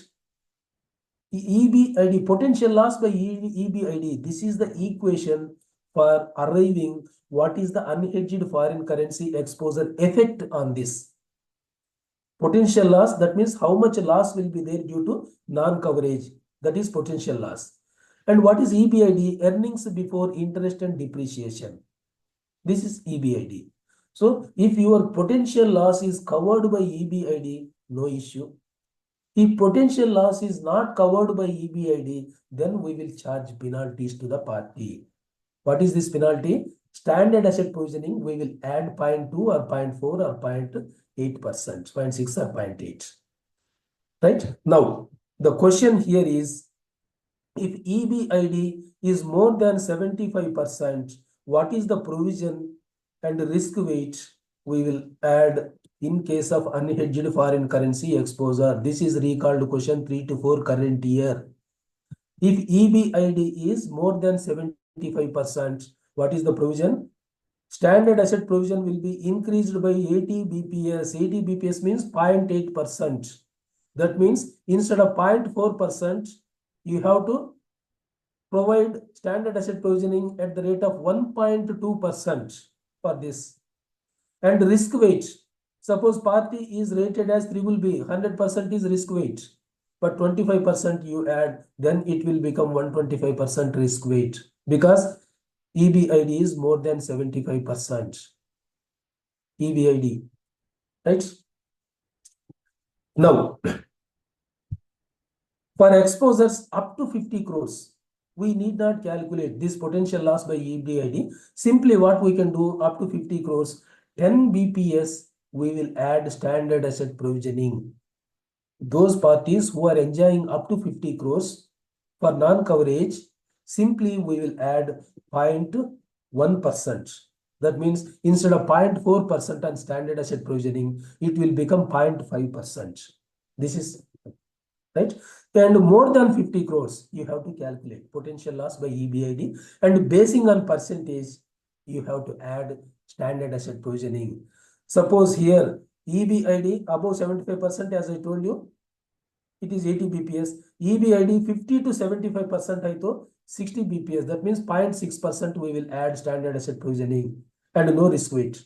EBID, potential loss by EBID. This is the equation for arriving what is the unhedged foreign currency exposure effect on this. Potential loss, that means how much loss will be there due to non-coverage, that is potential loss. And what is EBID? Earnings before interest and depreciation. This is EBID. So if your potential loss is covered by EBID, no issue. If potential loss is not covered by EBID, then we will charge penalties to the party. What is this penalty? Standard asset provisioning, we will add 0.2 or 0.4 or 0.8%, 0.6 or 0.8. Right? Now, the question here is, if EBID is more than 75%, what is the provision and risk weight we will add in case of unhedged foreign currency exposure? This is recalled question 3 to 4 current year. If EBID is more than 75%, what is the provision? Standard asset provision will be increased by 80 BPS. 80 BPS means 0.8%. That means instead of 0.4%, you have to provide standard asset provisioning at the rate of 1.2% for this. And risk weight, suppose party is rated as BBB, 100% is risk weight, but 25% you add, then it will become 125% risk weight, because EBID is more than 75%. EBID, right? Now, for exposures up to 50 crores, we need not calculate this potential loss by EBID. Simply what we can do, up to 50 crores, 10 BPS, we will add standard asset provisioning. Those parties who are enjoying up to 50 crores for non-coverage, simply we will add 0.1%. That means instead of 0.4% on standard asset provisioning, it will become 0.5%. This is right. And more than 50 crores, you have to calculate potential loss by EBID, and basing on percentage, you have to add standard asset provisioning. Suppose here EBID above 75%, as I told you, it is 80 BPS. EBID 50 to 75% aito 60 BPS. That means 0.6% we will add standard asset provisioning, and no risk weight.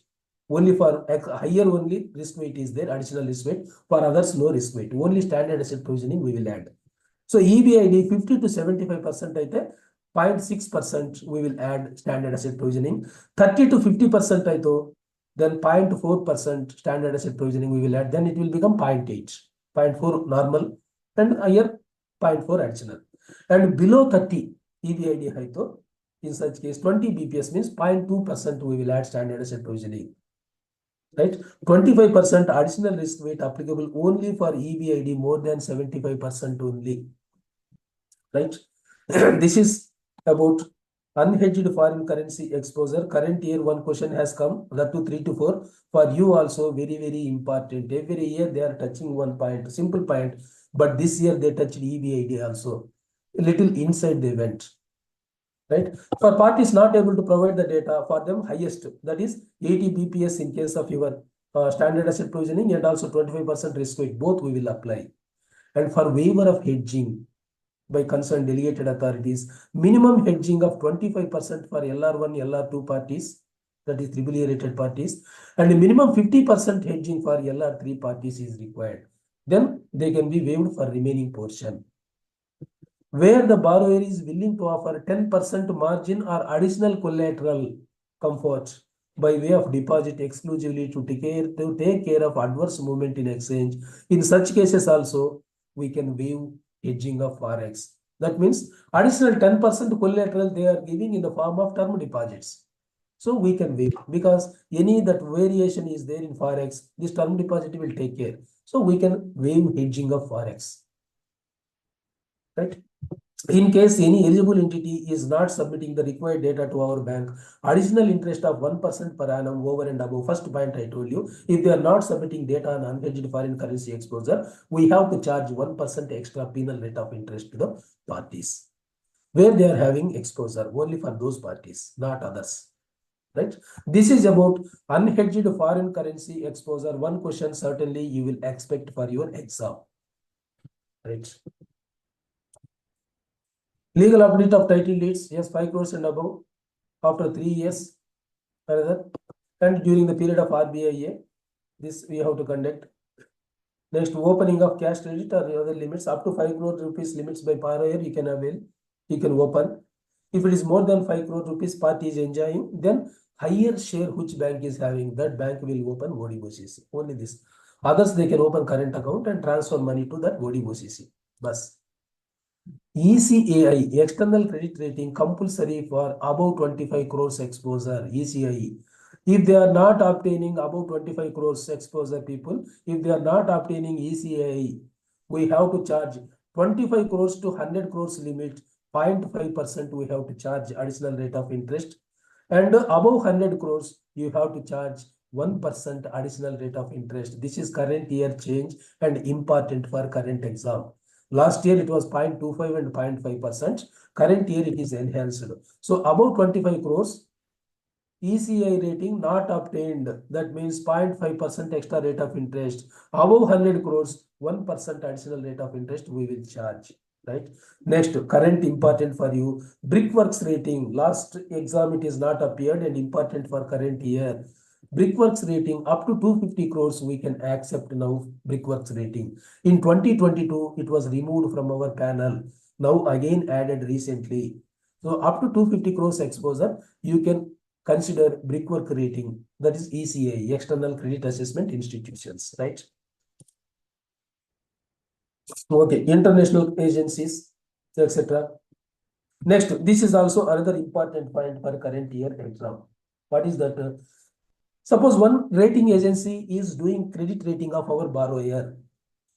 Only for higher only risk weight is there, additional risk weight. For others, no risk weight. Only standard asset provisioning we will add. So EBID 50 to 75% aite 0.6% we will add standard asset provisioning. 30 to 50% aito, then 0.4% standard asset provisioning we will add. Then it will become 0.8. 0.4 normal and higher 0.4 additional. And below 30 EBID aito, in such case 20 BPS means 0.2% we will add standard asset provisioning. Right? 25% additional risk weight applicable only for EBID more than 75% only. Right? This is about unhedged foreign currency exposure. Current year one question has come, that to 3 to 4. For you also very, very important. Every year they are touching one point, simple point, but this year they touched EBID also. A little inside they went. Right? For parties not able to provide the data, for them highest, that is 80 BPS in case of your standard asset provisioning, and also 25% risk weight, both we will apply. And for waiver of hedging by concerned delegated authorities, minimum hedging of 25% for LR1, LR2 parties, that is AAA rated parties, and a minimum 50% hedging for LR3 parties is required. Then they can be waived for remaining portion. Where the borrower is willing to offer 10% margin or additional collateral comfort by way of deposit exclusively to take care of adverse movement in exchange. In such cases also, we can waive hedging of Forex. That means additional 10% collateral they are giving in the form of term deposits. So we can waive, because any that variation is there in Forex, this term deposit will take care. So we can waive hedging of Forex. Right? In case any eligible entity is not submitting the required data to our bank, additional interest of 1% per annum over and above. First point I told you, if they are not submitting data on unhedged foreign currency exposure, we have to charge 1% extra penal rate of interest to the parties where they are having exposure, only for those parties, not others. Right? This is about unhedged foreign currency exposure. One question certainly you will expect for your exam. Right? Legal audit of title deeds, yes, 5 crores and above. After 3 years, another. And during the period of RBIA, this we have to conduct. Next, opening of cash credit or other limits up to 5 crore rupees limits by borrower you can avail, you can open. If it is more than 5 crore rupees party is enjoying, then higher share which bank is having, that bank will open ODBCC. Only this. Others they can open current account and transfer money to that ODBCC. Bus. ECAI, external credit rating compulsory for above 25 crores exposure, ECAI. If they are not obtaining above 25 crores exposure people, if they are not obtaining ECAI, we have to charge 25 crores to 100 crores limit, 0.5% we have to charge additional rate of interest. And above 100 crores, you have to charge 1% additional rate of interest. This is current year change and important for current exam. Last year it was 0.25 and 0.5%. Current year it is enhanced. So above 25 crores, ECI rating not obtained. That means 0.5% extra rate of interest. Above 100 crores, 1% additional rate of interest we will charge. Right. Next, current important for you. Brickworks rating. Last exam it is not appeared and important for current year. Brickworks rating up to 250 crores we can accept now. Brickworks rating. In 2022 it was removed from our panel. Now again added recently. So up to 250 crores exposure you can consider brickwork rating. That is ECA, External Credit Assessment Institutions. Right. Okay, international agencies, etc. Next, this is also another important point for current year exam. What is that? Suppose one rating agency is doing credit rating of our borrower.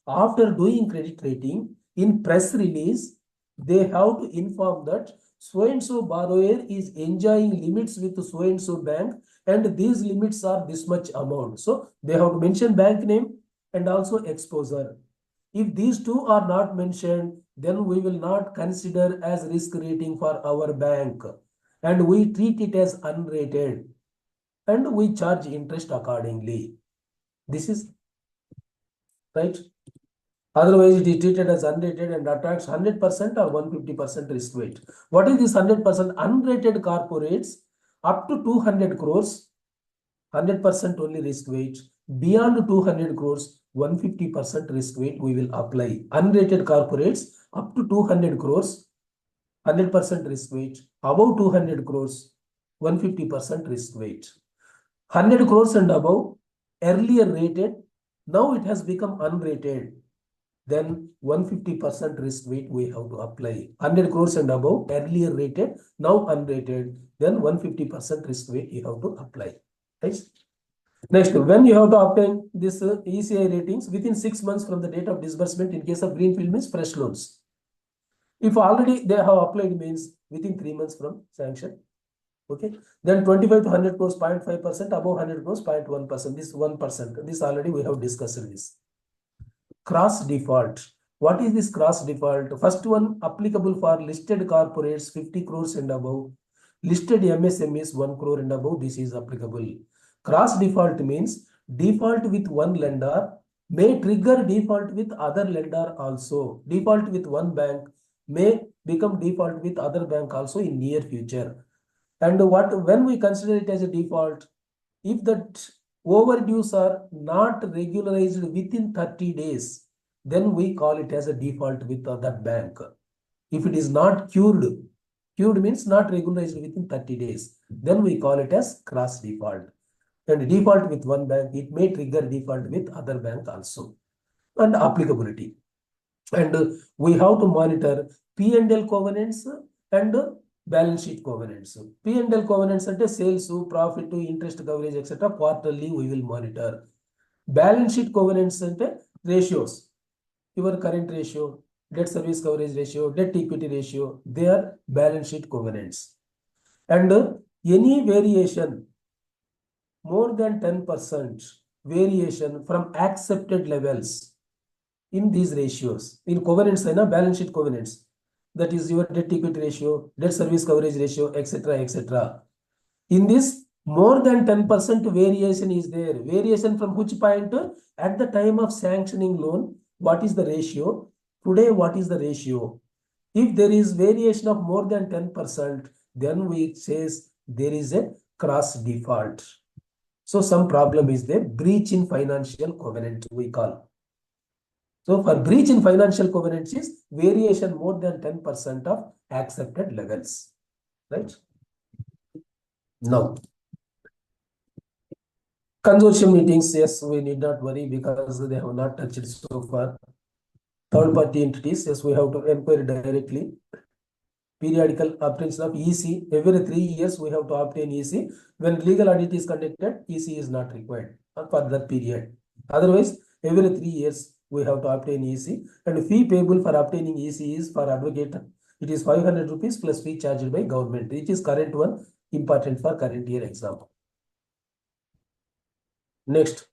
After doing credit rating, in press release, they have to inform that so-and-so borrower is enjoying limits with so-and-so bank and these limits are this much amount. So they have to mention bank name and also exposure. If these two are not mentioned, then we will not consider as risk rating for our bank and we treat it as unrated and we charge interest accordingly. This is right. Otherwise, it is treated as unrated and attracts 100% or 150% risk weight. What is this 100%? Unrated corporates up to 200 crores, 100% only risk weight. Beyond 200 crores, 150% risk weight we will apply. Unrated corporates up to 200 crores, 100% risk weight. Above 200 crores, 150% risk weight. 100 crores and above, earlier rated, now it has become unrated. Then 150% risk weight we have to apply. 100 crores and above, earlier rated, now unrated, then 150% risk weight you have to apply. Right? Next, when you have to obtain this ECI ratings within 6 months from the date of disbursement in case of greenfield means fresh loans. If already they have applied means within 3 months from sanction. Okay. Then 25 to 100 crores 0.5%, above 100 crores 0.1%. This 1%. This already we have discussed this. Cross default. What is this cross default? First one applicable for listed corporates 50 crores and above. Listed MSMEs 1 crore and above. This is applicable. Cross default means default with one lender may trigger default with other lender also. Default with one bank may become default with other bank also in near future. And when we consider it as a default, if that overdues are not regularized within 30 days, then we call it as a default with that bank. If it is not cured means not regularized within 30 days, then we call it as cross default. And default with one bank, it may trigger default with other bank also. And applicability. And we have to monitor P&L covenants and balance sheet covenants. P&L covenants ante sales, profit, interest coverage, etc. Quarterly we will monitor. Balance sheet covenants ante ratios. Your current ratio, debt service coverage ratio, debt equity ratio, they are balance sheet covenants. And any variation more than 10% variation from accepted levels in these ratios, in covenants, balance sheet covenants, that is your debt equity ratio, debt service coverage ratio, etc., etc. In this, more than 10% variation is there. Variation from which point? At the time of sanctioning loan, what is the ratio? Today, what is the ratio? If there is variation of more than 10%, then we says there is a cross default. So some problem is there, breach in financial covenant we call. So for breach in financial covenants is variation more than 10% of accepted levels, right? Now, consortium meetings, yes, we need not worry because they have not touched so far. Third party entities, yes, we have to inquire directly. Periodical obtaination of EC, every 3 years we have to obtain EC. When legal audit is conducted, EC is not required for that period. Otherwise, every 3 years we have to obtain EC, and fee payable for obtaining EC is for advocate. It is 500 rupees plus fee charged by government, which is current one, important for current year exam. Next.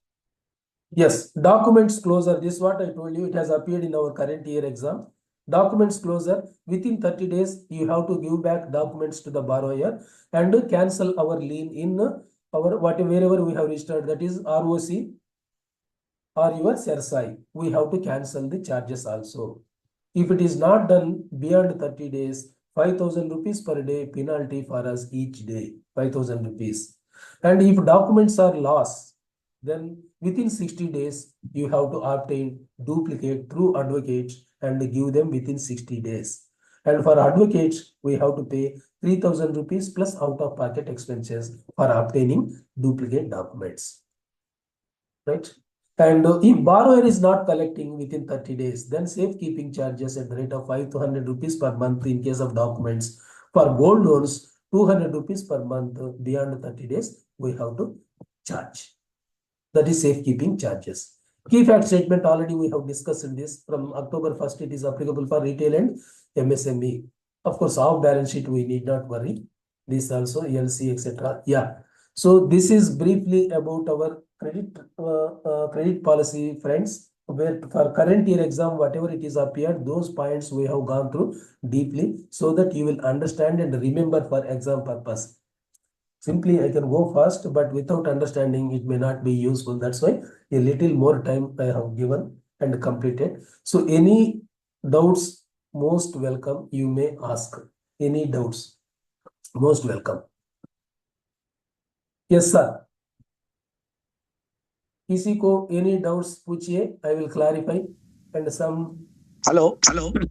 Yes, documents closure. This is what I told you. It has appeared in our current year exam. Documents closure. Within 30 days, you have to give back documents to the borrower and cancel our lien in our wherever we have registered. That is ROC or your CERSI. We have to cancel the charges also. If it is not done beyond 30 days, 5,000 rupees per day penalty for us each day. 5,000 rupees. And if documents are lost, then within 60 days, you have to obtain duplicate through advocates and give them within 60 days. And for advocates, we have to pay 3,000 rupees plus out-of-pocket expenses for obtaining duplicate documents. Right? And if borrower is not collecting within 30 days, then safekeeping charges at the rate of 500 rupees per month in case of documents. For gold loans, 200 rupees per month beyond 30 days, we have to charge. That is safekeeping charges. Key fact statement already we have discussed in this. From October 1st, it is applicable for retail and MSME. Of course, off balance sheet, we need not worry. This also LC, etc. Yeah. So this is briefly about our credit policy, friends. Where for current year exam, whatever it is appeared, those points we have gone through deeply so that you will understand and remember for exam purpose. Simply, I can go fast, but without understanding, it may not be useful. That's why a little more time I have given and completed. So any doubts, most welcome. You may ask any doubts. Most welcome. Yes, sir. किसी को any doubts पूछिए, I will clarify and some. Hello.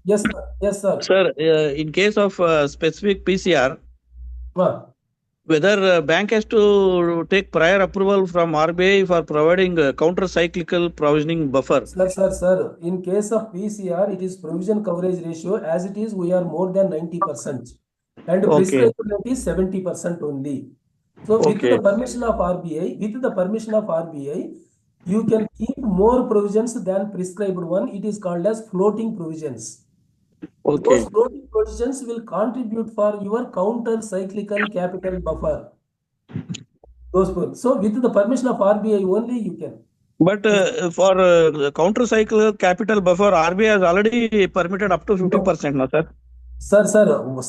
Yes, sir. Yes, sir. Sir, in case of specific PCR, whether bank has to take prior approval from RBI for providing counter-cyclical provisioning buffer. Sir. In case of PCR, it is provision coverage ratio. As it is, we are more than 90%. And prescribed is 70% only. So with the permission of RBI, you can keep more provisions than prescribed one. It is called as floating provisions. Those floating provisions will contribute for your counter-cyclical capital buffer. So with the permission of RBI only, you can. But for counter-cyclical capital buffer, RBI has already permitted up to 50%, no, sir? Sir,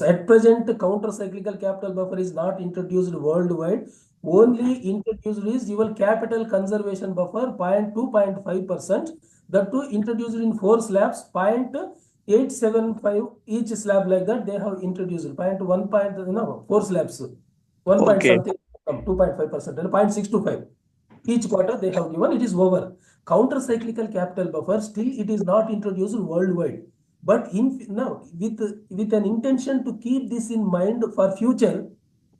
at present, counter-cyclical capital buffer is not introduced worldwide. Only introduced is your capital conservation buffer, 0.2-0.5%. That too introduced in 4 slabs, 0.875 each slab, like that they have introduced 0.1, 4 slabs, 1 point something, 2.5% and 0.625. Each quarter they have given, it is over. Counter-cyclical capital buffer, still it is not introduced worldwide. But now with an intention to keep this in mind for future,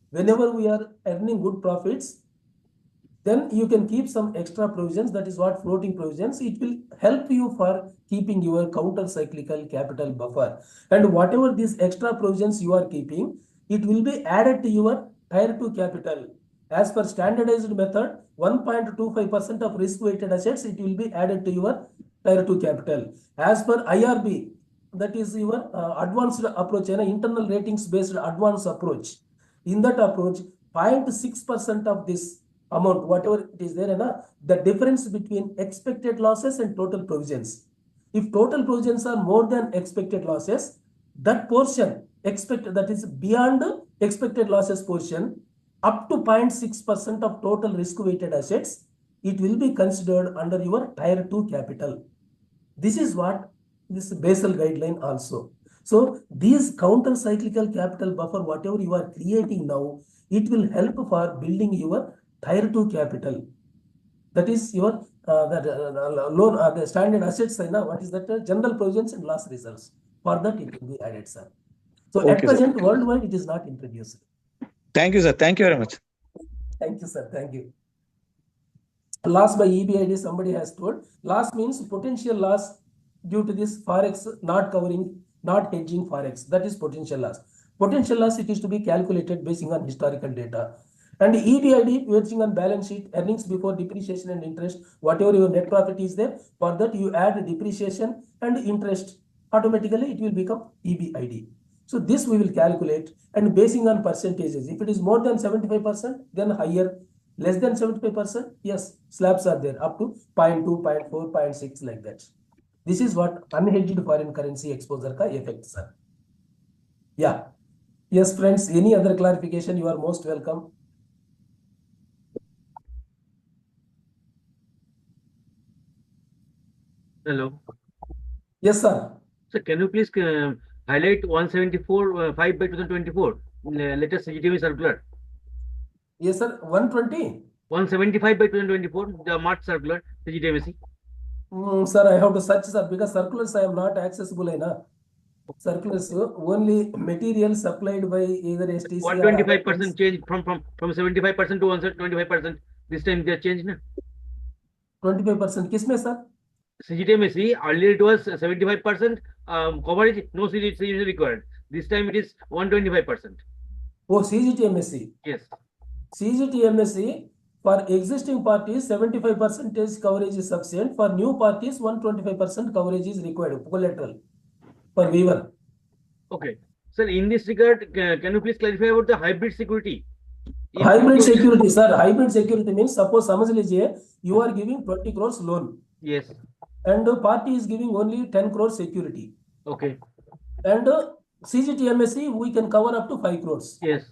whenever we are earning good profits, then you can keep some extra provisions. That is what floating provisions. It will help you for keeping your counter-cyclical capital buffer. And whatever these extra provisions you are keeping, it will be added to your Tier 2 capital. As per standardized method, 1.25% of risk-weighted assets, it will be added to your Tier 2 capital. As per IRB, that is your advanced approach, internal ratings-based advanced approach. In that approach, 0.6% of this amount, whatever it is there, the difference between expected losses and total provisions. If total provisions are more than expected losses, that portion that is beyond expected losses portion, up to 0.6% of total risk-weighted assets, it will be considered under your Tier 2 capital. This is what this Basel guideline also. So these counter-cyclical capital buffer, whatever you are creating now, it will help for building your tier 2 capital. That is your loan, the standard assets, what is that? General provisions and loss reserves. For that, it will be added, sir. So at Okay, sir. present, worldwide, it is not introduced. Thank you, sir. Thank you very much. Thank you, sir. Thank you. Loss by EBID, somebody has told. Loss means potential loss due to this forex not covering, not hedging forex. That is potential loss. Potential loss, it is to be calculated based on historical data. And EBID, basing on balance sheet, earnings before depreciation and interest, whatever your net profit is there, for that you add depreciation and interest. Automatically, it will become EBID. So this we will calculate, and basing on percentages. If it is more than 75%, then higher. Less than 75%, yes, slabs are there up to 0.2, 0.4, 0.6 like that. This is what unhedged foreign currency exposure ka effect, sir. Yeah. Yes, friends, any other clarification, you are most welcome. Hello. Yes, sir. So can you please highlight 174 5 by 2024 latest CGTV circular? Yes, sir. 120. 175 by 2024 the March circular CGTMC. Sir, I have to search, sir, because circulars I am not accessible enough. Circulars only material supplied by either STC or 125% change from 75% to 125%. This time they are changed, na? 25%. Kisme, sir? CGTMC earlier it was 75% coverage, no CGTMC required. This time it is 125%. Oh, CGTMSC. Yes. CGTMSC for existing parties 75% coverage is sufficient. For new parties 125% coverage is required. Collateral for waiver. Okay. Sir, in this regard, can you please clarify about the hybrid security? Hybrid security, sir. Hybrid security means suppose you are giving 20 crores loan. Yes. And the party is giving only 10 crores security. Okay. And CGTMSC we can cover up to 5 crores. Yes.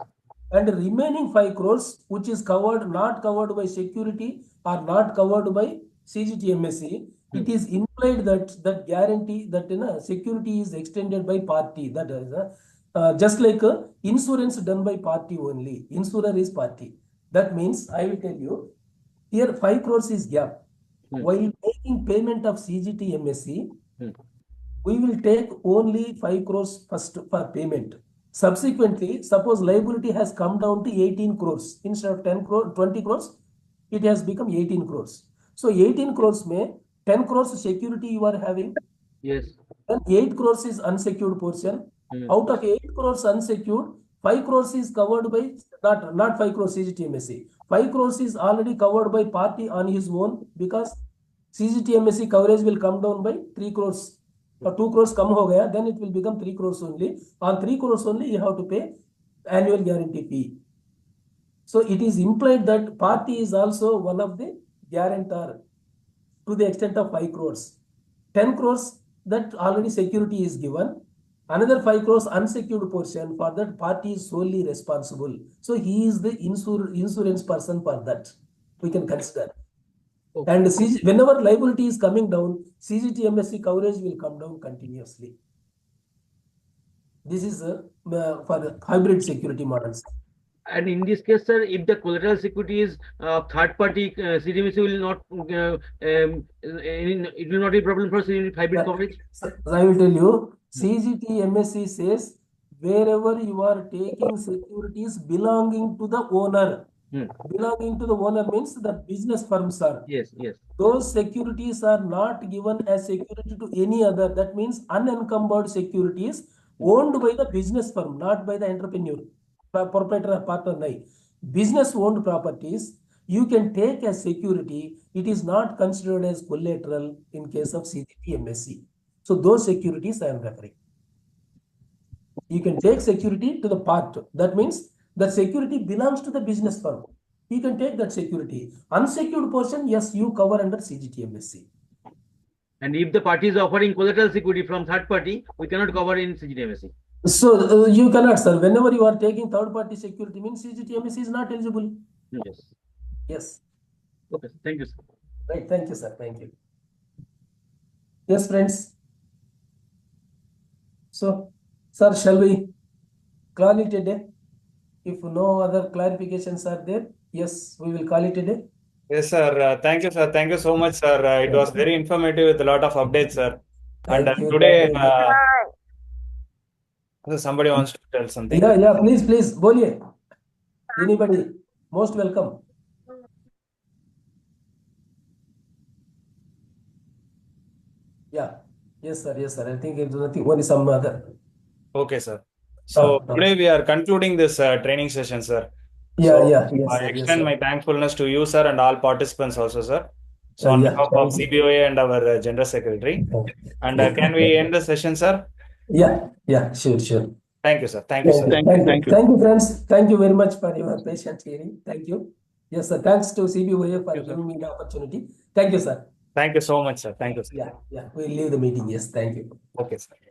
And the remaining 5 crores, which is covered, not covered by security or not covered by CGTMSC, it is implied that that guarantee that security is extended by party. That is just like insurance done by party only. Insurer is party. That means I will tell you here 5 crores is gap. While making payment of CGTMSC, we will take only 5 crores first for payment. Subsequently, suppose liability has come down to 18 crores. Instead of 20 crores, it has become 18 crores. So 18 crores may 10 crores security you are having. Yes. Then 8 crores is unsecured portion. Out of 8 crores unsecured, 5 crores is covered by, not 5 crores CGTMSC. 5 crores is already covered by party on his own because CGTMSC coverage will come down by 3 crores. Or 2 crores come ho gaya, then it will become 3 crores only. On 3 crores only, you have to pay annual guarantee fee. So it is implied that party is also one of the guarantor to the extent of 5 crores. 10 crores that already security is given. Another 5 crores unsecured portion, for that party is solely responsible. So he is the insurance person for that. We can consider. Okay. And whenever liability is coming down, CGTMSC coverage will come down continuously. This is for the hybrid security models. And in this case, sir, if the collateral security is third party, CGTMSC will not, it will not be a problem for hybrid coverage? I will tell you, CGTMSC says wherever you are taking securities belonging to the owner. Belonging to the owner means the business firm, sir. Yes, yes. Those securities are not given as security to any other. That means unencumbered securities owned by the business firm, not by the entrepreneur, proprietor or partner. Business owned properties, you can take as security. It is not considered as collateral in case of CGTMSC. So those securities I am referring. You can take security to the part. That means the security belongs to the business firm. You can take that security. Unsecured portion, yes, you cover under CGTMSC. And if the party is offering collateral security from third party, we cannot cover in CGTMSC. So you cannot, sir. Whenever you are taking third party security, means CGTMSC is not eligible. Yes. Yes. Okay. Thank you, sir. Right. Thank you, sir. Thank you. Yes, friends. So, sir, shall we call it a day? If no other clarifications are there, yes, we will call it a day. Yes, sir. Thank you, sir. Thank you so much, sir. It was very informative with a lot of updates, sir. And Thank you. today, somebody wants to tell something. Yeah, please, बोलिए. Anybody, most welcome. Yeah, yes, sir. I think it's nothing. Only some other. Okay, sir. So today we are concluding this training session, sir. Yeah, So yes, I sir, extend my thankfulness to you, sir, and all participants also, sir. So on yeah, behalf of CBOA and our General Secretary. And can we end the session, sir? Yeah, sure. Thank you, sir. Thank you, sir. Thank you. Thank you, friends. Thank you very much for your patient hearing. Thank you. Yes, sir. Thanks to CBOA for giving me the opportunity. Thank you, sir. Thank you so much, sir. Thank you, sir. Yeah. We'll leave the meeting. Yes, thank you. Okay, sir.